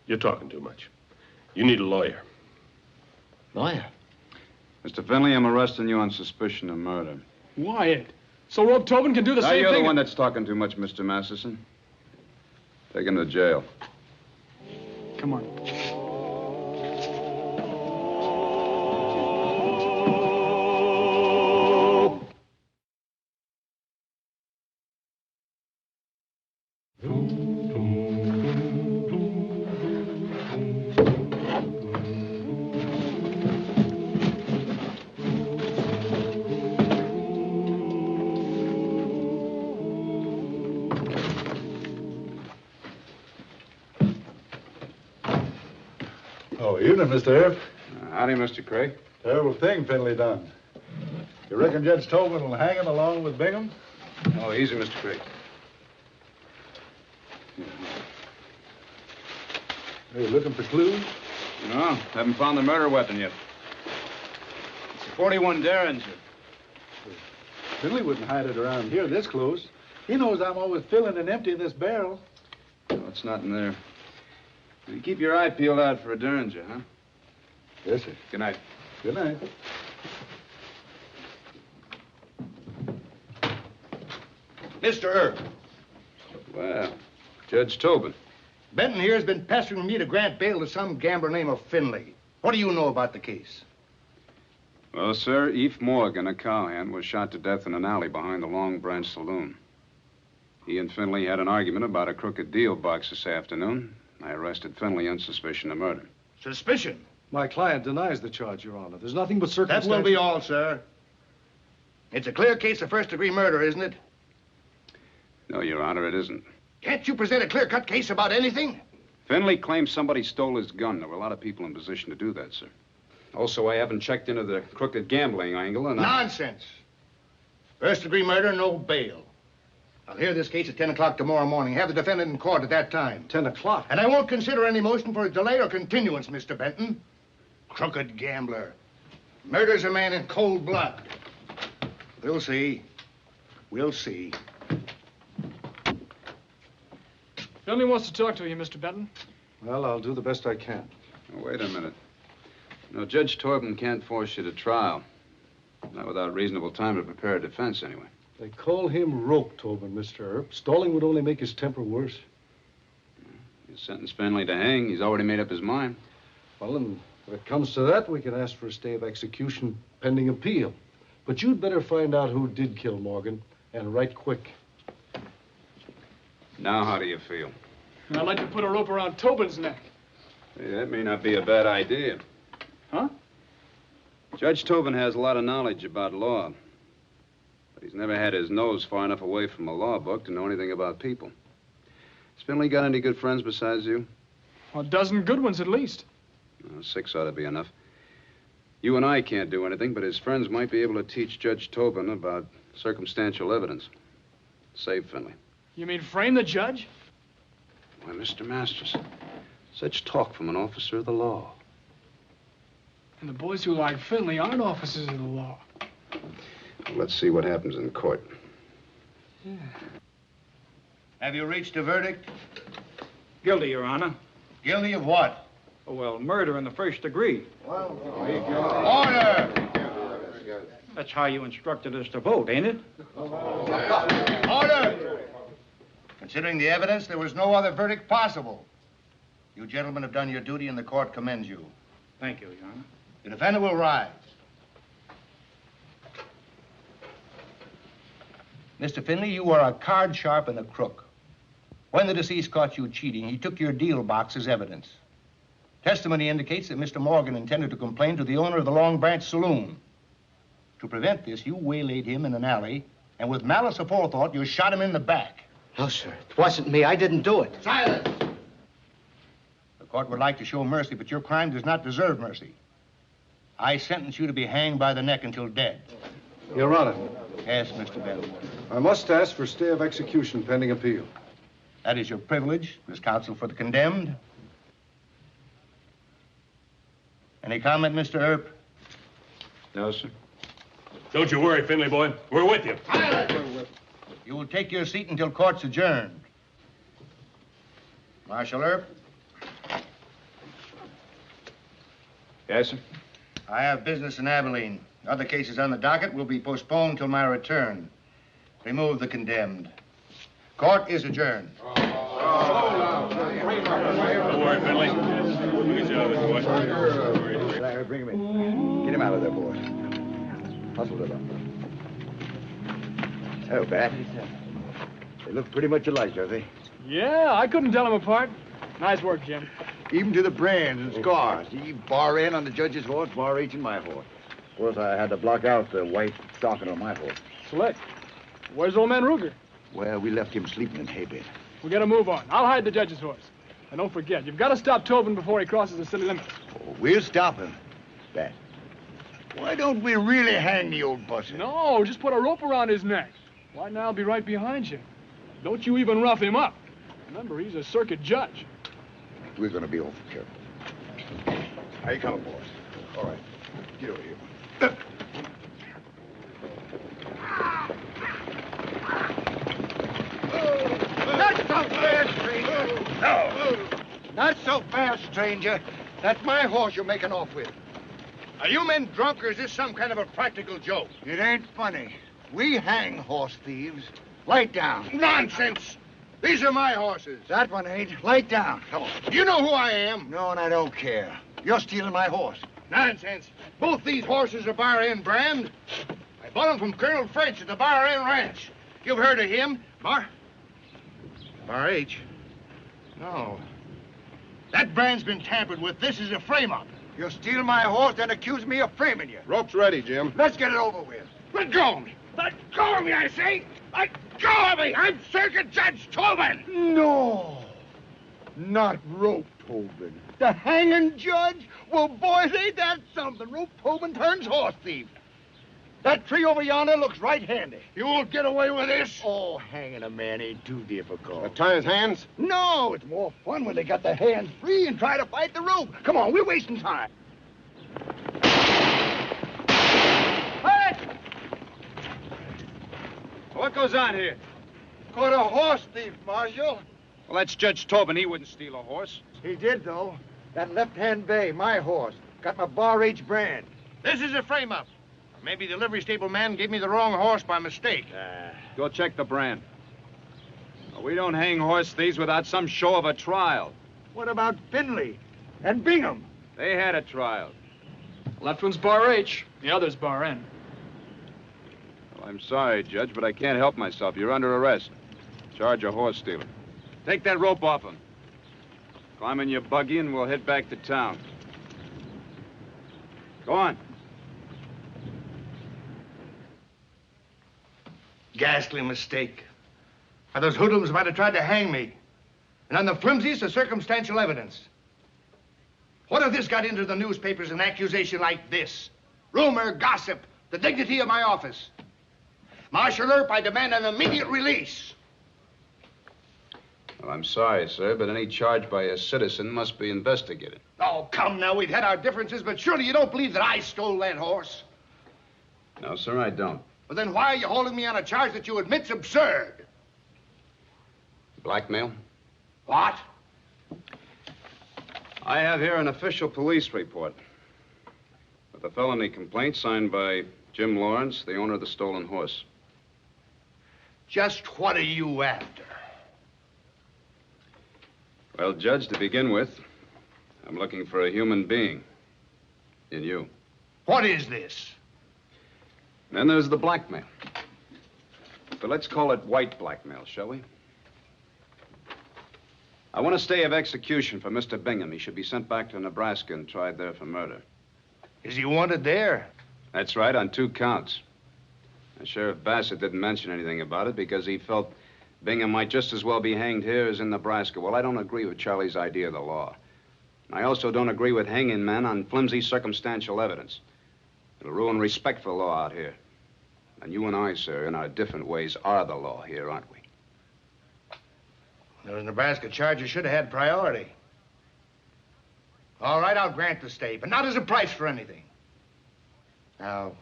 you're talking too much. You need a lawyer. Lawyer? Mr. Finley, I'm arresting you on suspicion of murder. Wyatt. So Rob Tobin can do the now same you're thing? the one that's talking too much, Mr. Masterson. Take him to jail. Come on. Evening, Mr. Earp. Howdy, Mr. Craig. Terrible thing Finley done. You reckon Judge Tobin will hang him along with Bingham? Oh, easy, Mr. Craig. Are you looking for clues? No, haven't found the murder weapon yet. It's a 41 Derringer. Finley wouldn't hide it around here this close. He knows I'm always filling and emptying this barrel. No, it's not in there. You keep your eye peeled out for a Derringer, huh? Yes, sir. Good night. Good night. Mr. Earp. Well, Judge Tobin. Benton here has been pestering me to grant bail to some gambler named Finley. What do you know about the case? Well, sir, Eve Morgan, a cowhand, was shot to death in an alley behind the Long Branch Saloon. He and Finley had an argument about a crooked deal box this afternoon. I arrested Finley on suspicion of murder. Suspicion? My client denies the charge, Your Honor. There's nothing but circumstances. That will be all, sir. It's a clear case of first-degree murder, isn't it? No, Your Honor, it isn't. Can't you present a clear-cut case about anything? Finley claims somebody stole his gun. There were a lot of people in position to do that, sir. Also, I haven't checked into the crooked gambling angle, and Nonsense. First-degree murder, no bail. I'll hear this case at 10 o'clock tomorrow morning. Have the defendant in court at that time. 10 o'clock? And I won't consider any motion for a delay or continuance, Mr. Benton. Crooked gambler. Murders a man in cold blood. We'll see. We'll see. Finley wants to talk to you, Mr. Benton. Well, I'll do the best I can. Oh, wait a minute. No, Judge Tobin can't force you to trial. Not without reasonable time to prepare a defense, anyway. They call him rope, Tobin, Mr. Earp. Stalling would only make his temper worse. You sentence Finley to hang. He's already made up his mind. Well, and if it comes to that, we can ask for a stay of execution pending appeal. But you'd better find out who did kill Morgan, and right quick. Now, how do you feel? I'd like to put a rope around Tobin's neck. Hey, that may not be a bad idea. Huh? Judge Tobin has a lot of knowledge about law. But he's never had his nose far enough away from a law book to know anything about people. Has Finley got any good friends besides you? A dozen good ones at least. 6 ought to be enough. You and I can't do anything, but his friends might be able to teach Judge Tobin about circumstantial evidence. Save Finley. You mean frame the judge? Why, Mr. Masters, such talk from an officer of the law. And the boys who like Finley aren't officers of the law. Well, let's see what happens in court. Yeah. Have you reached a verdict? Guilty, Your Honor. Guilty of what? Oh, well, murder in the first degree. Order! That's how you instructed us to vote, ain't it? Order! Considering the evidence, there was no other verdict possible. You gentlemen have done your duty and the court commends you. Thank you, Your Honor. The defendant will rise. Mr. Finley, you are a card sharp and a crook. When the deceased caught you cheating, he took your deal box as evidence. Testimony indicates that Mr. Morgan intended to complain to the owner of the Long Branch Saloon. To prevent this, you waylaid him in an alley, and with malice aforethought, you shot him in the back. No, sir. It wasn't me. I didn't do it. Silence! The court would like to show mercy, but your crime does not deserve mercy. I sentence you to be hanged by the neck until dead. Your Honor. Yes, Mr. Bell. I must ask for stay of execution pending appeal. That is your privilege as counsel for the condemned. Any comment, Mr. Earp? No, sir. Don't you worry, Finley boy. We're with you. You will take your seat until court's adjourned. Marshal Earp? Yes, sir. I have business in Abilene. Other cases on the docket will be postponed till my return. Remove the condemned. Court is adjourned. Don't worry, Finley. Good job, boy. Larry, bring him in. Get him out of there, boys. Hustle it up. Oh, Bat. They look pretty much alike, don't they? Yeah, I couldn't tell them apart. Nice work, Jim. Even to the brands and scars. See, bar N on the judge's horse, bar H on my horse. Of course, I had to block out the white stocking on my horse. Slick. Where's old man Ruger? Well, we left him sleeping in hay-bed. We gotta move on. I'll hide the judge's horse. And don't forget, you've got to stop Tobin before he crosses the city limits. Oh, we'll stop him. Bat. Why don't we really hang the old busser? No, just put a rope around his neck. Why, now I'll be right behind you. Don't you even rough him up. Remember, he's a circuit judge. We're going to be awful careful. How you coming, boys? All right. Get over here. Not so fast, stranger. No. Not so fast, stranger. That's my horse you're making off with. Are you men drunk, or is this some kind of a practical joke? It ain't funny. We hang horse thieves. Light down. Nonsense! These are my horses. That one ain't. Light down. Come on. You know who I am. No, and I don't care. You're stealing my horse. Nonsense. Both these horses are Bar N brand. I bought them from Colonel French at the Bar N Ranch. You've heard of him. Bar H? No. That brand's been tampered with. This is a frame-up. You steal my horse and accuse me of framing you. Rope's ready, Jim. Let's get it over with. Let go of me. Let go of me, I say. Let go of me. I'm Circuit Judge Tobin. No. Not Rope Tobin. The hanging judge? Well, boys, ain't that something? Rope Tobin turns horse thief. That tree over yonder looks right handy. You won't get away with this. Oh, hanging a man ain't too difficult. Tie his hands? No, it's more fun when they got their hands free and try to fight the rope. Come on, we're wasting time. Hey! What goes on here? Caught a horse thief, Marshal. Well, that's Judge Tobin. He wouldn't steal a horse. He did, though. That left-hand bay, my horse. Got my Bar H brand. This is a frame-up. Maybe the livery stable man gave me the wrong horse by mistake. Go check the brand. We don't hang horse thieves without some show of a trial. What about Finley and Bingham? They had a trial. Left one's bar H, the other's bar N. Well, I'm sorry, Judge, but I can't help myself. You're under arrest. Charge of horse stealing. Take that rope off him. Climb in your buggy and we'll head back to town. Go on. Ghastly mistake. Now, those hoodlums might have tried to hang me. And on the flimsiest of circumstantial evidence. What if this got into the newspapers, an accusation like this? Rumor, gossip, the dignity of my office. Marshal Earp, I demand an immediate release. Well, I'm sorry, sir, but any charge by a citizen must be investigated. Oh, come now, we've had our differences, but surely you don't believe that I stole that horse? No, sir, I don't. Well, then why are you holding me on a charge that you admit's absurd? Blackmail? What? I have here an official police report with a felony complaint signed by Jim Lawrence, the owner of the stolen horse. Just what are you after? Well, Judge, to begin with, I'm looking for a human being in you. What is this? Then there's the blackmail. But let's call it white blackmail, shall we? I want a stay of execution for Mr. Bingham. He should be sent back to Nebraska and tried there for murder. Is he wanted there? That's right, on 2 counts. And Sheriff Bassett didn't mention anything about it because he felt Bingham might just as well be hanged here as in Nebraska. Well, I don't agree with Charlie's idea of the law. I also don't agree with hanging men on flimsy circumstantial evidence. It'll ruin respect for law out here. And you and I, sir, in our different ways, are the law here, aren't we? Those Nebraska charges should have had priority. All right, I'll grant the stay, but not as a price for anything. Now,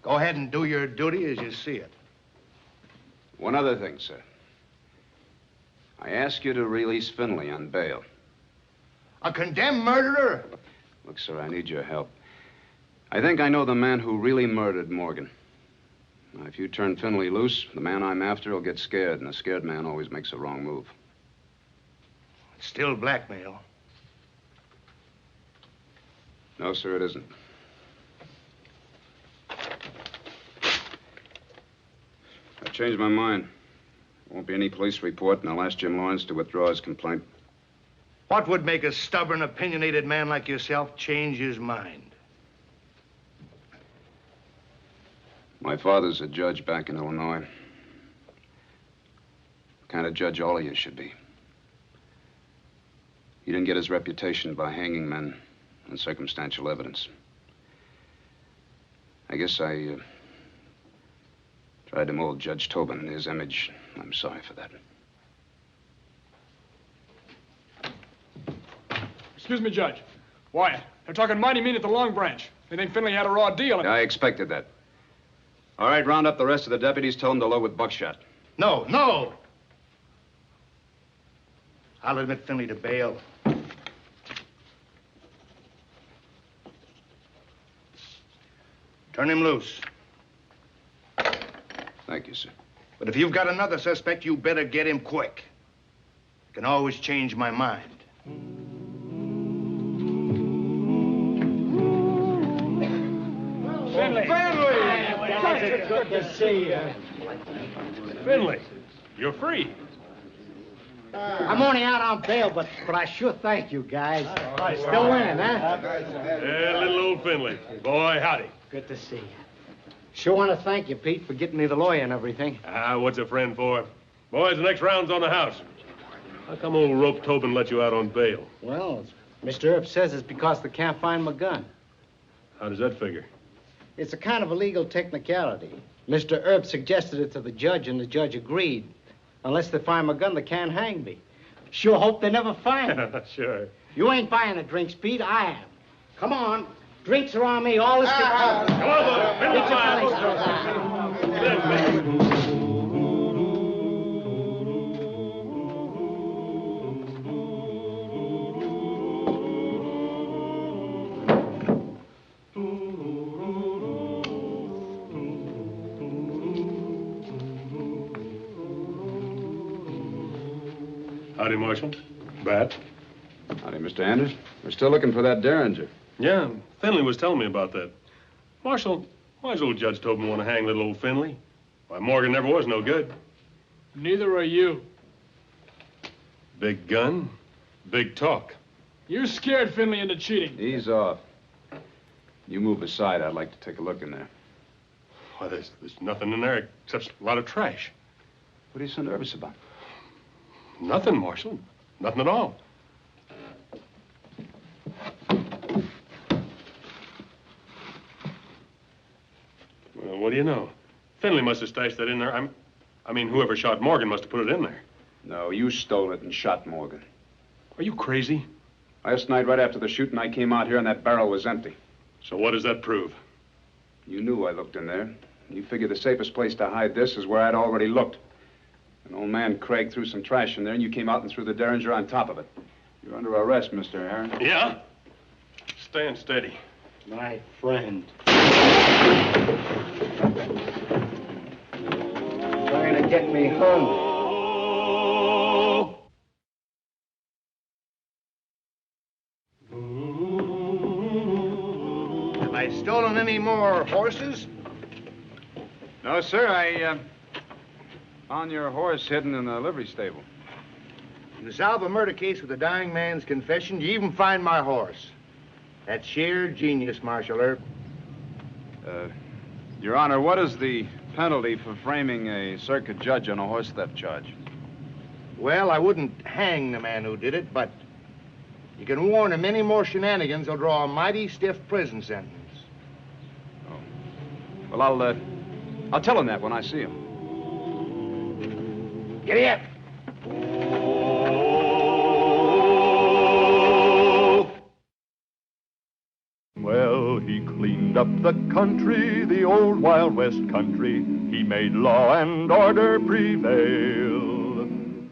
go ahead and do your duty as you see it. One other thing, sir. I ask you to release Finley on bail. A condemned murderer? Look, sir, I need your help. I think I know the man who really murdered Morgan. Now, if you turn Finley loose, the man I'm after will get scared, and a scared man always makes a wrong move. It's still blackmail. No, sir, it isn't. I've changed my mind. There won't be any police report, and I'll ask Jim Lawrence to withdraw his complaint. What would make a stubborn, opinionated man like yourself change his mind? My father's a judge back in Illinois. The kind of judge all of you should be. He didn't get his reputation by hanging men on circumstantial evidence. I guess I tried to mold Judge Tobin in his image. I'm sorry for that. Excuse me, Judge. Wyatt, they're talking mighty mean at the Long Branch. They think Finley had a raw deal. I expected that. All right, round up the rest of the deputies. Tell them to load with buckshot. No, no! I'll admit Finley to bail. Turn him loose. Thank you, sir. But if you've got another suspect, you better get him quick. I can always change my mind. Finley! Good to see you. Finley, you're free. I'm only out on bail, but I sure thank you, guys. Still winning, huh? Yeah, little old Finley. Boy, howdy. Good to see you. Sure want to thank you, Pete, for getting me the lawyer and everything. What's a friend for? Boys, the next round's on the house. How come old Rope Tobin let you out on bail? Well, Mr. Earp says it's because they can't find my gun. How does that figure? It's a kind of a legal technicality. Mr. Earp suggested it to the judge, and the judge agreed. Unless they find my gun, they can't hang me. Sure hope they never find me. Sure. You ain't buying the drinks, Pete. I am. Come on. Drinks are on me. All this Come on, Get your place down. Howdy, Marshal. Bat. Howdy, Mr. Anders. We're still looking for that Derringer. Yeah, Finley was telling me about that. Marshal, why does old Judge Tobin want to hang little old Finley? Why, Morgan never was no good. Neither are you. Big gun, big talk. You scared Finley into cheating. Ease off. You move aside. I'd like to take a look in there. Why, there's nothing in there except a lot of trash. What are you so nervous about? Nothing, Marshal. Nothing at all. Well, what do you know? Finley must have stashed that in there. I mean, whoever shot Morgan must have put it in there. No, you stole it and shot Morgan. Are you crazy? Last night, right after the shooting, I came out here and that barrel was empty. So what does that prove? You knew I looked in there. You figured the safest place to hide this is where I'd already looked. An old man, Craig, threw some trash in there, and you came out and threw the Derringer on top of it. You're under arrest, Mr. Aaron. Yeah? Stand steady. My friend. Trying to get me home. Have I stolen any more horses? No, sir. I found your horse hidden in the livery stable. You solve a murder case with a dying man's confession, you even find my horse. That's sheer genius, Marshal Earp. Your Honor, what is the penalty for framing a circuit judge on a horse theft charge? Well, I wouldn't hang the man who did it, but you can warn him any more shenanigans, he'll draw a mighty stiff prison sentence. Well, I'll tell him that when I see him. Giddy up! Well, he cleaned up the country, the old Wild West country. He made law and order prevail.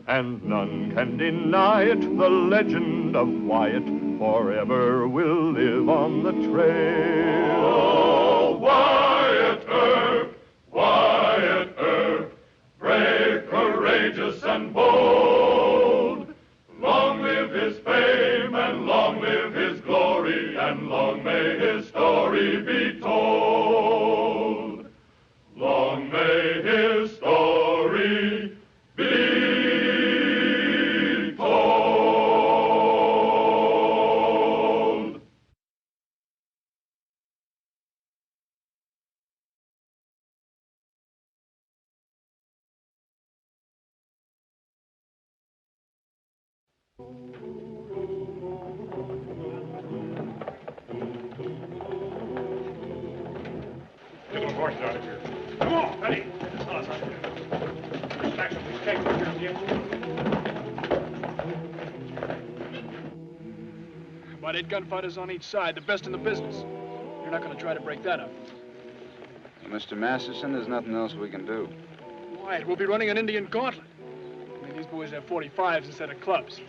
And none can deny it, the legend of Wyatt forever will live on the trail. Oh, Wyatt Earp, brave, courageous, and bold. Long live his fame, and long live his glory, and long may his story be told. Long may his story be told. Get those horses out of here. Come on, Eddie. Get this house out of here. Stack some of these kegs over here, About 8 gunfighters on each side, the best in the business. You're not going to try to break that up. Well, Mr. Masterson, there's nothing else we can do. Wyatt, we'll be running an Indian gauntlet. I mean, these boys have 45s instead of clubs.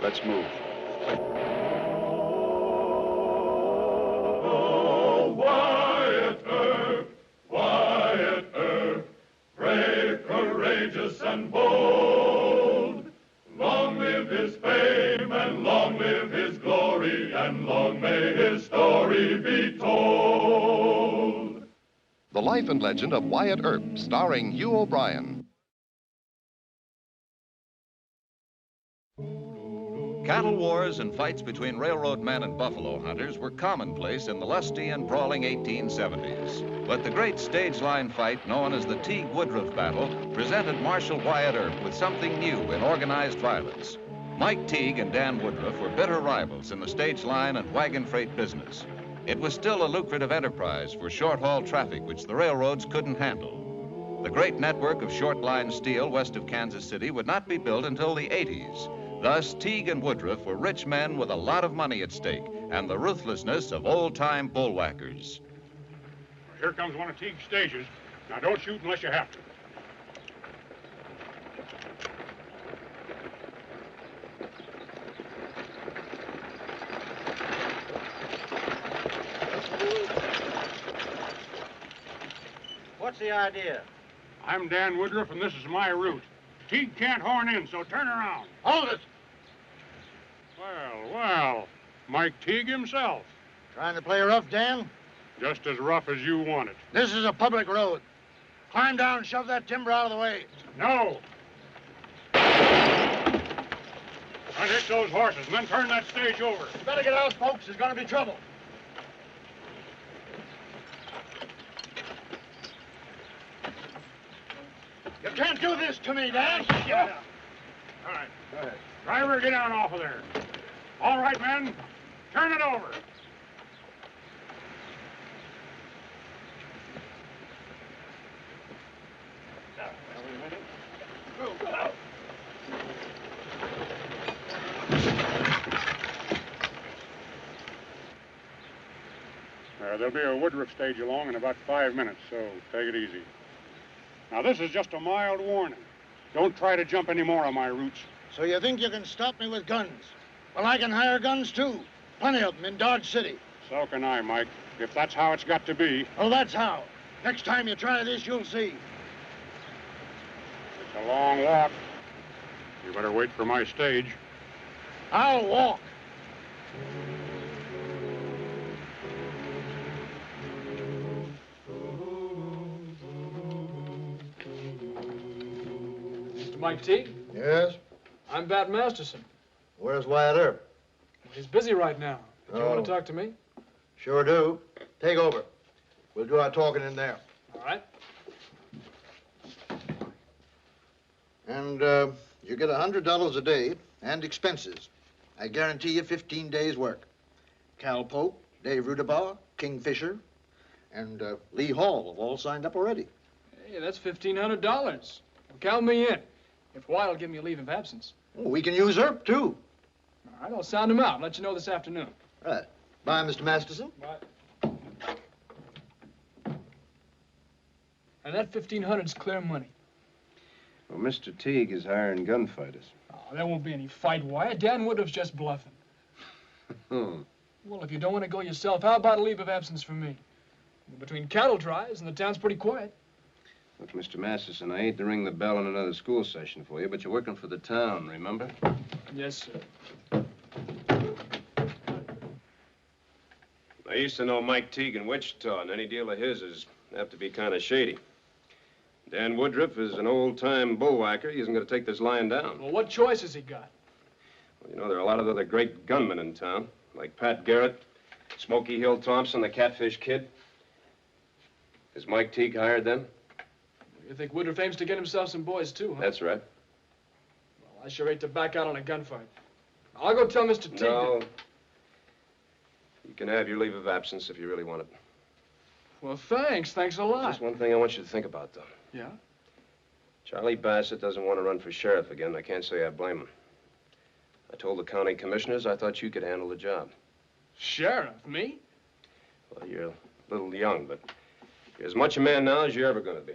Let's move. Oh, Wyatt Earp, brave, courageous, and bold. Long live his fame, and long live his glory, and long may his story be told. The Life and Legend of Wyatt Earp, starring Hugh O'Brien. Cattle wars and fights between railroad men and buffalo hunters were commonplace in the lusty and brawling 1870s. But the great stage line fight known as the Teague-Woodruff Battle presented Marshal Wyatt Earp with something new in organized violence. Mike Teague and Dan Woodruff were bitter rivals in the stage line and wagon freight business. It was still a lucrative enterprise for short-haul traffic which the railroads couldn't handle. The great network of short-line steel west of Kansas City would not be built until the 80s. Thus, Teague and Woodruff were rich men with a lot of money at stake and the ruthlessness of old-time bullwhackers. Here comes one of Teague's stages. Now, don't shoot unless you have to. What's the idea? I'm Dan Woodruff, and this is my route. Teague can't horn in, so turn around. Hold it! Well, Mike Teague himself. Trying to play rough, Dan? Just as rough as you want it. This is a public road. Climb down and shove that timber out of the way. No. Unhitch those horses and then turn that stage over. You better get out, folks. There's going to be trouble. You can't do this to me, Dan. Shut up. All right, go ahead. Driver, get down off of there. All right, men, turn it over. There'll be a Woodruff stage along in about 5 minutes, so take it easy. Now, this is just a mild warning. Don't try to jump any more on my routes. So you think you can stop me with guns? Well, I can hire guns, too. Plenty of them in Dodge City. So can I, Mike, if that's how it's got to be. Oh, that's how. Next time you try this, you'll see. It's a long walk. You better wait for my stage. I'll walk. Mike Teague? Yes? I'm Bat Masterson. Where's Wyatt Earp? He's busy right now. Do you want Oh. to talk to me? Sure do. Take over. We'll do our talking in there. All right. And you get $100 a day and expenses. I guarantee you 15 days' work. Cal Pope, Dave Rudabaugh, Kingfisher, and Lee Hall have all signed up already. Hey, that's $1,500. Well, count me in. If Wyatt will give me a leave of absence. Oh, we can use Earp, too. All right, I'll sound him out and let you know this afternoon. Right. Bye, Mr. Masterson. Bye. And that $1,500's clear money. Well, Mr. Teague is hiring gunfighters. Oh, there won't be any fight, Wyatt. Dan Woodruff's just bluffing. Hmm. Well, if you don't want to go yourself, how about a leave of absence for me? Between cattle drives and the town's pretty quiet. Look, Mr. Masterson, I hate to ring the bell on another school session for you, but you're working for the town, remember? Yes, sir. I used to know Mike Teague in Wichita, and any deal of his is apt to be kind of shady. Dan Woodruff is an old-time bullwhacker. He isn't going to take this lying down. Well, what choice has he got? Well, you know, there are a lot of other great gunmen in town, like Pat Garrett, Smoky Hill Thompson, the Catfish Kid. Has Mike Teague hired them? You think Woodruff aims to get himself some boys, too, huh? That's right. Well, I sure hate to back out on a gunfight. I'll go tell Mr. Teague No. that... You can have your leave of absence if you really want it. Well, thanks. Thanks a lot. Just one thing I want you to think about, though. Yeah? Charlie Bassett doesn't want to run for sheriff again. I can't say I blame him. I told the county commissioners I thought you could handle the job. Sheriff? Me? Well, you're a little young, but you're as much a man now as you're ever going to be.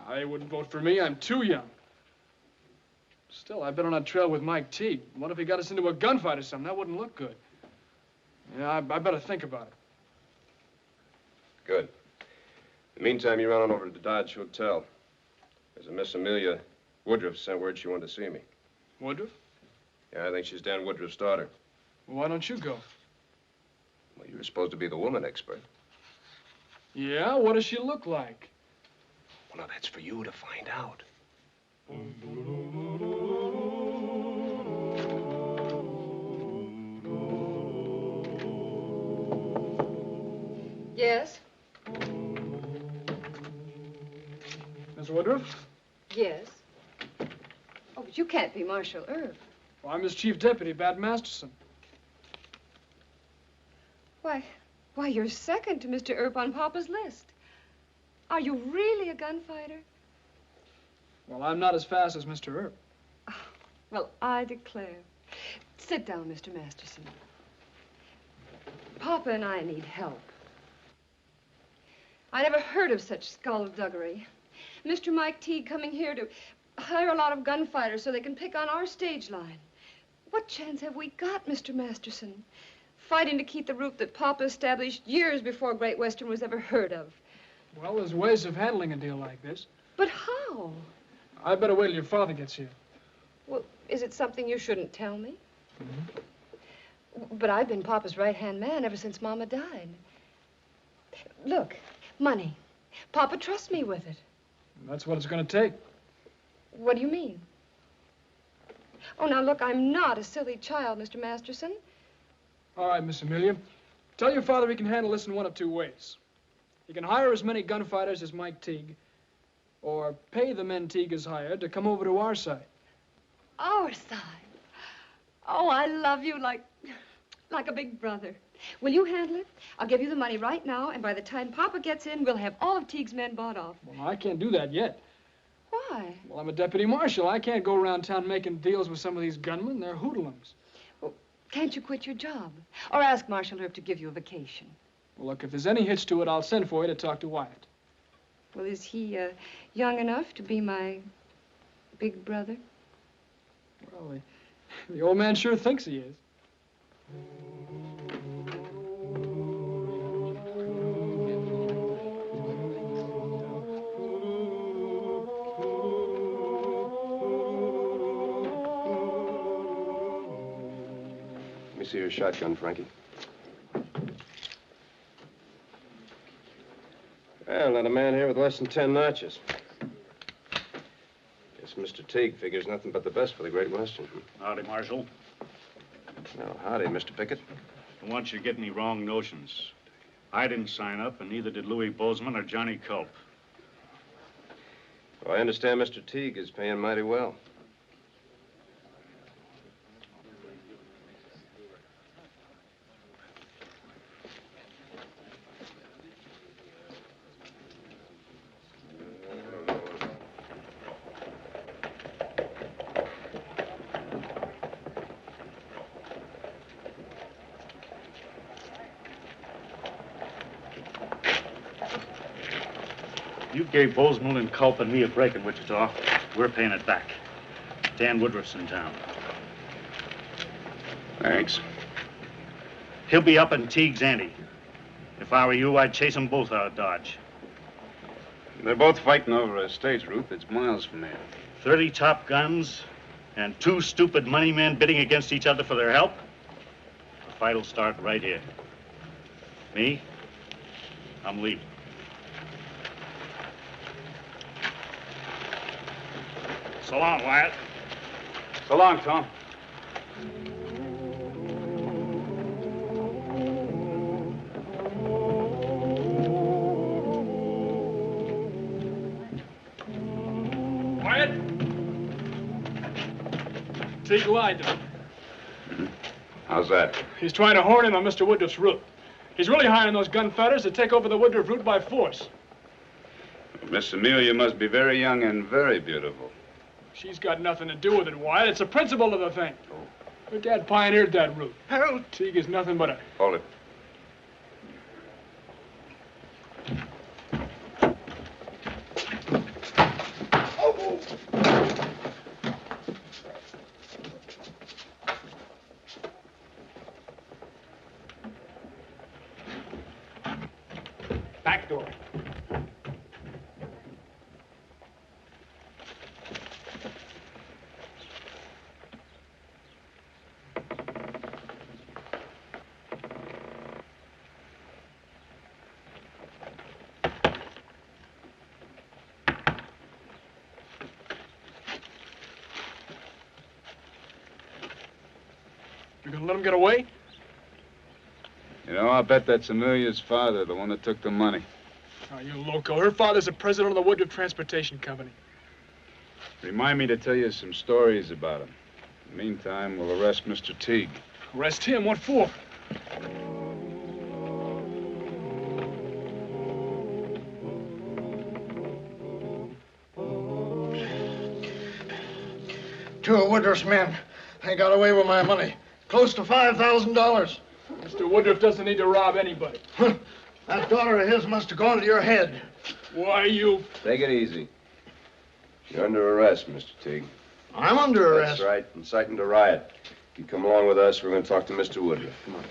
I wouldn't vote for me. I'm too young. Still, I've been on a trail with Mike Teague. What if he got us into a gunfight or something? That wouldn't look good. Yeah, I better think about it. Good. In the meantime, you run on over to the Dodge Hotel. There's a Miss Amelia Woodruff sent word she wanted to see me. Woodruff? Yeah, I think she's Dan Woodruff's daughter. Well, why don't you go? Well, you were supposed to be the woman expert. Yeah? What does she look like? Well, now, that's for you to find out. Yes? Miss Woodruff? Yes. Oh, but you can't be Marshal Earp. Well, I'm his chief deputy, Bat Masterson. Why, you're second to Mr. Earp on Papa's list. Are you really a gunfighter? Well, I'm not as fast as Mr. Earp. Well, I declare. Sit down, Mr. Masterson. Papa and I need help. I never heard of such skullduggery. Mr. Mike Teague coming here to hire a lot of gunfighters so they can pick on our stage line. What chance have we got, Mr. Masterson? Fighting to keep the route that Papa established years before Great Western was ever heard of. Well, there's ways of handling a deal like this. But how? I better wait till your father gets here. Well, is it something you shouldn't tell me? But I've been Papa's right-hand man ever since Mama died. Look, money. Papa trusts me with it. That's what it's going to take. What do you mean? Oh, now, look, I'm not a silly child, Mr. Masterson. All right, Miss Amelia. Tell your father he can handle this in one of two ways. He can hire as many gunfighters as Mike Teague, or pay the men Teague has hired to come over to our side. Our side? Oh, I love you like a big brother. Will you handle it? I'll give you the money right now, and by the time Papa gets in, we'll have all of Teague's men bought off. Well, I can't do that yet. Why? Well, I'm a deputy marshal. I can't go around town making deals with some of these gunmen. They're hoodlums. Well, can't you quit your job? Or ask Marshal Herb to give you a vacation? Well, look, if there's any hitch to it, I'll send for you to talk to Wyatt. Well, is he young enough to be my big brother? Well, the old man sure thinks he is. Let me see your shotgun, Frankie. Well, not a man here with less than 10 notches. Guess Mr. Teague figures nothing but the best for the Great Western. Howdy, Marshal. Well, howdy, Mr. Pickett. Don't want you to get any wrong notions. I didn't sign up, and neither did Louis Bozeman or Johnny Culp. Well, I understand Mr. Teague is paying mighty well. You gave Bozeman and Culp and me a break in Wichita. We're paying it back. Dan Woodruff's in town. Thanks. He'll be up in Teague's ante. If I were you, I'd chase them both out of Dodge. They're both fighting over a stage route that's miles from here. 30 top guns and 2 stupid money men bidding against each other for their help. The fight'll start right here. Me? I'm leaving. So long, Wyatt. So long, Tom. Wyatt? Teague lied to me. How's that? He's trying to horn in on Mr. Woodruff's route. He's really hiring those gunfighters to take over the Woodruff route by force. Miss Amelia must be very young and very beautiful. She's got nothing to do with it, Wyatt. It's the principle of the thing. Her dad pioneered that route. Harold Teague is nothing but a... Hold it. Back door. You gonna let him get away? You know, I'll bet that's Amelia's father, the one that took the money. Oh, you loco. Her father's the president of the Woodruff Transportation Company. Remind me to tell you some stories about him. In the meantime, we'll arrest Mr. Teague. Arrest him? What for? Two of Woodruff's men. They got away with my money. Close to $5,000. Mr. Woodruff doesn't need to rob anybody. That daughter of his must have gone to your head. Why, you... Take it easy. You're under arrest, Mr. Teague. I'm under arrest. That's right, inciting to riot. You come along with us, we're going to talk to Mr. Woodruff. Come on.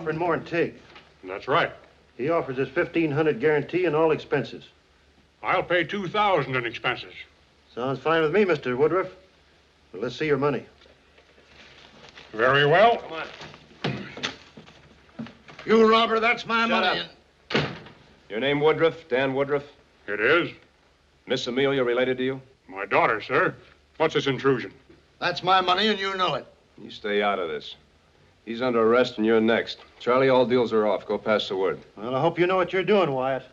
offering more than Tig. That's right. He offers us $1,500 guarantee and all expenses. I'll pay $2,000 in expenses. Sounds fine with me, Mr. Woodruff. But let's see your money. Very well. Come on. You robber, that's my money. Your name Woodruff? Dan Woodruff? It is. Miss Amelia related to you? My daughter, sir. What's this intrusion? That's my money, and you know it. You stay out of this. He's under arrest, and you're next. Charlie, all deals are off. Go pass the word. Well, I hope you know what you're doing, Wyatt.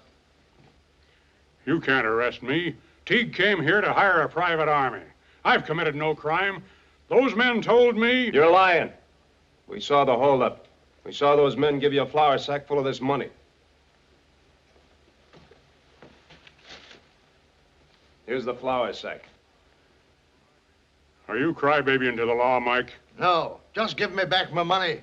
You can't arrest me. Teague came here to hire a private army. I've committed no crime. Those men told me... You're lying. We saw the holdup. We saw those men give you a flour sack full of this money. Here's the flour sack. Are you crybabying to the law, Mike? No, just give me back my money.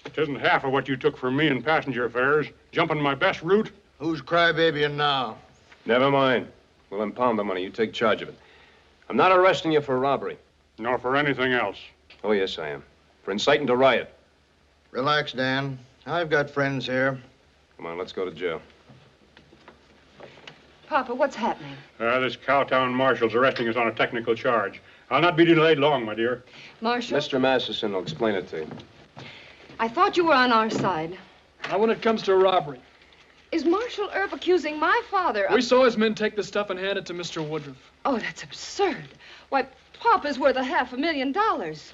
It isn't half of what you took from me in passenger fares, jumping my best route. Who's crybabying now? Never mind. We'll impound the money. You take charge of it. I'm not arresting you for robbery. Nor for anything else. Oh, yes, I am. For inciting to riot. Relax, Dan. I've got friends here. Come on, let's go to jail. Papa, what's happening? This Cowtown marshal's arresting us on a technical charge. I'll not be delayed long, my dear. Marshal? Mr. Masterson will explain it to you. I thought you were on our side. Now, when it comes to robbery, Is Marshal Earp accusing my father of... we saw his men take the stuff and hand it to Mr. Woodruff. Oh, that's absurd. Why, Papa's worth $500,000.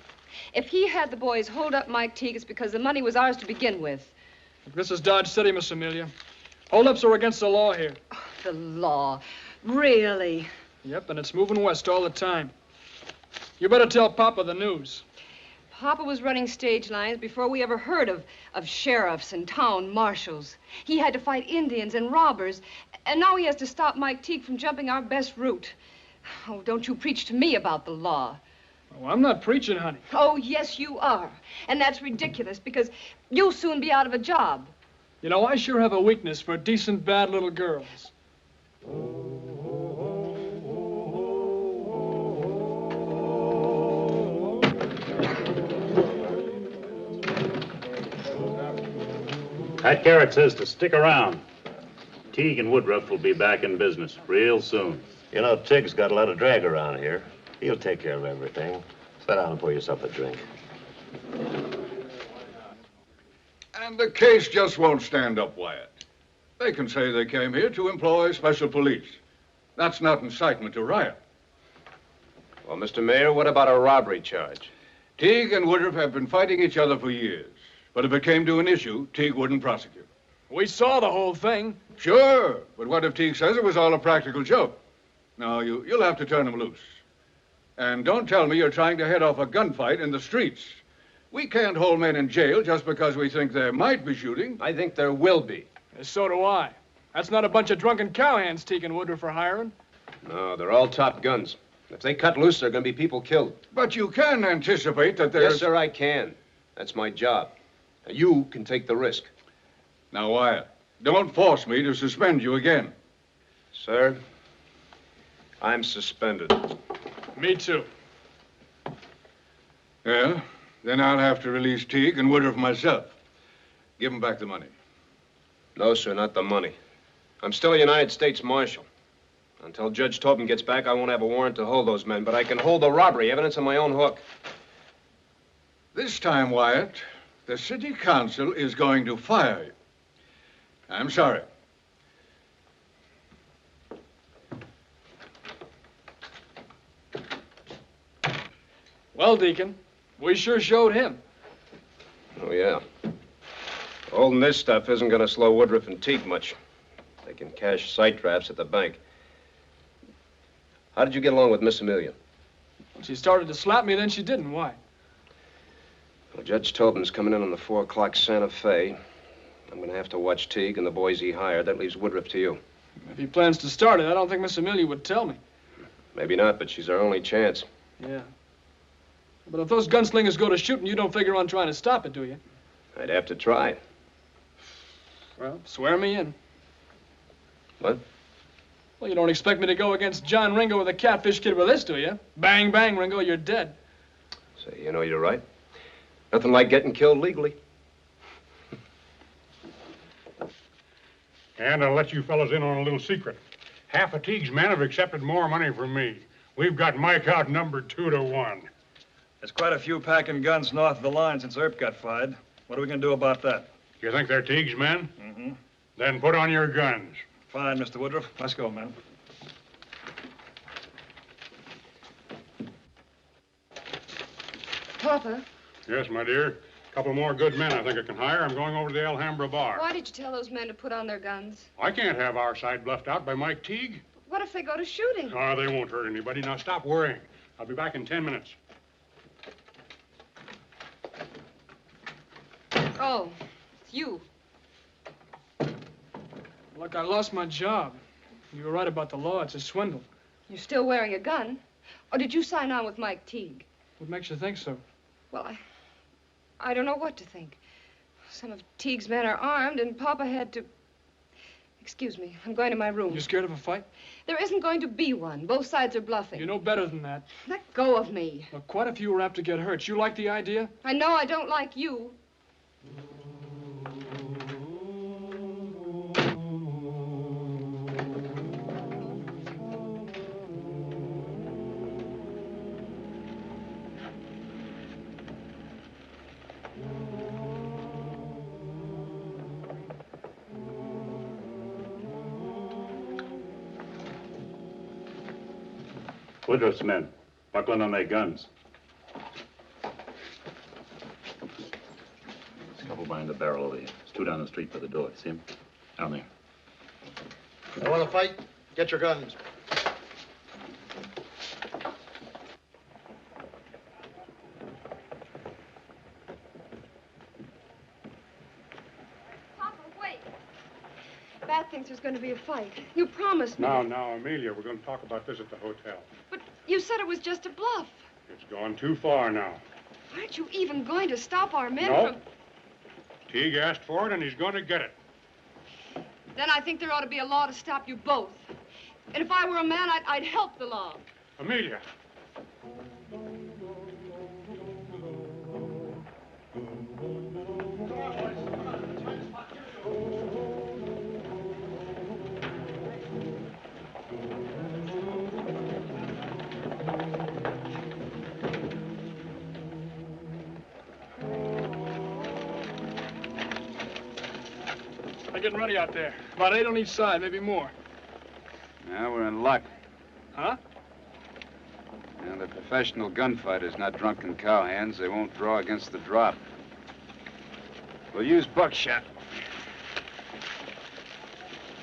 If he had the boys hold up Mike Teague, it's because the money was ours to begin with. This is Dodge City, Miss Amelia. Holdups are against the law here. Oh, the law. Really? Yep, and it's moving west all the time. You better tell Papa the news. Papa was running stage lines before we ever heard of sheriffs and town marshals. He had to fight Indians and robbers, and now he has to stop Mike Teague from jumping our best route. Oh, don't you preach to me about the law. Oh, I'm not preaching, honey. Oh, yes, you are. And that's ridiculous, because you'll soon be out of a job. You know, I sure have a weakness for decent, bad little girls. That Garrett says to stick around. Teague and Woodruff will be back in business real soon. You know, Tig's got a lot of drag around here. He'll take care of everything. Sit down and pour yourself a drink. And the case just won't stand up, Wyatt. They can say they came here to employ special police. That's not incitement to riot. Well, Mr. Mayor, what about a robbery charge? Teague and Woodruff have been fighting each other for years. But if it came to an issue, Teague wouldn't prosecute. We saw the whole thing. Sure, but what if Teague says it was all a practical joke? No, you'll have to turn him loose. And don't tell me you're trying to head off a gunfight in the streets. We can't hold men in jail just because we think there might be shooting. I think there will be. So do I. That's not a bunch of drunken cowhands Teague and Woodruff are hiring. No, they're all top guns. If they cut loose, there are going to be people killed. But you can anticipate that there's... Yes, sir, I can. That's my job. Now, you can take the risk. Now, Wyatt, don't force me to suspend you again. Sir, I'm suspended. Me too. Yeah? Then I'll have to release Teague and Woodruff myself. Give them back the money. No, sir, not the money. I'm still a United States Marshal. Until Judge Tobin gets back, I won't have a warrant to hold those men, but I can hold the robbery evidence on my own hook. This time, Wyatt, the city council is going to fire you. I'm sorry. Well, Deacon, we sure showed him. Oh, yeah. Holding this stuff isn't going to slow Woodruff and Teague much. They can cash sight traps at the bank. How did you get along with Miss Amelia? She started to slap me, then she didn't. Why? Well, Judge Tobin's coming in on the 4 o'clock Santa Fe. I'm going to have to watch Teague and the boys he hired. That leaves Woodruff to you. If he plans to start it, I don't think Miss Amelia would tell me. Maybe not, but she's our only chance. Yeah. But if those gunslingers go to shooting, you don't figure on trying to stop it, do you? I'd have to try. Well, swear me in. What? Well, you don't expect me to go against John Ringo with a catfish kid with this, do you? Bang, bang, Ringo, you're dead. Say, you know, you're right. Nothing like getting killed legally. And I'll let you fellas in on a little secret. Half of Teague's men have accepted more money from me. We've got Mike outnumbered 2-1. There's quite a few packing guns north of the line since Earp got fired. What are we going to do about that? You think they're Teague's men? Mm-hmm. Then put on your guns. Fine, Mr. Woodruff. Let's go, man. Papa, Yes, my dear. A couple more good men I think I can hire. I'm going over to the Alhambra bar. why did you tell those men to put on their guns? I can't have our side bluffed out by Mike Teague. What if they go to shooting? Oh, they won't hurt anybody. Now stop worrying. I'll be back in 10 minutes. Oh, it's you. Look, I lost my job. You were right about the law. It's a swindle. You're still wearing a gun? Or did you sign on with Mike Teague? What makes you think so? Well, I don't know what to think. Some of Teague's men are armed, and Papa had to... Excuse me, I'm going to my room. You scared of a fight? There isn't going to be one. Both sides are bluffing. You know better than that. Let go of me. Look, quite a few were apt to get hurt. You like the idea? I know I don't like you. Woodruff's men, buckling on their guns. There's a couple behind the barrel over here. There's two down the street by the door. See him? Down there. You want to fight? Get your guns. Papa, wait. Bat thinks there's going to be a fight. You promised me. Now, Amelia, we're going to talk about this at the hotel. But you said it was just a bluff. It's gone too far now. Aren't you even going to stop our men No. from... Teague asked for it, and he's going to get it. Then I think there ought to be a law to stop you both. And if I were a man, I'd help the law. Amelia. They're getting ready out there. About 8 on each side, maybe more. Now we're in luck. Huh? And the professional gunfighters, not drunken cowhands. They won't draw against the drop. We'll use buckshot.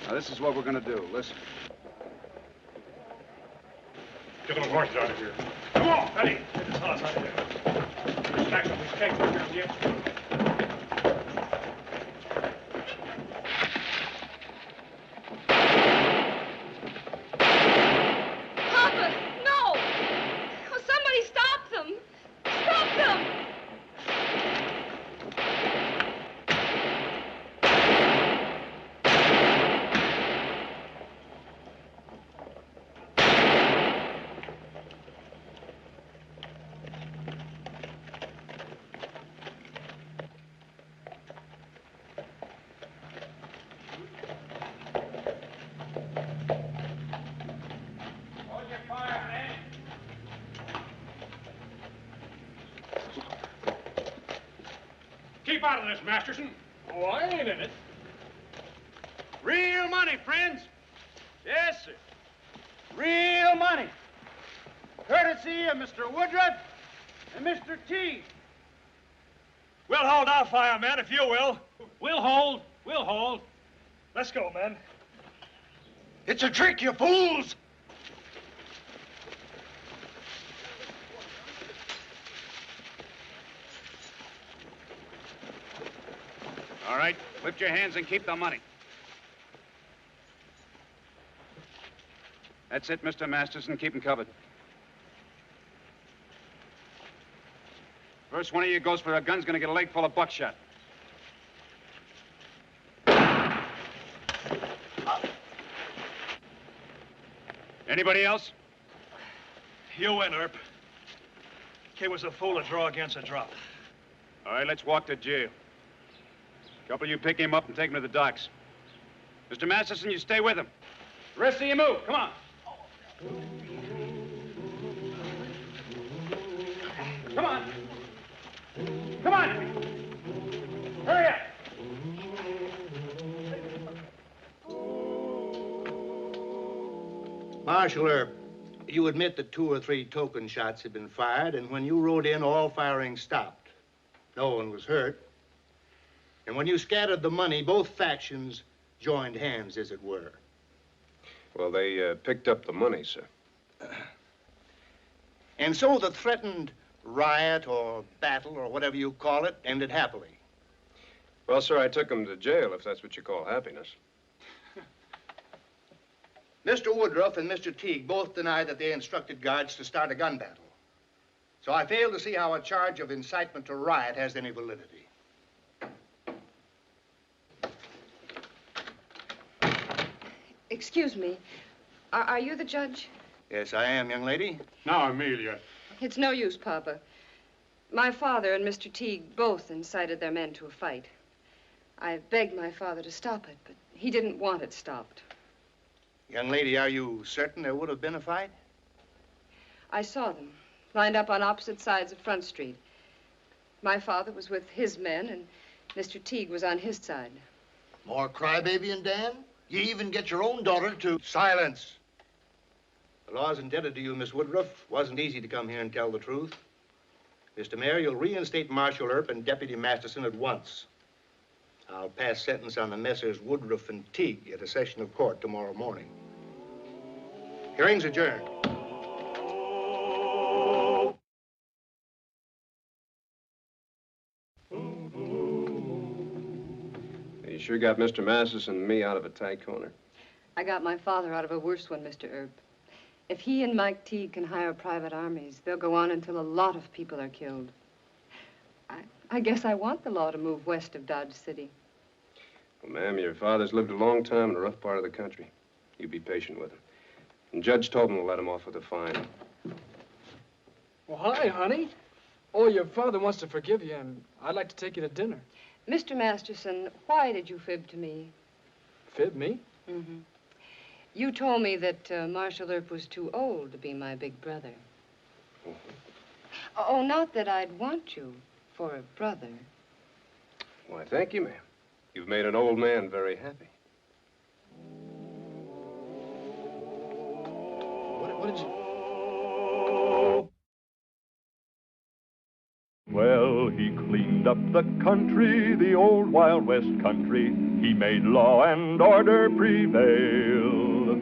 Now, this is what we're going to do. Listen. Get those horses out of here. Come on, Betty. Get this horse out of here. Stack up these kegs over here on the edge. Papa, no! Oh, somebody stop them! Stop them! Keep out of this, Masterson. Oh, I ain't in it. Real money, friends. Yes, sir. Real money. Courtesy of Mr. Woodruff and Mr. Teague. We'll hold our fire, men, if you will. We'll hold. We'll hold. Let's go, men. It's a trick, you fools. All right, lift your hands and keep the money. That's it, Mr. Masterson. Keep 'em covered. First one of you goes for a gun's gonna get a leg full of buckshot. Anybody else? You win, Earp. Kid was a fool to draw against a drop. All right, let's walk to jail. A couple of you pick him up and take him to the docks. Mr. Masterson, you stay with him. The rest of you move. Come on. Come on. Come on. Hurry up. Marshal Earp, you admit that 2 or 3 token shots had been fired, and when you rode in, all firing stopped. No one was hurt. And when you scattered the money, both factions joined hands, as it were. Well, they picked up the money, sir. And so the threatened riot or battle or whatever you call it ended happily. Well, sir, I took him to jail, if that's what you call happiness. Mr. Woodruff and Mr. Teague both deny that they instructed guards to start a gun battle. So I fail to see how a charge of incitement to riot has any validity. Excuse me. Are you the judge? Yes, I am, young lady. Now, Amelia. It's no use, Papa. My father and Mr. Teague both incited their men to a fight. I begged my father to stop it, but he didn't want it stopped. Young lady, are you certain there would have been a fight? I saw them, lined up on opposite sides of Front Street. My father was with his men, and Mr. Teague was on his side. More crybaby and Dan? You even get your own daughter to... Silence. The law's indebted to you, Miss Woodruff. Wasn't easy to come here and tell the truth. Mr. Mayor, you'll reinstate Marshal Earp and Deputy Masterson at once. I'll pass sentence on the Messrs. Woodruff and Teague at a session of court tomorrow morning. Hearing's adjourned. You sure got Mr. Masterson and me out of a tight corner. I got my father out of a worse one, Mr. Earp. If he and Mike Teague can hire private armies, they'll go on until a lot of people are killed. I guess I want the law to move west of Dodge City. Well, ma'am, your father's lived a long time in a rough part of the country. You be patient with him. And Judge Tobin will let him off with a fine. Well, hi, honey. Oh, your father wants to forgive you, and I'd like to take you to dinner. Mr. Masterson, why did you fib to me? Fib me? Mm-hmm. You told me that Marshal Earp was too old to be my big brother. Oh, not that I'd want you for a brother. Why, thank you, ma'am. You've made an old man very happy. What did you... Well, he cleaned up the country, the old Wild West country. He made law and order prevail,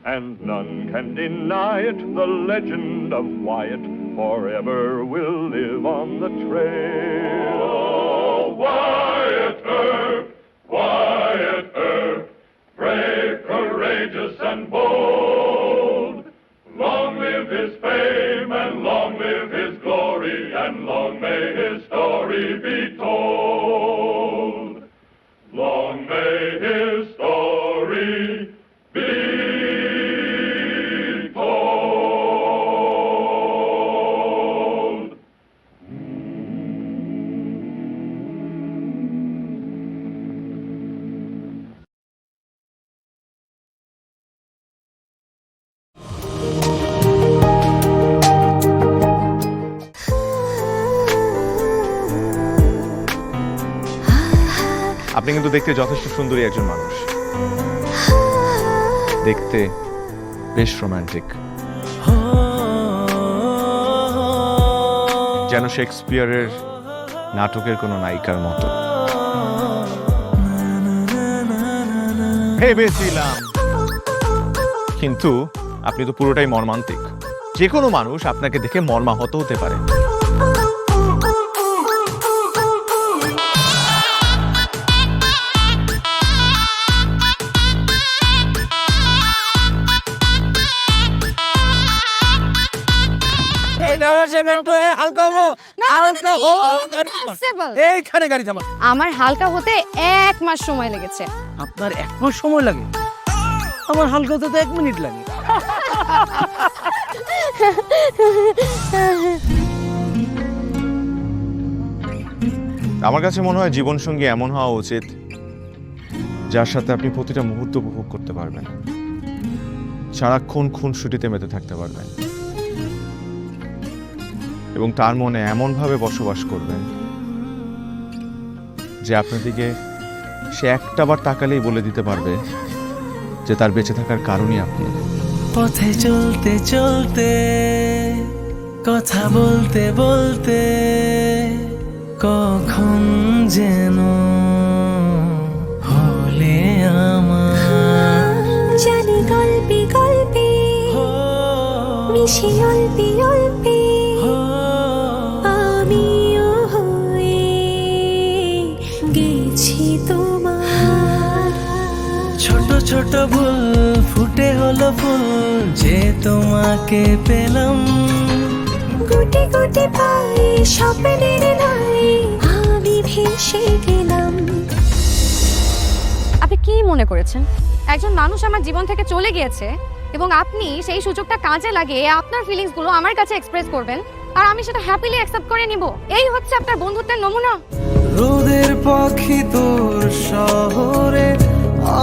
and none can deny it. The legend of Wyatt forever will live on the trail. Oh, Wyatt Earp, brave, courageous, and bold. Long live his fame, and long live his glory, and long may his story be told. Long may his story be told. আপনি কিন্তু দেখতে যথেষ্ট সুন্দরী একজন মানুষ, দেখতে বেশ romantic, যেন শেক্সপিয়ারের নাটকের কোনো নায়িকার মতো। ভেবেছিলাম, কিন্তু আপনি তো পুরোটাই মর্মান্তিক। যে কোনো মানুষ আপনাকে দেখে মর্মাহত হতে পারে। আমার হালকা হতে 1 মাস সময় লেগেছে। আপনার 1 মাস সময় লাগে? আমার হালকা হতে তো 1 মিনিট লাগে। আমার কাছে মনে হয় জীবনসঙ্গী এমন হওয়া উচিত যার সাথে আপনি প্রতিটা মুহূর্ত উপভোগ করতে পারবেন, সারাক্ষণ খুনসুটিতে মেতে থাকতে পারবেন এবং তার মনে এমনভাবে বসবাস করবেন যে আপনার দিকে সে একটাবার তাকালেই বলে দিতে পারবে যে তার বেঁচে থাকার কারণই আপনি। পথে চলতে চলতে কথা বলতে বলতে কখন যেন হলে আমার জানি গল্পে গল্পে মিশে অল্পে অল্পে আমিও হয়ে গেছি তোমার। ছোট ছোট ভুল ফুটে হলো ফুল যে তোমাকে পেলাম, গুটি গুটি পাই স্বপ্নের নাই আমি ভেসে গেলাম। আপনি কি মনে করেছেন একজন মানুষ আমার জীবন থেকে চলে গিয়েছে এবং আপনি সেই সুযোগটা কাজে লাগিয়ে আপনার ফিলিংসগুলো আমার কাছে এক্সপ্রেস করবেন আর আমি সেটা হ্যাপিলি অ্যাকসেপ্ট করে নিব? এই হচ্ছে আপনার বন্ধুত্বের নমুনা? রোদের পাখি তোর শহরে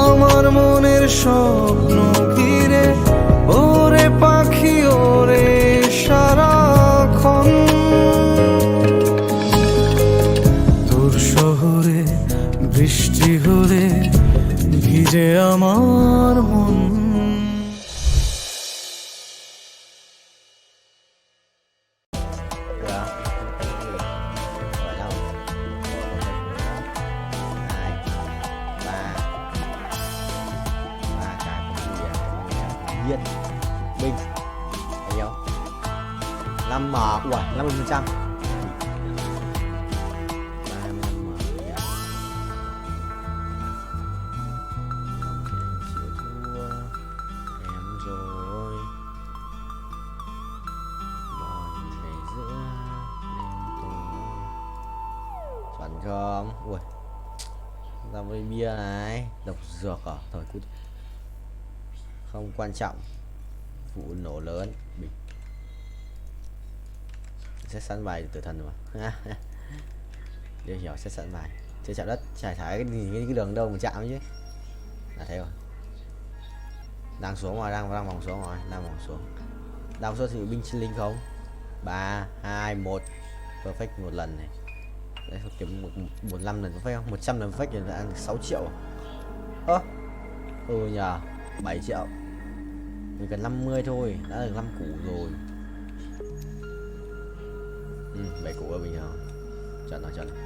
আমার মনের স্বপ্ন ঘিরে, ওরে পাখি ওরে সারাক্ষণ তোর শহরে বৃষ্টি হলে ভিজে আমার মন। Viên Bình bao nhiêu? 5M. Ủa 50%. Không? Ui, ra với bia này, độc dược à? Thôi cút, không quan trọng. Vụ nổ lớn, bình sẽ sẵn bài tử thần mà. Điều hiểu sẽ sẵn bài. Chơi chạm đất, trải thải cái đường đâu mà chạm chứ. Là thế rồi. Đang xuống rồi, đang vòng xuống rồi, đang vòng xuống. Đang số thì binh sinh linh không? 3, 2, 1. Perfect một lần này. Đấy, kiếm 15 lần perfect không? 100 lần perfect thì đã ăn 6 triệu. Ơ. Nhờ 7 triệu. Mình cần 50 thôi, đã được 5 củ rồi. 7 củ là bình thường. Chuẩn rồi, chuẩn rồi.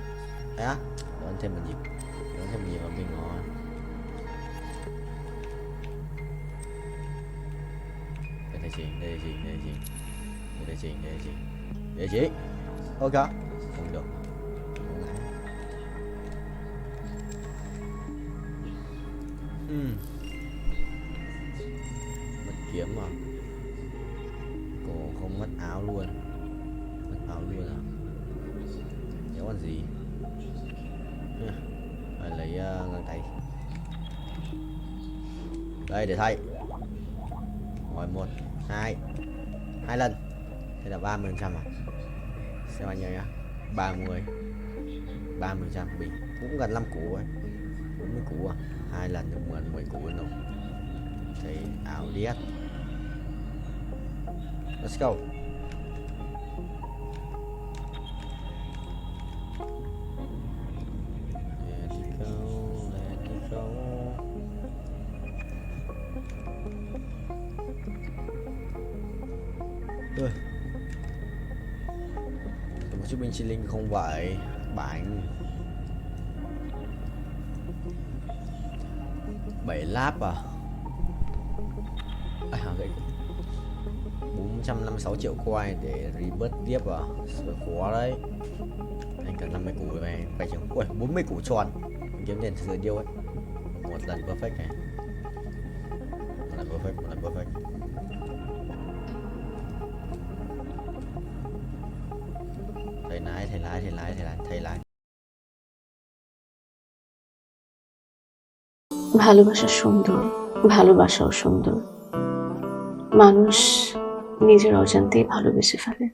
Đấy á, đón thêm một nhịp. Đón thêm một nhịp vào mình rồi. Đây là chỉnh, đây là chỉnh, đây là chỉnh. Đây là chỉnh, đây là chỉnh. Đây là chỉnh. Ok. Không được. Mất kiếm mà. Cổ không mất áo luôn. Mất áo luôn à? Nếu còn gì? Phải lấy găng tay. Đây để thay. Rồi 1, 2 lần. Thế là 30% à? Xem anh nhá. 30% bình. Cũng gần 5 củ ấy. 40 củ à? 2 lần được 10 củ nữa. Thì ảo điếc. Let's go. Let it go, let it go. Một chiếc binh chi linh không vậy. Bảnh 7 láp à? Vậy 456 triệu coin để rebirth tiếp à? Sợ khó đấy. Anh cần 50 củ này, phải chừng. Ui, 40 củ tròn. Kiếm tiền thừa điêu ấy. Một lần perfect này. Một lần perfect, một lần perfect. Thầy lái. ভালোবাসা সুন্দর, ভালোবাসাও সুন্দর। মানুষ নিজের অজান্তেই ভালোবেসে ফেলে।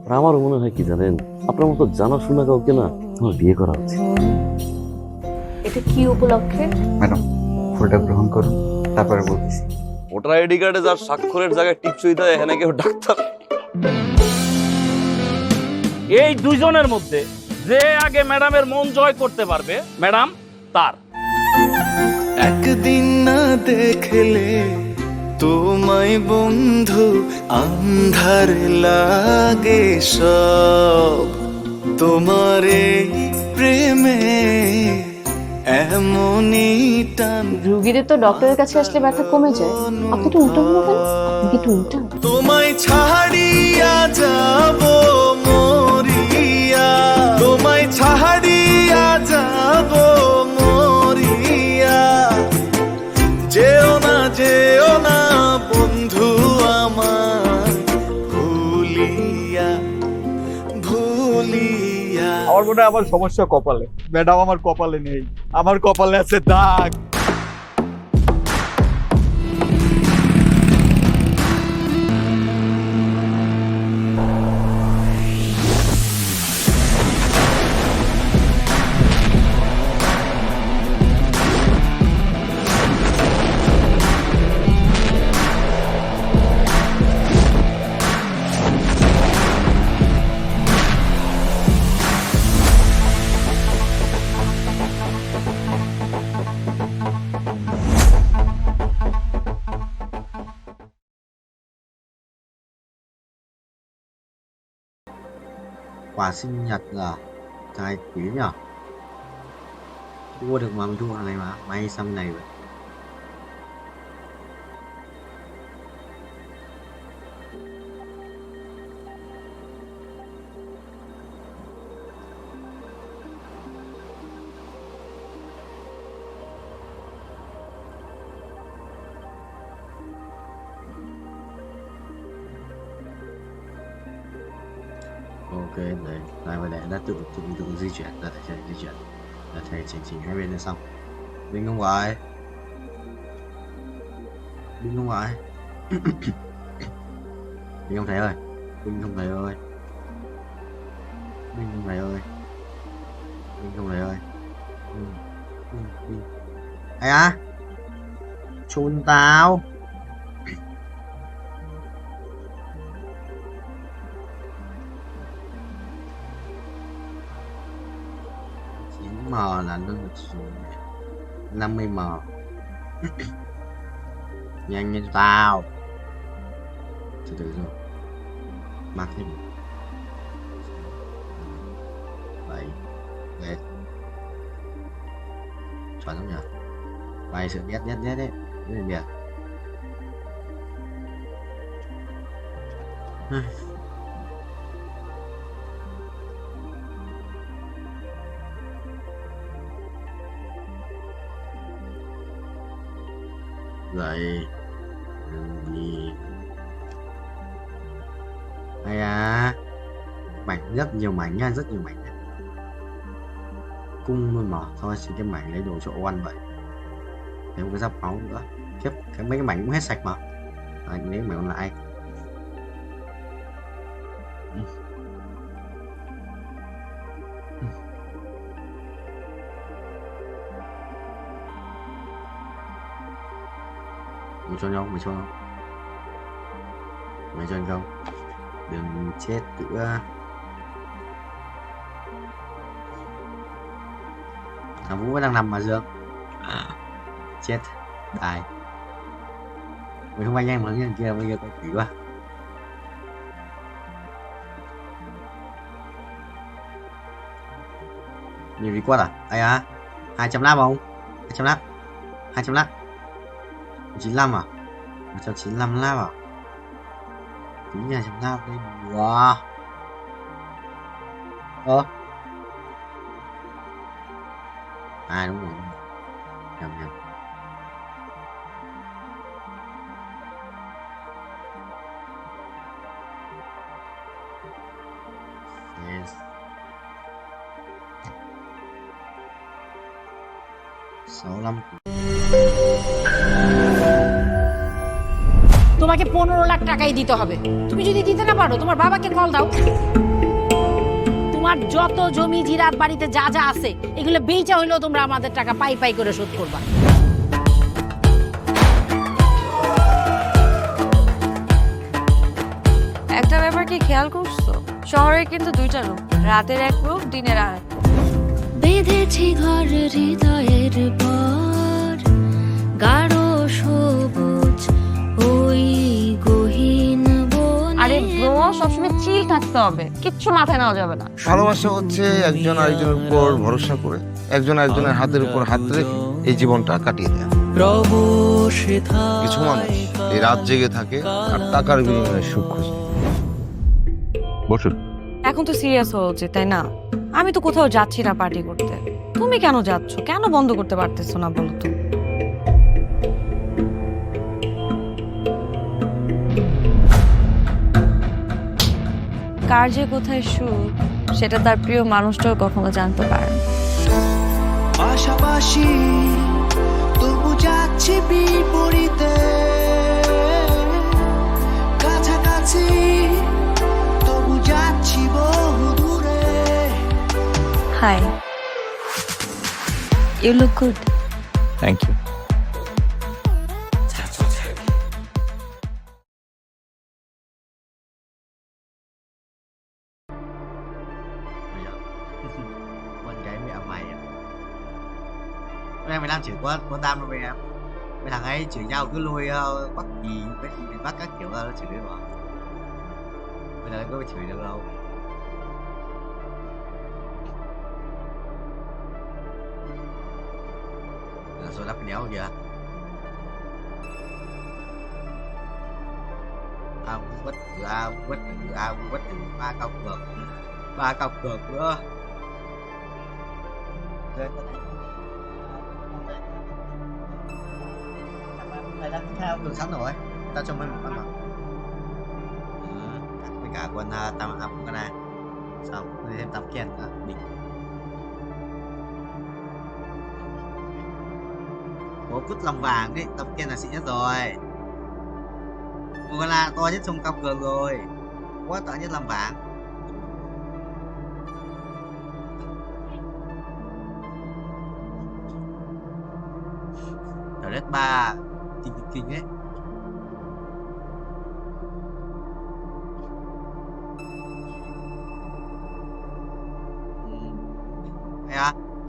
আর আমারও মনে হয় কি জানেন, আপনার মতো জানাশোনা কাউকে না আমার বিয়ে করা উচিত। এটা কি উপলক্ষে? ম্যাডাম, ফুলটা গ্রহণ করুন, তারপরে বলতেছি। ভোটার আইডি কার্ডে যার স্বাক্ষরের জায়গায় টিপসই দেয়, এখানে কেউ ডাক্তার। এই দুইজনের মধ্যে যে আগে ম্যাডামের মন জয় করতে পারবে, ম্যাডাম তার। একদিন না দেখলে তোমায় বন্ধু আন্ধার লাগে সব, তোমার এই প্রেমে এমনই টান। রুগীদের তো ডক্টরের কাছে আসলে ব্যথা কমে যায়, আপনি একটু উল্টো হলো কেন? আপনি একটু উল্টো। তোমায় ছাড়িয়া যাব মরিয়া, তোমায় ছাড়িয়া যাব মরিয়া, যেও না বন্ধু আমার, ভুলিয়া ভুলিয়া। আমার মনে হয় আমার সমস্যা কপালে, ম্যাডাম আমার কপালে নেই, আমার কপালে আছে দাগ। Quà sinh nhật à? Trời quỷ nhở? Mua được mà mình thua này mà, may xăm này vậy. Ok, đấy, lại và để nó tự di chuyển, là thể di chuyển, là thể chỉnh hai bên là xong. Binh không ngoài, binh không ngoài, binh không thấy ơi, binh không thấy ơi, binh không thấy ơi, binh không thấy ơi, ai à, chôn tao. M là nó 50m. Nhanh như tao. Từ từ rồi. Mắc thêm 7 Đấy. Chuẩn không nhỉ? Bài sự biết đấy. Đấy là biệt. Vậy gì hay à, mảnh rất nhiều mảnh nha, rất nhiều mảnh nha. Cung luôn mà thôi, xin cái mảnh lấy đồ cho oan vậy. Thêm cái giáp máu nữa, khiếp, mấy cái mảnh cũng hết sạch mà. Anh lấy mảnh còn lại. Mày cho nhau, mày cho không? Mày cho anh không? Đừng chết nữa. Thằng Vũ vẫn đang nằm mà Dương. Chết. Tài. Mày không bay nhanh mà cái kia bây giờ tao quỷ quá. Nhiều đi quát à? Ai à? 200 lap không? 200 lap. 200 lap. 95 à? 195 lap à? Tính nhà 100 lap đây. Wow. À đúng rồi. Nhầm. Yes. 65. তোমাকে তোমাকে 15 লাখ টাকাই দিতে হবে। তুমি যদি দিতে না পারো তোমার বাবাকে কল দাও। তোমার যত জমি জিরাত বাড়িতে যা যা আছে এগুলো বেচা হইলেও তোমরা আমাদের টাকা পাই পাই করে শোধ করবা। একটা ব্যাপার কি খেয়াল করছো, শহরে কিন্তু দুইটা রূপ, রাতের এক রূপ, দিনের আর এক। বেঁধেছি ঘর হৃদয়ের পর, গাঢ় সবুজ ওই গহীন বনে। আরে ব্রো, সবসময় চিল থাকতে হবে, কিচ্ছু মাথায় নেওয়া যাবে না। ভালোবাসা হচ্ছে একজন আরেকজনের উপর ভরসা করে, একজন আরেকজনের হাতের উপর হাত রেখে এই জীবনটা কাটিয়ে দেয়। কিছু মানুষ এই রাত জেগে থাকে আর টাকার বিনিময়ে সুখ খোঁজে। বসুন। এখন তো সিরিয়াস হওয়া উচিত, তাই না? আমি তো কোথাও যাচ্ছি না পার্টি করতে, তুমি কেন যাচ্ছ? কেন বন্ধ করতে পারতেছো না বলো তো? কার যে কোথায় সুখ সেটা তার প্রিয় মানুষটাও কখনো জানতে পারে। পাশাপাশি তবু যাচ্ছি বিপরীতে, কাছাকাছি তবু যাচ্ছি বহু দূরে। Hi, you look good. Thank you. Quên kể mẹ mày à. Em 15 chửi có Tam đâu em. Mấy thằng ấy chửi nhau cứ lôi bắt gì bắt các kiểu ra nó chửi mà. Bây giờ có chửi được đâu. Là số đắp đéo kìa. Quất từ A, quất từ A, quất từ ba cọc cược nữa. Mày đang theo đường sẵn rồi, tao cho mày một con bằng. Cắt với cả con tam áp con này, xong rồi thêm tam ken nữa, đỉnh. Có cút lòng vàng đấy, tam ken là xịn nhất rồi. Một con là to nhất trong cặp cược rồi, quá to nhất làm vàng. Red 3 kinh ấy.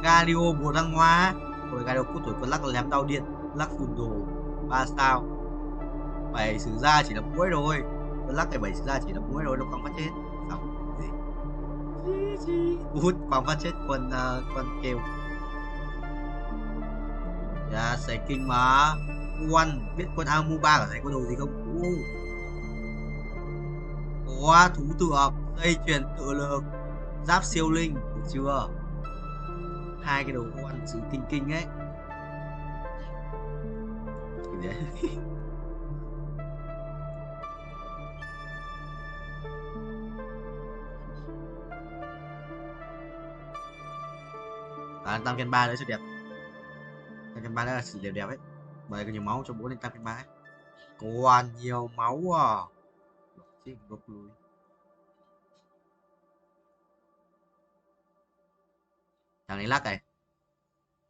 Galio Bồ Đăng Hoa rồi Galio cút tuổi con lắc là lém đau điện, lắc phùn đồ 3 sao. 7 sử ra chỉ là mũi rồi, con lắc cái 7 sử ra chỉ là mũi rồi, đâu còn phát chết. Xong gì hút còn phát chết con kêu. Dạ, xài kinh mà. Quân biết con Amuba ở đây có đồ gì không? Có thú tượng, dây chuyền tự lực, giáp siêu linh, được chưa? Hai cái đồ quân sự kinh ấy. Tam Ken 3 đấy rất đẹp. Tam Ken 3 đó là sự đẹp ấy. Bởi có nhiều máu cho bố lên Tam Ken 3 ấy. Còn nhiều máu à. Chứ gốc lùi. Thằng này lắc này.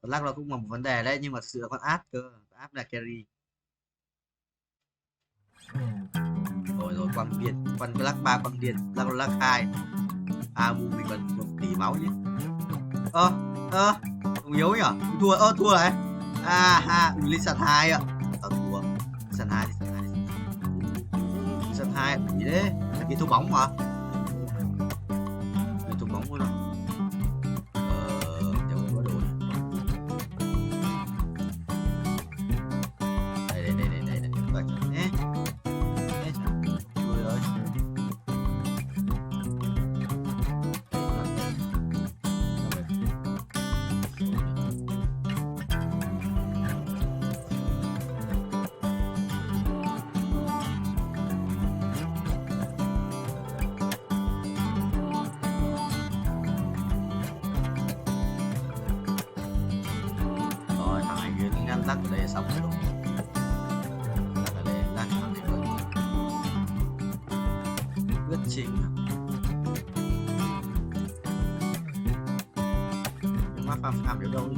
Con lắc nó cũng là một vấn đề đấy, nhưng mà sự con áp cơ. Áp là carry. Rồi quăng điện, quăng cái lắc 3 quăng điện, lắc 2. Amu mình còn 1 tỷ máu nhé. Không yếu nhỉ? Thua này. Lên sàn 2 ạ. Thua. Sàn 2 đi, sàn 2 gì đấy? Cái thua bóng mà. Cái thua bóng luôn rồi. Chẳng có đồ này. Đây. Đấy. Thua rồi. Lắc ở đây xong rồi. Lắc ở đây, lắc ở đây rồi. farm được đâu.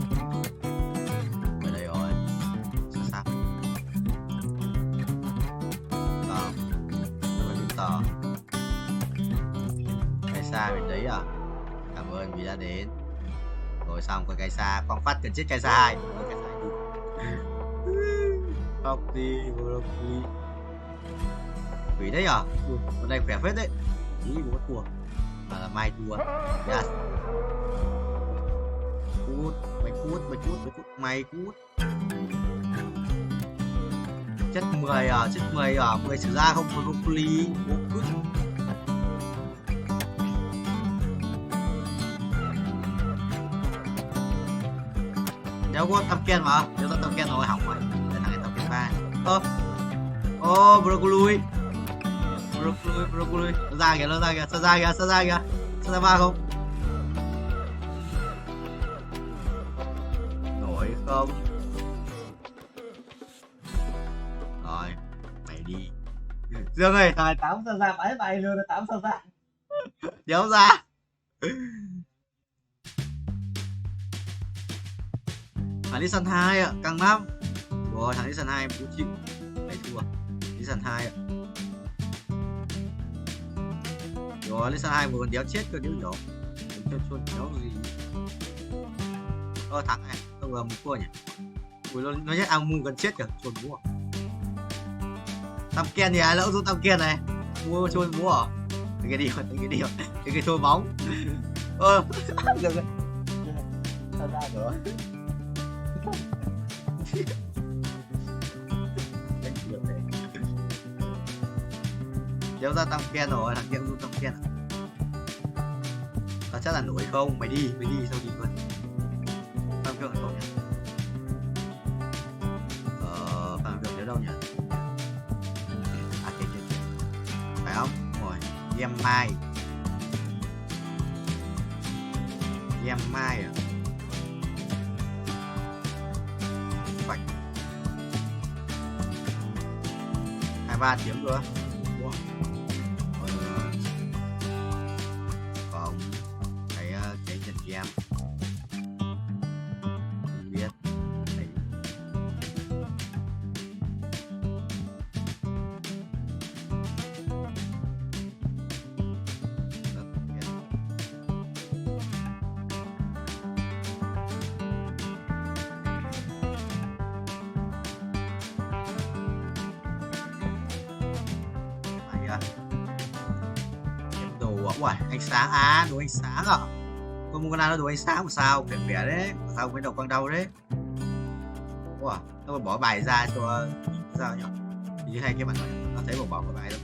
Ở đây rồi. Sao? Tỏ. Cây xa bên đấy à? Cảm ơn vì đã đến. Rồi xong con cây xa, con phát cần chết cây xa 2. Học đi, broccoli. Quỷ đấy à? Con này khỏe phết đấy. Ý bố thua. Mà là mai thua. Yes. Cút, mày cút. Chất 10 à, 10 sử ra không có broccoli. Đéo có tập ken mà, nếu tao tập ken rồi hỏng rồi. Để thằng này tập ken 3. Broccoli. Nó ra kìa, sao ra 3 không? Nổi không? Rồi, mày đi. Dương ơi, thằng này 8 sao ra, bãi bay luôn, 8 sao ra. Đéo ra. Thằng đi sân 2 ạ, càng 5. Rồi, thằng đi sân 2 em cũng chịu. Mày thua. Đi sân 2 ạ. Rồi, đi sân 2 vừa còn đéo chết cơ, đéo nhỏ. Đéo chôn đéo gì. Thằng này, tôi vừa một cua nhỉ. Ui, nó nhất ao mu gần chết kìa, chôn búa. Tăm ken thì ai lỡ giúp tăm ken này. Mua chôn búa à? Cái đi rồi, cái thôi bóng. Được rồi. Sao ra rồi? Đéo ra tăng ken rồi, thằng kia cũng tăng ken. Tao chắc là nổi không? Mày đi sao đi luôn. Tăng cường không nhỉ? Tăng cường đến đâu nhỉ? Kìa. Phải không? Rồi, em mai à? Phải 23 tiếng nữa. Còn cái nhận game không biết đấy. Uầy, ánh sáng à, đồ ánh sáng à? Con mua con nào nó đồ ánh sáng mà sao? Vẻ đấy, sao cái đầu quăng đầu đấy? Uầy, nó bỏ bài ra cho sao nhỉ? Như hay cái bạn nói, nó thấy bỏ khỏi bài đâu.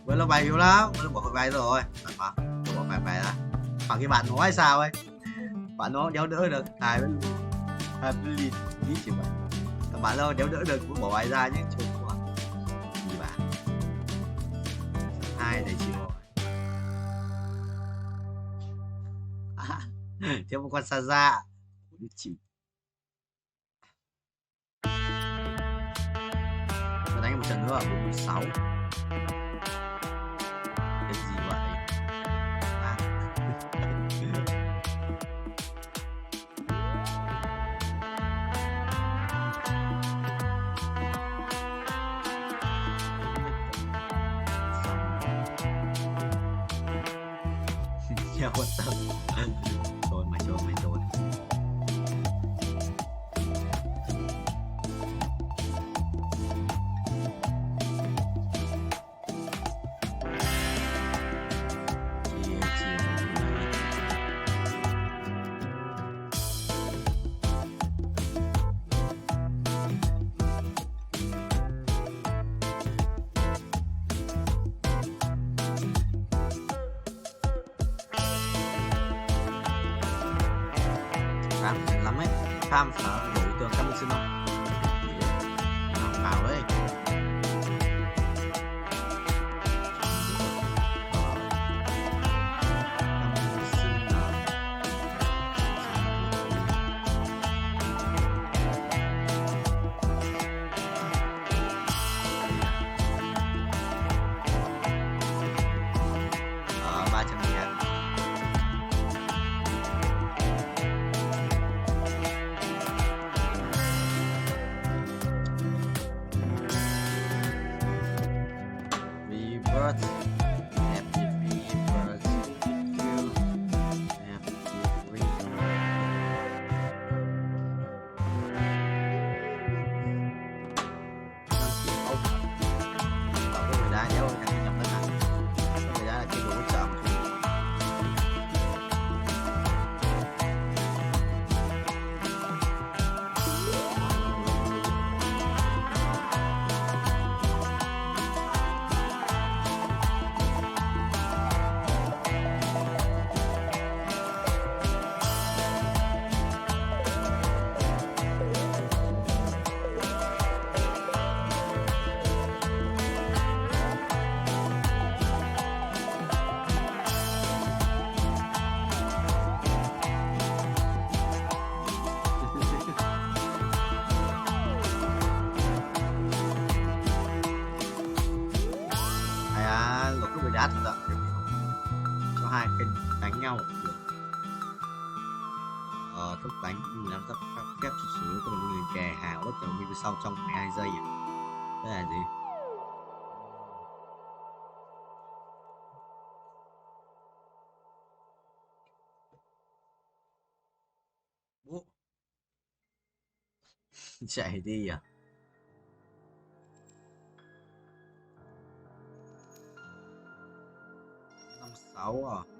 Với nó bài yếu lắm, nó bỏ khỏi bài rồi. Bạn mà, nó bỏ bài ra. Hoặc cái bạn nói sao ấy? Bạn nó đéo đỡ được, tài với lịt chỉ vậy. Các bạn đâu đéo đỡ được cũng bỏ bài ra nhé, chôn quá. Gì bạn? 2 để chịu. Thêm một con sa ra chỉ và đánh một trận nữa ở 46. Cái gì vậy? Nhà quan tâm. Mày trốn. Lắm ấy, tham sở đối tượng các minh sinh không? Vào đấy. đánh nhau ở đường, thức đánh làm các phép xuất xứ của người kẻ hào đất chồng như sau trong 12 giây à? Đây là gì? Bố chạy đi à? 56 à?